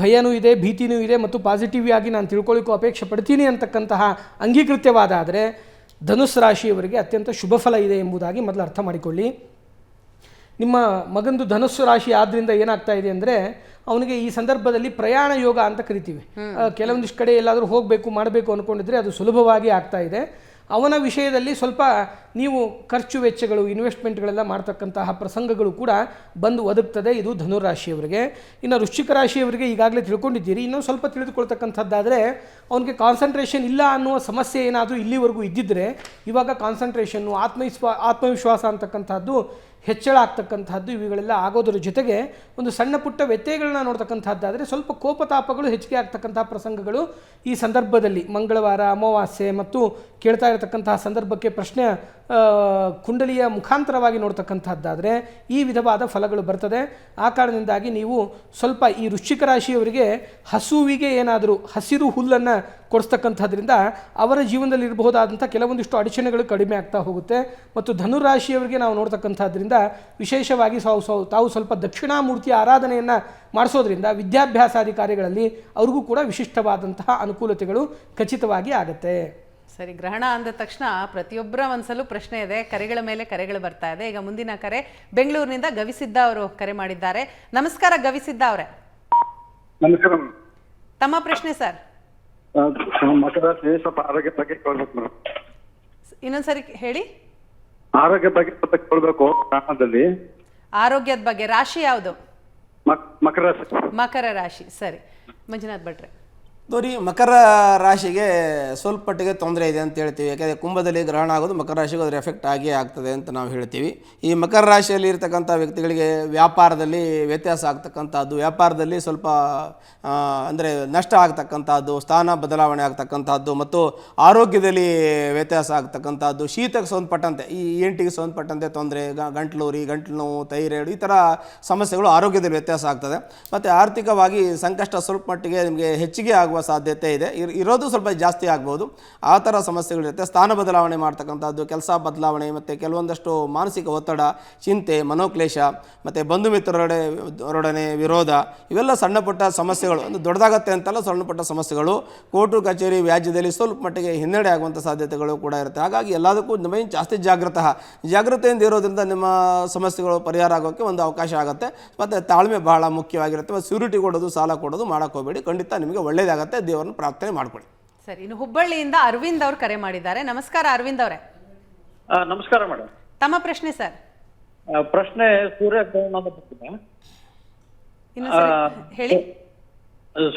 ಭಯನೂ ಇದೆ, ಭೀತಿನೂ ಇದೆ ಮತ್ತು ಪಾಸಿಟಿವ್ ಆಗಿ ನಾನು ತಿಳ್ಕೊಳ್ಳಿಕ್ಕೂ ಅಪೇಕ್ಷೆ ಪಡ್ತೀನಿ ಅಂತಕ್ಕಂತಹ ಅಂಗೀಕೃತ್ಯವಾದ ಆದರೆ ಧನುಸ್ ರಾಶಿಯವರಿಗೆ ಅತ್ಯಂತ ಶುಭ ಫಲ ಇದೆ ಎಂಬುದಾಗಿ ಮೊದಲು ಅರ್ಥ ಮಾಡಿಕೊಳ್ಳಿ. ನಿಮ್ಮ ಮಗಂದು ಧನುಸ್ಸು ರಾಶಿ ಆದ್ದರಿಂದ ಏನಾಗ್ತಾ ಇದೆ ಅಂದರೆ, ಅವನಿಗೆ ಈ ಸಂದರ್ಭದಲ್ಲಿ ಪ್ರಯಾಣ ಯೋಗ ಅಂತ ಕರಿತೀವಿ. ಕೆಲವೊಂದಿಷ್ಟು ಕಡೆ ಎಲ್ಲಾದರೂ ಹೋಗಬೇಕು ಮಾಡಬೇಕು ಅಂದ್ಕೊಂಡಿದ್ರೆ ಅದು ಸುಲಭವಾಗಿ ಆಗ್ತಾ ಇದೆ. ಅವನ ವಿಷಯದಲ್ಲಿ ಸ್ವಲ್ಪ ನೀವು ಖರ್ಚು ವೆಚ್ಚಗಳು, ಇನ್ವೆಸ್ಟ್ಮೆಂಟ್ಗಳೆಲ್ಲ ಮಾಡ್ತಕ್ಕಂತಹ ಪ್ರಸಂಗಗಳು ಕೂಡ ಬಂದು ಒದಗ್ತದೆ. ಇದು ಧನುರಾಶಿಯವರಿಗೆ. ಇನ್ನು ವೃಶ್ಚಿಕ ರಾಶಿಯವರಿಗೆ ಈಗಾಗಲೇ ತಿಳ್ಕೊಂಡಿದ್ದೀರಿ. ಇನ್ನೂ ಸ್ವಲ್ಪ ತಿಳಿದುಕೊಳ್ತಕ್ಕಂಥದ್ದಾದರೆ, ಅವನಿಗೆ ಕಾನ್ಸಂಟ್ರೇಷನ್ ಇಲ್ಲ ಅನ್ನುವ ಸಮಸ್ಯೆ ಏನಾದರೂ ಇಲ್ಲಿವರೆಗೂ ಇದ್ದಿದ್ದರೆ ಇವಾಗ ಕಾನ್ಸಂಟ್ರೇಷನ್ನು, ಆತ್ಮವಿಶ್ವಾಸ ಅಂತಕ್ಕಂಥದ್ದು ಹೆಚ್ಚಳ ಆಗ್ತಕ್ಕಂಥದ್ದು ಇವುಗಳೆಲ್ಲ ಆಗೋದ್ರ ಜೊತೆಗೆ ಒಂದು ಸಣ್ಣ ಪುಟ್ಟ ವ್ಯತ್ಯಯಗಳನ್ನ ನೋಡ್ತಕ್ಕಂಥದ್ದಾದರೆ ಸ್ವಲ್ಪ ಕೋಪತಾಪಗಳು ಹೆಚ್ಚಿಗೆ ಆಗ್ತಕ್ಕಂಥ ಪ್ರಸಂಗಗಳು ಈ ಸಂದರ್ಭದಲ್ಲಿ ಮಂಗಳವಾರ, ಅಮಾವಾಸ್ಯೆ ಮತ್ತು ಕೇಳ್ತಾ ಇರತಕ್ಕಂತಹ ಸಂದರ್ಭಕ್ಕೆ ಪ್ರಶ್ನೆ ಕುಂಡಲಿಯ ಮುಖಾಂತರವಾಗಿ ನೋಡ್ತಕ್ಕಂಥದ್ದಾದರೆ ಈ ವಿಧವಾದ ಫಲಗಳು ಬರ್ತದೆ. ಆ ಕಾರಣದಿಂದಾಗಿ ನೀವು ಸ್ವಲ್ಪ ಈ ವೃಶ್ಚಿಕ ರಾಶಿಯವರಿಗೆ ಹಸುವಿಗೆ ಏನಾದರೂ ಹಸಿರು ಹುಲ್ಲನ್ನು ಕೊಡಿಸ್ತಕ್ಕಂಥದ್ರಿಂದ ಅವರ ಜೀವನದಲ್ಲಿ ಇರಬಹುದಾದಂಥ ಕೆಲವೊಂದಿಷ್ಟು ಅಡಚಣೆಗಳು ಕಡಿಮೆ ಆಗ್ತಾ ಹೋಗುತ್ತೆ. ಮತ್ತು ಧನುರಾಶಿಯವರಿಗೆ ನಾವು ನೋಡ್ತಕ್ಕಂಥದ್ರಿಂದ ವಿಶೇಷವಾಗಿ ತಾವು ಸ್ವಲ್ಪ ದಕ್ಷಿಣಾಮೂರ್ತಿಯ ಆರಾಧನೆಯನ್ನು ಮಾಡಿಸೋದ್ರಿಂದ ವಿದ್ಯಾಭ್ಯಾಸಾದಿ ಕಾರ್ಯಗಳಲ್ಲಿ ಅವ್ರಿಗೂ ಕೂಡ ವಿಶಿಷ್ಟವಾದಂತಹ ಅನುಕೂಲತೆಗಳು ಖಚಿತವಾಗಿ ಆಗುತ್ತೆ. ಸರಿ, ಗ್ರಹಣ ಅಂದ ತಕ್ಷಣ ಪ್ರತಿಯೊಬ್ಬರ ಮನಸ್ಸಲ್ಲೂ ಪ್ರಶ್ನೆ ಇದೆ, ಕರೆಗಳ ಮೇಲೆ ಕರೆಗಳು ಬರ್ತಾ ಇದೆ. ಈಗ ಮುಂದಿನ ಕರೆ ಬೆಂಗಳೂರಿನಿಂದ ಗವಿಸಿದ್ದ ಅವರು ಕರೆ ಮಾಡಿದ್ದಾರೆ. ನಮಸ್ಕಾರ ಗವಿಸಿದ್ದ ಅವರೇ. ನಮಸ್ಕಾರ. ತಮ್ಮ ಪ್ರಶ್ನೆ ಸರ್. ಸ್ವಲ್ಪ ಆರೋಗ್ಯ ಬಗ್ಗೆ ಕೇಳಬೇಕು ಮೇಡಮ್. ಇನ್ನೊಂದ್ಸರಿ ಹೇಳಿ. ಆರೋಗ್ಯ ಬಗ್ಗೆ ಕೇಳಬೇಕು. ಗ್ರಹಣದಲ್ಲಿ ಆರೋಗ್ಯದ ಬಗ್ಗೆ. ರಾಶಿ ಯಾವುದು? ಮಕರ ರಾಶಿ. ಮಕರ ರಾಶಿ. ಸರಿ, ಮಂಜುನಾಥ್ ಭಟ್ರೆ. ನೋಡಿ, ಮಕರ ರಾಶಿಗೆ ಸ್ವಲ್ಪ ಮಟ್ಟಿಗೆ ತೊಂದರೆ ಇದೆ ಅಂತ ಹೇಳ್ತೀವಿ. ಯಾಕೆಂದರೆ ಕುಂಭದಲ್ಲಿ ಗ್ರಹಣ ಆಗೋದು ಮಕರ ರಾಶಿಗೆ ಅದರ ಎಫೆಕ್ಟ್ ಆಗೇ ಆಗ್ತದೆ ಅಂತ ನಾವು ಹೇಳ್ತೀವಿ. ಈ ಮಕರ ರಾಶಿಯಲ್ಲಿ ಇರ್ತಕ್ಕಂಥ ವ್ಯಕ್ತಿಗಳಿಗೆ ವ್ಯಾಪಾರದಲ್ಲಿ ವ್ಯತ್ಯಾಸ ಆಗ್ತಕ್ಕಂಥದ್ದು, ವ್ಯಾಪಾರದಲ್ಲಿ ಸ್ವಲ್ಪ ಅಂದರೆ ನಷ್ಟ ಆಗ್ತಕ್ಕಂಥದ್ದು, ಸ್ಥಾನ ಬದಲಾವಣೆ ಆಗ್ತಕ್ಕಂಥದ್ದು ಮತ್ತು ಆರೋಗ್ಯದಲ್ಲಿ ವ್ಯತ್ಯಾಸ ಆಗ್ತಕ್ಕಂಥದ್ದು, ಶೀತಕ್ಕೆ ಸಂಬಂಧಪಟ್ಟಂತೆ ಈ ಎಂಟಿಗೆ ಸಂಬಂಧಪಟ್ಟಂತೆ ತೊಂದರೆ, ಗಂಟ್ಲು ನೋವು, ಥೈರಾಯ್ಡ್, ಈ ಥರ ಸಮಸ್ಯೆಗಳು ಆರೋಗ್ಯದಲ್ಲಿ ವ್ಯತ್ಯಾಸ ಆಗ್ತದೆ. ಮತ್ತು ಆರ್ಥಿಕವಾಗಿ ಸಂಕಷ್ಟ ಸ್ವಲ್ಪ ಮಟ್ಟಿಗೆ ನಿಮಗೆ ಹೆಚ್ಚಿಗೆ ಆಗುವ ಸಾಧ್ಯತೆ ಇದೆ. ಇರೋದು ಸ್ವಲ್ಪ ಜಾಸ್ತಿ ಆಗ್ಬೋದು. ಆ ಥರ ಸಮಸ್ಯೆಗಳಿರುತ್ತೆ. ಸ್ಥಾನ ಬದಲಾವಣೆ ಮಾಡ್ತಕ್ಕಂಥದ್ದು, ಕೆಲಸ ಬದಲಾವಣೆ ಮತ್ತು ಕೆಲವೊಂದಷ್ಟು ಮಾನಸಿಕ ಒತ್ತಡ, ಚಿಂತೆ, ಮನೋಕ್ಲೇಶ ಮತ್ತು ಬಂಧು ಮಿತ್ರರೊಡನೆ ವಿರೋಧ, ಇವೆಲ್ಲ ಸಣ್ಣ ಪುಟ್ಟ ಸಮಸ್ಯೆಗಳು. ಒಂದು ದೊಡ್ಡದಾಗತ್ತೆ ಅಂತಲ್ಲ, ಸಣ್ಣ ಪುಟ್ಟ ಸಮಸ್ಯೆಗಳು, ಕೋರ್ಟು ಕಚೇರಿ ವ್ಯಾಜ್ಯದಲ್ಲಿ ಸ್ವಲ್ಪ ಮಟ್ಟಿಗೆ ಹಿನ್ನಡೆ ಆಗುವಂಥ ಸಾಧ್ಯತೆಗಳು ಕೂಡ ಇರುತ್ತೆ. ಹಾಗಾಗಿ ಎಲ್ಲದಕ್ಕೂ ನಿಮ್ಮ ಜಾಸ್ತಿ ಜಾಗೃತೆಯಿಂದ ಇರೋದ್ರಿಂದ ನಿಮ್ಮ ಸಮಸ್ಯೆಗಳು ಪರಿಹಾರ ಆಗೋಕ್ಕೆ ಒಂದು ಅವಕಾಶ ಆಗುತ್ತೆ. ಮತ್ತು ತಾಳ್ಮೆ ಬಹಳ ಮುಖ್ಯವಾಗಿರುತ್ತೆ. ಮತ್ತು ಸ್ಯೂರಿಟಿ ಕೊಡೋದು, ಸಾಲ ಕೊಡೋದು ಮಾಡೋಕ್ಕೆ ಹೋಗಬೇಡಿ. ಖಂಡಿತ ನಿಮಗೆ ಒಳ್ಳೆಯದಾಗುತ್ತೆ. ದೇವರನ್ನು ಪ್ರಾರ್ಥನೆ ಮಾಡ್ಕೊಳ್ಳಿ. ಸರಿ, ಇನ್ನು ಹುಬ್ಬಳ್ಳಿಯಿಂದ ಅರವಿಂದ್ ಅವರು ಕರೆ ಮಾಡಿದ್ದಾರೆ. ನಮಸ್ಕಾರ ಅರವಿಂದ್ ಅವರೇ. ನಮಸ್ಕಾರ ಮೇಡಮ್. ತಮ್ಮ ಪ್ರಶ್ನೆ ಸರ್. ಪ್ರಶ್ನೆ ಸೂರ್ಯಗ್ರಹಣದ ಬಗ್ಗೆ. ಹೇಳಿ.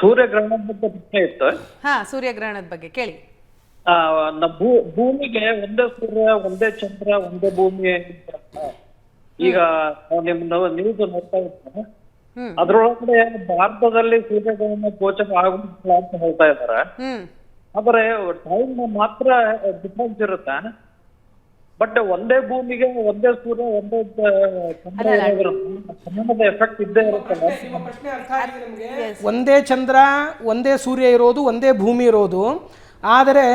ಸೂರ್ಯಗ್ರಹಣದ ಬಗ್ಗೆ ಪ್ರಶ್ನೆ ಇತ್ತು. ಹಾ, ಸೂರ್ಯಗ್ರಹಣದ ಬಗ್ಗೆ ಕೇಳಿ. ಭೂಮಿಗೆ ಒಂದೇ ಸೂರ್ಯ, ಒಂದೇ ಚಂದ್ರ, ಒಂದೇ ಭೂಮಿ. ಈಗ ನಿಮ್ದು ನ್ಯೂಸ್ ನೋಡ್ತಾ ಇರ್ತಾರೆ, ಅದ್ರೊಳಗಡೆ ಭಾರತದಲ್ಲಿ ಸೂರ್ಯಗ್ರಹಣ ಗೋಚರ ಆಗುತ್ತಿಲ್ಲ ಅಂತ ಹೇಳ್ತಾ ಇದ್ದಾರೆ. ಆದ್ರೆ ಟೈಮ್ ಮಾತ್ರ ಡಿಫ್ರೆನ್ಸ್ ಇರುತ್ತೆ. ಬಟ್ ಒಂದೇ ಭೂಮಿಗೆ ಒಂದೇ ಸೂರ್ಯ, ಒಂದೇ ಚಂದ್ರದ ಎಫೆಕ್ಟ್ ಇದ್ದೇ ಇರುತ್ತಲ್ಲ. ಒಂದೇ ಚಂದ್ರ, ಒಂದೇ ಸೂರ್ಯ ಇರೋದು, ಒಂದೇ ಭೂಮಿ ಇರೋದು. ಆದರೆ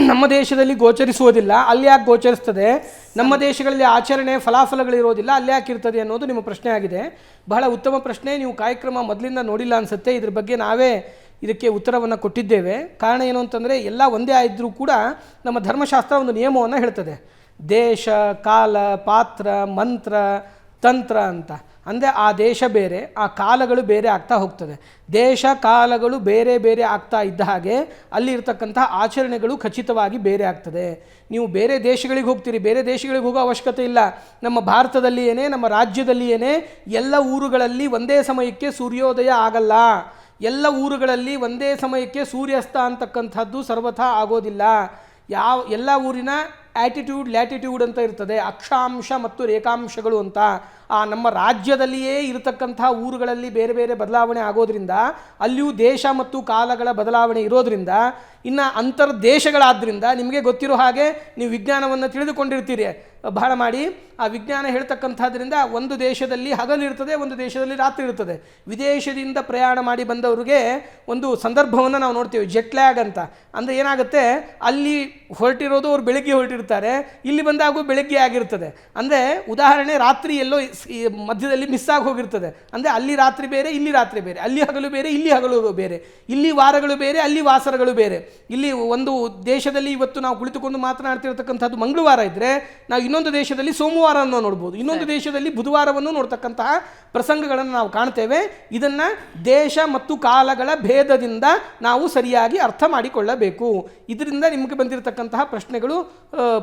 ನಮ್ಮ ದೇಶದಲ್ಲಿ ಗೋಚರಿಸುವುದಿಲ್ಲ. ಅಲ್ಲಿ ಯಾಕೆ ಗೋಚರಿಸ್ತದೆ? ನಮ್ಮ ದೇಶಗಳಲ್ಲಿ ಆಚರಣೆ ಫಲಾಫಲಗಳಿರೋದಿಲ್ಲ, ಅಲ್ಲಿ ಯಾಕೆ ಇರ್ತದೆ ಅನ್ನೋದು ನಿಮ್ಮ ಪ್ರಶ್ನೆ ಆಗಿದೆ. ಬಹಳ ಉತ್ತಮ ಪ್ರಶ್ನೆ. ನೀವು ಕಾರ್ಯಕ್ರಮ ಮೊದಲಿಂದ ನೋಡಿಲ್ಲ ಅನಿಸುತ್ತೆ. ಇದ್ರ ಬಗ್ಗೆ ನಾವೇ ಇದಕ್ಕೆ ಉತ್ತರವನ್ನು ಕೊಟ್ಟಿದ್ದೇವೆ. ಕಾರಣ ಏನು ಅಂತಂದರೆ, ಎಲ್ಲ ಒಂದೇ ಆಗಿದ್ರೂ ಕೂಡ ನಮ್ಮ ಧರ್ಮಶಾಸ್ತ್ರ ಒಂದು ನಿಯಮವನ್ನು ಹೇಳ್ತದೆ. ದೇಶ, ಕಾಲ, ಪಾತ್ರ, ಮಂತ್ರ, ತಂತ್ರ ಅಂತ. ಅಂದರೆ ಆ ದೇಶ ಬೇರೆ, ಆ ಕಾಲಗಳು ಬೇರೆ ಆಗ್ತಾ ಹೋಗ್ತದೆ. ದೇಶ ಕಾಲಗಳು ಬೇರೆ ಬೇರೆ ಆಗ್ತಾ ಇದ್ದ ಹಾಗೆ ಅಲ್ಲಿ ಇರ್ತಕ್ಕಂತಹ ಆಚರಣೆಗಳು ಖಚಿತವಾಗಿ ಬೇರೆ ಆಗ್ತದೆ. ನೀವು ಬೇರೆ ದೇಶಗಳಿಗೆ ಹೋಗ್ತೀರಿ, ಬೇರೆ ದೇಶಗಳಿಗೆ ಹೋಗೋ ಅವಶ್ಯಕತೆ ಇಲ್ಲ. ನಮ್ಮ ಭಾರತದಲ್ಲಿ ಏನೇ, ನಮ್ಮ ರಾಜ್ಯದಲ್ಲಿ ಏನೇ, ಎಲ್ಲ ಊರುಗಳಲ್ಲಿ ಒಂದೇ ಸಮಯಕ್ಕೆ ಸೂರ್ಯೋದಯ ಆಗಲ್ಲ. ಎಲ್ಲ ಊರುಗಳಲ್ಲಿ ಒಂದೇ ಸಮಯಕ್ಕೆ ಸೂರ್ಯಾಸ್ತ ಅಂತಕ್ಕಂಥದ್ದು ಸರ್ವಥಾ ಆಗೋದಿಲ್ಲ. ಎಲ್ಲ ಊರಿನ ಆ್ಯಟಿಟ್ಯೂಡ್, ಲ್ಯಾಟಿಟ್ಯೂಡ್ ಅಂತ ಇರ್ತದೆ, ಅಕ್ಷಾಂಶ ಮತ್ತು ರೇಖಾಂಶಗಳು ಅಂತ. ಆ ನಮ್ಮ ರಾಜ್ಯದಲ್ಲಿಯೇ ಇರತಕ್ಕಂಥ ಊರುಗಳಲ್ಲಿ ಬೇರೆ ಬೇರೆ ಬದಲಾವಣೆ ಆಗೋದ್ರಿಂದ, ಅಲ್ಲಿಯೂ ದೇಶ ಮತ್ತು ಕಾಲಗಳ ಬದಲಾವಣೆ ಇರೋದ್ರಿಂದ, ಇನ್ನು ಅಂತರ್ದೇಶಗಳಾದ್ದರಿಂದ ನಿಮಗೆ ಗೊತ್ತಿರೋ ಹಾಗೆ ನೀವು ವಿಜ್ಞಾನವನ್ನು ತಿಳಿದುಕೊಂಡಿರ್ತೀರಿ ಬಹಳ ಮಾಡಿ. ಆ ವಿಜ್ಞಾನ ಹೇಳ್ತಕ್ಕಂಥದ್ರಿಂದ ಒಂದು ದೇಶದಲ್ಲಿ ಹಗಲಿರ್ತದೆ, ಒಂದು ದೇಶದಲ್ಲಿ ರಾತ್ರಿ ಇರ್ತದೆ. ವಿದೇಶದಿಂದ ಪ್ರಯಾಣ ಮಾಡಿ ಬಂದವರಿಗೆ ಒಂದು ಸಂದರ್ಭವನ್ನು ನಾವು ನೋಡ್ತೀವಿ, ಜೆಟ್ ಲ್ಯಾಗ್ ಅಂತ. ಅಂದರೆ ಏನಾಗುತ್ತೆ, ಅಲ್ಲಿ ಹೊರಟಿರೋದು ಅವ್ರು ಬೆಳಗ್ಗೆ ಹೊರಟಿರ್ತಾರೆ, ಇಲ್ಲಿ ಬಂದಾಗೂ ಬೆಳಗ್ಗೆ ಆಗಿರ್ತದೆ. ಅಂದರೆ ಉದಾಹರಣೆ, ರಾತ್ರಿ ಎಲ್ಲೋ ಮಧ್ಯದಲ್ಲಿ ಮಿಸ್ ಆಗಿ ಹೋಗಿರ್ತದೆ. ಅಂದರೆ ಅಲ್ಲಿ ರಾತ್ರಿ ಬೇರೆ, ಇಲ್ಲಿ ರಾತ್ರಿ ಬೇರೆ, ಅಲ್ಲಿ ಹಗಲು ಬೇರೆ, ಇಲ್ಲಿ ಹಗಲು ಬೇರೆ, ಇಲ್ಲಿ ವಾರಗಳು ಬೇರೆ, ಅಲ್ಲಿ ವಾಸರಗಳು ಬೇರೆ. ಇಲ್ಲಿ ಒಂದು ದೇಶದಲ್ಲಿ ಇವತ್ತು ನಾವು ಕುಳಿತುಕೊಂಡು ಮಾತನಾಡ್ತಿರ್ತಕ್ಕಂಥದ್ದು ಮಂಗಳವಾರ ಇದ್ದರೆ, ನಾವು ಇನ್ನೊಂದು ದೇಶದಲ್ಲಿ ಸೋಮವಾರವನ್ನು ನೋಡ್ಬೋದು, ಇನ್ನೊಂದು ದೇಶದಲ್ಲಿ ಬುಧವಾರವನ್ನು ನೋಡ್ತಕ್ಕಂತಹ ಪ್ರಸಂಗಗಳನ್ನು ನಾವು ಕಾಣ್ತೇವೆ. ಇದನ್ನು ದೇಶ ಮತ್ತು ಕಾಲಗಳ ಭೇದದಿಂದ ನಾವು ಸರಿಯಾಗಿ ಅರ್ಥ ಮಾಡಿಕೊಳ್ಳಬೇಕು. ಇದರಿಂದ ನಿಮಗೆ ಬಂದಿರತಕ್ಕಂತಹ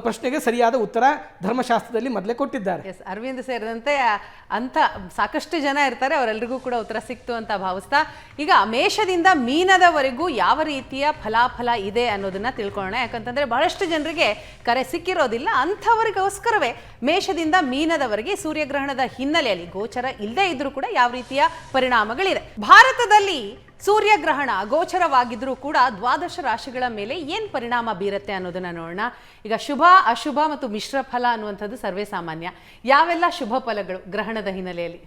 ಪ್ರಶ್ನೆಗೆ ಸರಿಯಾದ ಉತ್ತರ ಧರ್ಮಶಾಸ್ತ್ರದಲ್ಲಿ ಮೊದಲೇ ಕೊಟ್ಟಿದ್ದಾರೆ. ಅರವಿಂದ್ ಸೇರಿದಂತೆ ಅಂತ ಸಾಕಷ್ಟು ಜನ ಇರ್ತಾರೆ, ಅವರೆಲ್ಲರಿಗೂ ಕೂಡ ಉತ್ತರ ಸಿಕ್ತು ಅಂತ ಭಾವಿಸ್ತಾ, ಈಗ ಮೇಷದಿಂದ ಮೀನದವರೆಗೂ ಯಾವ ರೀತಿಯ ಫಲಾಫಲ ಇದೆ ಅನ್ನೋದನ್ನ ತಿಳ್ಕೊಳ್ಳೋಣ. ಯಾಕಂತಂದ್ರೆ ಬಹಳಷ್ಟು ಜನರಿಗೆ ಕರೆ ಸಿಕ್ಕಿರೋದಿಲ್ಲ. ಅಂಥವರಿಗೋಸ್ಕರವೇ ಮೇಷದಿಂದ ಮೀನದವರೆಗೆ ಸೂರ್ಯಗ್ರಹಣದ ಹಿನ್ನೆಲೆಯಲ್ಲಿ ಗೋಚರ ಇಲ್ಲದೆ ಇದ್ರೂ ಕೂಡ ಯಾವ ರೀತಿಯ ಪರಿಣಾಮಗಳಿದೆ. ಭಾರತದಲ್ಲಿ ಸೂರ್ಯಗ್ರಹಣ ಗೋಚರವಾಗಿದ್ರೂ ಕೂಡ ದ್ವಾದಶ ರಾಶಿಗಳ ಮೇಲೆ ಏನು ಪರಿಣಾಮ ಬೀರುತ್ತೆ ಅನ್ನೋದನ್ನ ನೋಡೋಣ. ಈಗ ಶುಭ, ಅಶುಭ ಮತ್ತು ಮಿಶ್ರ ಫಲ ಅನ್ನುವಂಥದ್ದು ಸರ್ವೇ ಸಾಮಾನ್ಯ. ಯಾವೆಲ್ಲ ಶುಭ ಫಲಗಳು ಗ್ರಹಣದ ಹಿನ್ನೆಲೆಯಲ್ಲಿ?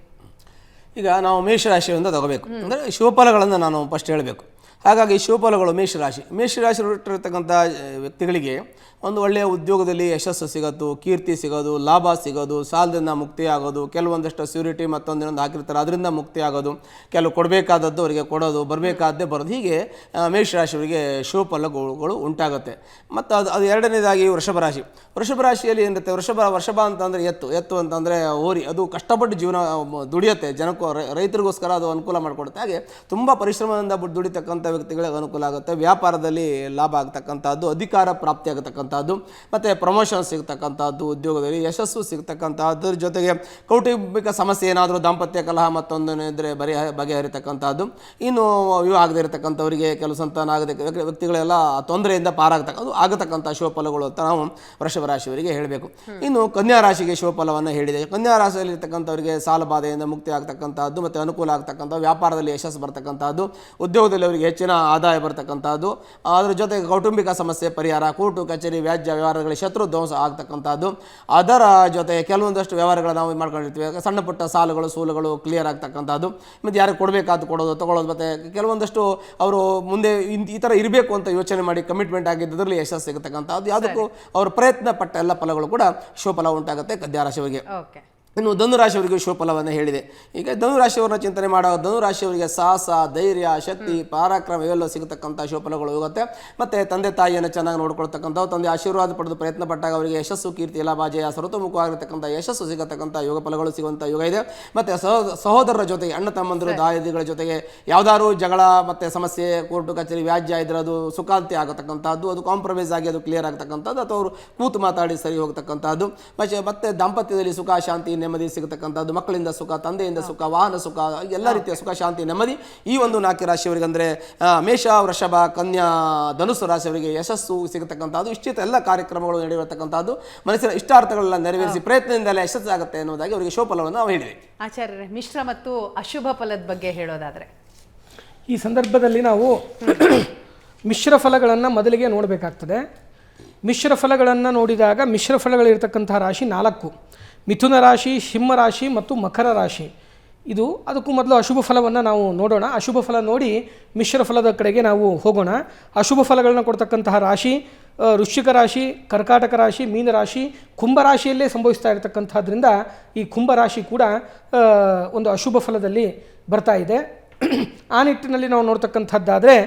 ಈಗ ನಾವು ಮೇಷರಾಶಿಯಿಂದ ತಗೋಬೇಕು ಅಂದರೆ ಶುಭಫಲಗಳನ್ನು ನಾನು ಫಸ್ಟ್ ಹೇಳಬೇಕು. ಹಾಗಾಗಿ ಶುಭಫಲಗಳು ಮೇಷರಾಶಿ ಇರ್ತಕ್ಕಂಥ ವ್ಯಕ್ತಿಗಳಿಗೆ ಒಂದು ಒಳ್ಳೆಯ ಉದ್ಯೋಗದಲ್ಲಿ ಯಶಸ್ಸು ಸಿಗೋದು, ಕೀರ್ತಿ ಸಿಗೋದು, ಲಾಭ ಸಿಗೋದು, ಸಾಲದಿಂದ ಮುಕ್ತಿ ಆಗೋದು, ಕೆಲವೊಂದಷ್ಟು ಸ್ಯೂರಿಟಿ ಮತ್ತೊಂದಿನೊಂದು ಹಾಕಿರ್ತಾರೆ ಅದರಿಂದ ಮುಕ್ತಿ ಆಗೋದು, ಕೆಲವು ಕೊಡಬೇಕಾದದ್ದು ಅವರಿಗೆ ಕೊಡೋದು, ಬರಬೇಕಾದ್ದೇ ಬರೋದು, ಹೀಗೆ ಮೇಷರಾಶಿಯವರಿಗೆ ಶುಭಫಲಗಳು ಉಂಟಾಗುತ್ತೆ. ಮತ್ತು ಅದು ಎರಡನೇದಾಗಿ ವೃಷಭ ರಾಶಿಯಲ್ಲಿ ಏನಿರುತ್ತೆ, ವೃಷಭ ಅಂತಂದರೆ ಎತ್ತು ಅಂತಂದರೆ ಹೋರಿ, ಅದು ಕಷ್ಟಪಟ್ಟು ಜೀವನ ದುಡಿಯುತ್ತೆ, ಜನಕ್ಕೂ ರೈತರಿಗೋಸ್ಕರ ಅದು ಅನುಕೂಲ ಮಾಡಿಕೊಡುತ್ತೆ. ಹಾಗೆ ತುಂಬ ಪರಿಶ್ರಮದಿಂದ ದುಡಿತಕ್ಕಂಥ ವ್ಯಕ್ತಿಗಳಿಗೆ ಅನುಕೂಲ ಆಗುತ್ತೆ. ವ್ಯಾಪಾರದಲ್ಲಿ ಲಾಭ ಆಗ್ತಕ್ಕಂಥದ್ದು, ಅಧಿಕಾರ ಪ್ರಾಪ್ತಿ ಆಗತಕ್ಕಂಥದ್ದು, ಮತ್ತು ಪ್ರಮೋಷನ್ ಸಿಗ್ತಕ್ಕಂಥದ್ದು, ಉದ್ಯೋಗದಲ್ಲಿ ಯಶಸ್ಸು ಸಿಗ್ತಕ್ಕಂಥದ್ರ ಜೊತೆಗೆ ಕೌಟುಂಬಿಕ ಸಮಸ್ಯೆ ಏನಾದರೂ ದಾಂಪತ್ಯ ಕಲಹ ಮತ್ತೊಂದು ಇದ್ದರೆ ಬಗೆಹರಿತಕ್ಕಂಥದ್ದು. ಇನ್ನು ವಿವಾಹ ಆಗದೇ ಇರತಕ್ಕಂಥವರಿಗೆ ಕೆಲವು ಸಂತಾನ ಆಗದೆ ವ್ಯಕ್ತಿಗಳೆಲ್ಲ ತೊಂದರೆಯಿಂದ ಆಗತಕ್ಕಂಥ ಶುಭಫಲಗಳು ಅಂತ ನಾವು ವೃಷಭ ರಾಶಿಯವರಿಗೆ ಹೇಳಬೇಕು. ಇನ್ನು ಕನ್ಯಾ ರಾಶಿಗೆ ಶುಭಫಲವನ್ನು ಹೇಳಿದೆ. ಕನ್ಯಾ ರಾಶಿಯಲ್ಲಿ ಇರ್ತಕ್ಕಂಥವರಿಗೆ ಸಾಲ ಬಾಧೆಯಿಂದ ಮುಕ್ತಿ ಆಗ್ತಕ್ಕಂಥದ್ದು ಮತ್ತು ಅನುಕೂಲ ಆಗ್ತಕ್ಕಂಥ, ವ್ಯಾಪಾರದಲ್ಲಿ ಯಶಸ್ಸು ಬರ್ತಕ್ಕಂಥದ್ದು, ಉದ್ಯೋಗದಲ್ಲಿ ಅವರಿಗೆ ಹೆಚ್ಚಿನ ಆದಾಯ ಬರ್ತಕ್ಕಂಥದ್ದು, ಅದರ ಜೊತೆಗೆ ಕೌಟುಂಬಿಕ ಸಮಸ್ಯೆ ಪರಿಹಾರ, ಕೋರ್ಟು ಕಚೇರಿ ವ್ಯಾಜ್ಯ ವ್ಯವಹಾರಗಳಿಗೆ ಶತ್ರು ಧ್ವಂಸ ಆಗ್ತಕ್ಕಂಥದ್ದು. ಅದರ ಜೊತೆ ಕೆಲವೊಂದಷ್ಟು ವ್ಯವಹಾರಗಳು ನಾವು ಮಾಡ್ಕೊಂಡಿರ್ತೀವಿ, ಸಣ್ಣ ಪುಟ್ಟ ಸಾಲಗಳು ಸೂಲುಗಳು ಕ್ಲಿಯರ್ ಆಗ್ತಕ್ಕಂಥದ್ದು, ಮತ್ತು ಯಾರಿಗೆ ಕೊಡಬೇಕಾದ್ದು ಕೊಡೋದು ತಗೊಳ್ಳೋದು, ಮತ್ತು ಕೆಲವೊಂದಷ್ಟು ಅವರು ಮುಂದೆ ಈ ಥರ ಇರಬೇಕು ಅಂತ ಯೋಚನೆ ಮಾಡಿ ಕಮಿಟ್ಮೆಂಟ್ ಆಗಿದ್ದರಲ್ಲಿ ಯಶಸ್ಸು ಸಿಗತಕ್ಕಂಥದ್ದು. ಯಾವುದಕ್ಕೂ ಅವರು ಪ್ರಯತ್ನ ಪಟ್ಟ ಎಲ್ಲ ಫಲಗಳು ಕೂಡ ಶುಭಫಲ ಉಂಟಾಗುತ್ತೆ ಕನ್ಯಾ ರಾಶಿಯವರಿಗೆ. ಇನ್ನು ಧನುರಾಶಿಯವರಿಗೆ ಶುಭಫಲವನ್ನು ಹೇಳಿದೆ. ಈಗ ಧನುರಾಶಿಯವರನ್ನ ಚಿಂತನೆ ಮಾಡುವ ಧನುರಾಶಿಯವರಿಗೆ ಸಾಹಸ, ಧೈರ್ಯ, ಶಕ್ತಿ, ಪರಾಕ್ರಮ ಇವೆಲ್ಲ ಸಿಗತಕ್ಕಂಥ ಶುಭಫಲಗಳು ಹೋಗುತ್ತೆ. ಮತ್ತು ತಂದೆ ತಾಯಿಯನ್ನು ಚೆನ್ನಾಗಿ ನೋಡ್ಕೊಳ್ತಕ್ಕಂಥವು, ತಂದೆ ಆಶೀರ್ವಾದ ಪಡೆದು ಪ್ರಯತ್ನ ಪಟ್ಟಾಗ ಅವರಿಗೆ ಯಶಸ್ಸು, ಕೀರ್ತಿ, ಲಾಭ, ಜಯ, ಸರ್ವತೋಮುಖವಾಗಿರ್ತಕ್ಕಂಥ ಯಶಸ್ಸು ಸಿಗತಕ್ಕಂಥ ಯೋಗ ಫಲಗಳು ಸಿಗುವಂಥ ಯೋಗ ಇದೆ. ಮತ್ತು ಸಹೋದರರ ಜೊತೆಗೆ, ಅಣ್ಣ ತಮ್ಮಂದಿರು, ದಾಯಾದಿಗಳ ಜೊತೆಗೆ ಯಾವುದಾದ್ರು ಜಗಳ ಮತ್ತು ಸಮಸ್ಯೆ, ಕೋರ್ಟು ಕಚೇರಿ ವ್ಯಾಜ್ಯ ಇದ್ರೆ ಅದು ಸುಖಾಂತಿ ಆಗತಕ್ಕಂಥದ್ದು, ಅದು ಕಾಂಪ್ರಮೈಸ್ ಆಗಿ ಅದು ಕ್ಲಿಯರ್ ಆಗ್ತಕ್ಕಂಥದ್ದು, ಅಥವಾ ಅವರು ಕೂತು ಮಾತಾಡಿ ಸರಿ ಹೋಗ್ತಕ್ಕಂಥದ್ದು. ಮತ್ತು ದಾಂಪತ್ಯದಲ್ಲಿ ಸುಖ, ಶಾಂತಿ, ನೆಮ್ಮದಿ ಸಿಗತಕ್ಕಂಥದ್ದು, ಮಕ್ಕಳಿಂದ ಸುಖ, ತಂದೆಯಿಂದ ಸುಖ, ವಾಹನ ಸುಖ, ಎಲ್ಲ ರೀತಿಯ ಸುಖ, ಶಾಂತಿ, ನೆಮ್ಮದಿ ಈ ಒಂದು 4 ರಾಶಿಯವರಿಗೆ ಅಂದರೆ ಮೇಷ, ವೃಷಭ, ಕನ್ಯಾ, ಧನುಸ್ಸು ರಾಶಿಯವರಿಗೆ ಯಶಸ್ಸು ಸಿಗತಕ್ಕಂಥದ್ದು. ಇಷ್ಟಿತ ಎಲ್ಲ ಕಾರ್ಯಕ್ರಮಗಳು ನಡೆಯುತ್ತಕ್ಕಂಥದ್ದು, ಮನಸ್ಸಿನ ಇಷ್ಟಾರ್ಥಗಳನ್ನ ನೆರವೇರಿಸಿ ಪ್ರಯತ್ನದಿಂದಲೇ ಯಶಸ್ಸಾಗುತ್ತೆ ಅನ್ನೋದಾಗಿ ಅವರಿಗೆ ಶುಭಫಲವನ್ನು ನಾವು ಹೇಳಿದ್ವಿ. ಆಚಾರ್ಯರೇ, ಮಿಶ್ರ ಮತ್ತು ಅಶುಭ ಫಲದ ಬಗ್ಗೆ ಹೇಳೋದಾದರೆ ಈ ಸಂದರ್ಭದಲ್ಲಿ ನಾವು ಮಿಶ್ರ ಫಲಗಳನ್ನು ಮೊದಲಿಗೆ ನೋಡಬೇಕಾಗ್ತದೆ. ಮಿಶ್ರ ಫಲಗಳನ್ನು ನೋಡಿದಾಗ ಮಿಶ್ರ ಫಲಗಳಿರ್ತಕ್ಕಂತಹ ರಾಶಿ 4: ಮಿಥುನ ರಾಶಿ, ಸಿಂಹ ರಾಶಿ ಮತ್ತು ಮಕರ ರಾಶಿ. ಇದು ಅದಕ್ಕೂ ಮೊದಲು ಅಶುಭ ಫಲವನ್ನು ನಾವು ನೋಡೋಣ. ಅಶುಭ ಫಲ ನೋಡಿ ಮಿಶ್ರ ಫಲದ ಕಡೆಗೆ ನಾವು ಹೋಗೋಣ. ಅಶುಭ ಫಲಗಳನ್ನು ಕೊಡ್ತಕ್ಕಂತಹ ರಾಶಿ ವೃಶ್ಚಿಕ ರಾಶಿ, ಕರ್ಕಾಟಕ ರಾಶಿ, ಮೀನರಾಶಿ, ಕುಂಭರಾಶಿಯಲ್ಲೇ ಸಂಭವಿಸ್ತಾ ಇರತಕ್ಕಂಥದ್ರಿಂದ ಈ ಕುಂಭರಾಶಿ ಕೂಡ ಒಂದು ಅಶುಭ ಫಲದಲ್ಲಿ ಬರ್ತಾ ಇದೆ. ಆ ನಿಟ್ಟಿನಲ್ಲಿ ನಾವು ನೋಡ್ತಕ್ಕಂಥದ್ದಾದರೆ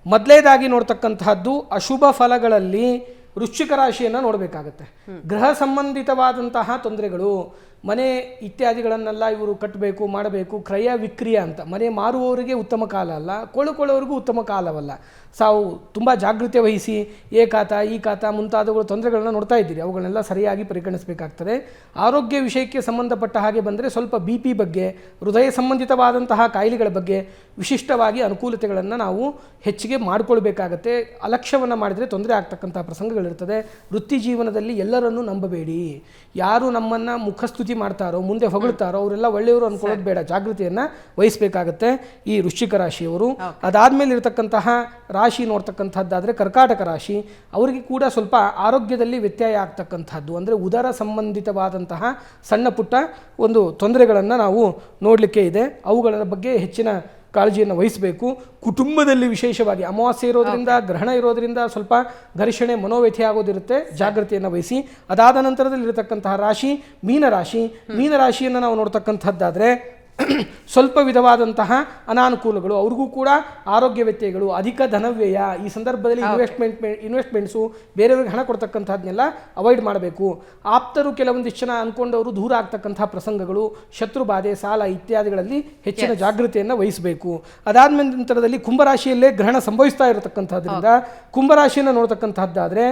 ಮೊದಲೇದಾಗಿ ನೋಡ್ತಕ್ಕಂತಹದ್ದು ಅಶುಭ ಫಲಗಳಲ್ಲಿ ವೃಶ್ಚಿಕ ರಾಶಿಯನ್ನು ನೋಡಬೇಕಾಗತ್ತೆ. ಗೃಹ ಸಂಬಂಧಿತವಾದಂತಹ ತೊಂದರೆಗಳು, ಮನೆ ಇತ್ಯಾದಿಗಳನ್ನೆಲ್ಲ ಇವರು ಕಟ್ಟಬೇಕು, ಮಾಡಬೇಕು, ಕ್ರಯ ವಿಕ್ರಿಯ ಅಂತ. ಮನೆ ಮಾರುವವರಿಗೆ ಉತ್ತಮ ಕಾಲ ಅಲ್ಲ, ಕೊಳ್ಳುಕೊಳ್ಳೋರಿಗೂ ಉತ್ತಮ ಕಾಲವಲ್ಲ. ಸಾವು ತುಂಬ ಜಾಗೃತಿ ವಹಿಸಿ ಏಕಾತ ಈ ಕಾತ ಮುಂತಾದವುಗಳು ತೊಂದರೆಗಳನ್ನ ನೋಡ್ತಾ ಇದ್ದೀರಿ. ಅವುಗಳನ್ನೆಲ್ಲ ಸರಿಯಾಗಿ ಪರಿಗಣಿಸಬೇಕಾಗ್ತದೆ. ಆರೋಗ್ಯ ವಿಷಯಕ್ಕೆ ಸಂಬಂಧಪಟ್ಟ ಹಾಗೆ ಬಂದರೆ ಸ್ವಲ್ಪ BP ಬಗ್ಗೆ, ಹೃದಯ ಸಂಬಂಧಿತವಾದಂತಹ ಕಾಯಿಲೆಗಳ ಬಗ್ಗೆ ವಿಶಿಷ್ಟವಾಗಿ ಅನುಕೂಲತೆಗಳನ್ನು ನಾವು ಹೆಚ್ಚಿಗೆ ಮಾಡಿಕೊಳ್ಬೇಕಾಗತ್ತೆ. ಅಲಕ್ಷ್ಯವನ್ನು ಮಾಡಿದರೆ ತೊಂದರೆ ಆಗ್ತಕ್ಕಂಥ ಪ್ರಸಂಗಗಳಿರ್ತದೆ. ವೃತ್ತಿ ಜೀವನದಲ್ಲಿ ಎಲ್ಲರನ್ನೂ ನಂಬಬೇಡಿ. ಯಾರು ನಮ್ಮನ್ನು ಮುಖಸ್ತುತಿ ಮಾಡ್ತಾರೋ, ಮುಂದೆ ಹೊಗಳ್ತಾರೋ ಅವರೆಲ್ಲ ಒಳ್ಳೆಯವರು ಅಂದ್ಕೊಳ್ಳೋದು ಬೇಡ. ಜಾಗೃತಿಯನ್ನು ವಹಿಸಬೇಕಾಗತ್ತೆ ಈ ವೃಶ್ಚಿಕ ರಾಶಿಯವರು. ಅದಾದಮೇಲೆ ಇರತಕ್ಕಂತಹ ರಾಶಿ ನೋಡ್ತಕ್ಕಂಥದ್ದಾದರೆ ಕರ್ಕಾಟಕ ರಾಶಿ, ಅವರಿಗೆ ಕೂಡ ಸ್ವಲ್ಪ ಆರೋಗ್ಯದಲ್ಲಿ ವ್ಯತ್ಯಯ ಆಗ್ತಕ್ಕಂಥದ್ದು, ಅಂದರೆ ಉದರ ಸಂಬಂಧಿತವಾದಂತಹ ಸಣ್ಣ ಪುಟ್ಟ ಒಂದು ತೊಂದರೆಗಳನ್ನು ನಾವು ನೋಡಲಿಕ್ಕೆ ಇದೆ. ಅವುಗಳ ಬಗ್ಗೆ ಹೆಚ್ಚಿನ ಕಾಳಜಿಯನ್ನು ವಹಿಸಬೇಕು. ಕುಟುಂಬದಲ್ಲಿ ವಿಶೇಷವಾಗಿ ಅಮಾವಾಸ್ಯೆ ಇರೋದರಿಂದ, ಗ್ರಹಣ ಇರೋದರಿಂದ ಸ್ವಲ್ಪ ಘರ್ಷಣೆ, ಮನೋವ್ಯಥೆ ಆಗೋದಿರುತ್ತೆ. ಜಾಗೃತಿಯನ್ನು ವಹಿಸಿ. ಅದಾದ ನಂತರದಲ್ಲಿ ಇರತಕ್ಕಂತಹ ರಾಶಿ ಮೀನರಾಶಿ. ಮೀನರಾಶಿಯನ್ನು ನಾವು ನೋಡ್ತಕ್ಕಂಥದ್ದಾದರೆ ಸ್ವಲ್ಪ ವಿಧವಾದಂತಹ ಅನಾನುಕೂಲಗಳು, ಅವ್ರಿಗೂ ಕೂಡ ಆರೋಗ್ಯ ವ್ಯತ್ಯಯಗಳು, ಅಧಿಕ ಧನವ್ಯಯ. ಈ ಸಂದರ್ಭದಲ್ಲಿ ಇನ್ವೆಸ್ಟ್ಮೆಂಟ್ಸು, ಬೇರೆಯವ್ರಿಗೆ ಹಣ ಕೊಡ್ತಕ್ಕಂಥದ್ದನ್ನೆಲ್ಲ ಅವಾಯ್ಡ್ ಮಾಡಬೇಕು. ಆಪ್ತರು ಕೆಲವೊಂದಿಷ್ಟು ಜನ ಅಂದ್ಕೊಂಡವರು ದೂರ ಆಗ್ತಕ್ಕಂಥ ಪ್ರಸಂಗಗಳು, ಶತ್ರುಬಾಧೆ, ಸಾಲ ಇತ್ಯಾದಿಗಳಲ್ಲಿ ಹೆಚ್ಚಿನ ಜಾಗೃತಿಯನ್ನು ವಹಿಸಬೇಕು. ಅದಾದ ನಂತರದಲ್ಲಿ ಕುಂಭರಾಶಿಯಲ್ಲೇ ಗ್ರಹಣ ಸಂಭವಿಸ್ತಾ ಇರತಕ್ಕಂಥದ್ರಿಂದ ಕುಂಭರಾಶಿಯನ್ನು ನೋಡ್ತಕ್ಕಂಥದ್ದಾದರೆ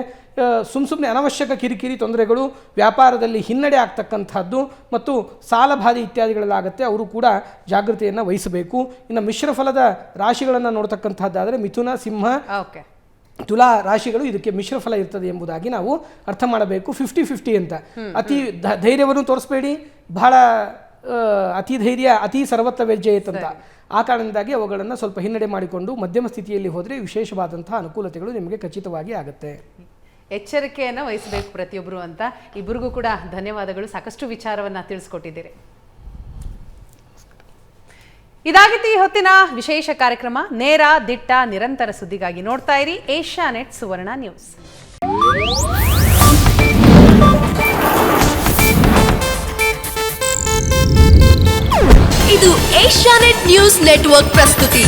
ಸುಮ್ಮನೆ ಅನವಶ್ಯಕ ಕಿರಿಕಿರಿ ತೊಂದರೆಗಳು, ವ್ಯಾಪಾರದಲ್ಲಿ ಹಿನ್ನಡೆ ಆಗ್ತಕ್ಕಂಥದ್ದು ಮತ್ತು ಸಾಲಬಾಧೆ ಇತ್ಯಾದಿಗಳಲ್ಲಾಗುತ್ತೆ. ಅವರು ಕೂಡ ಜಾಗೃತಿಯನ್ನು ವಹಿಸಬೇಕು. ಇನ್ನು ಮಿಶ್ರ ಫಲದ ರಾಶಿಗಳನ್ನು ನೋಡ್ತಕ್ಕಂಥದ್ದಾದರೆ ಮಿಥುನ, ಸಿಂಹ, ತುಲಾ ರಾಶಿಗಳು ಇದಕ್ಕೆ ಮಿಶ್ರ ಫಲ ಇರ್ತದೆ ಎಂಬುದಾಗಿ ನಾವು ಅರ್ಥ ಮಾಡಬೇಕು. 50-50 ಅಂತ. ಅತಿ ಧೈರ್ಯವನ್ನು ತೋರಿಸಬೇಡಿ, ಬಹಳ ಅತಿ ಧೈರ್ಯ ಅತಿ ಸರ್ವತ್ರ ವ್ಯಜ್ಯೇತ್ ಅಂತ. ಆ ಕಾರಣದಿಂದಾಗಿ ಅವುಗಳನ್ನು ಸ್ವಲ್ಪ ಹಿನ್ನಡೆ ಮಾಡಿಕೊಂಡು ಮಧ್ಯಮ ಸ್ಥಿತಿಯಲ್ಲಿ ಹೋದರೆ ವಿಶೇಷವಾದಂತಹ ಅನುಕೂಲತೆಗಳು ನಿಮಗೆ ಖಚಿತವಾಗಿ ಆಗುತ್ತೆ. ಎಚ್ಚರಿಕೆಯನ್ನು ವಹಿಸಬೇಕು ಪ್ರತಿಯೊಬ್ಬರು ಅಂತ. ಇಬ್ಬರಿಗೂ ಕೂಡ ಧನ್ಯವಾದಗಳು, ಸಾಕಷ್ಟು ವಿಚಾರವನ್ನು ತಿಳಿಸ್ಕೊಟ್ಟಿದ್ದೀರಿ. ಇದಾಗಿತ್ತು ಈ ಹೊತ್ತಿನ ವಿಶೇಷ ಕಾರ್ಯಕ್ರಮ. ನೇರ, ದಿಟ್ಟ, ನಿರಂತರ ಸುದ್ದಿಗಾಗಿ ನೋಡ್ತಾ ಇರಿ ಏಷ್ಯಾನೆಟ್ ಸುವರ್ಣ ನ್ಯೂಸ್. ಇದು ಏಷ್ಯಾನೆಟ್ ನ್ಯೂಸ್ ನೆಟ್ವರ್ಕ್ ಪ್ರಸ್ತುತಿ.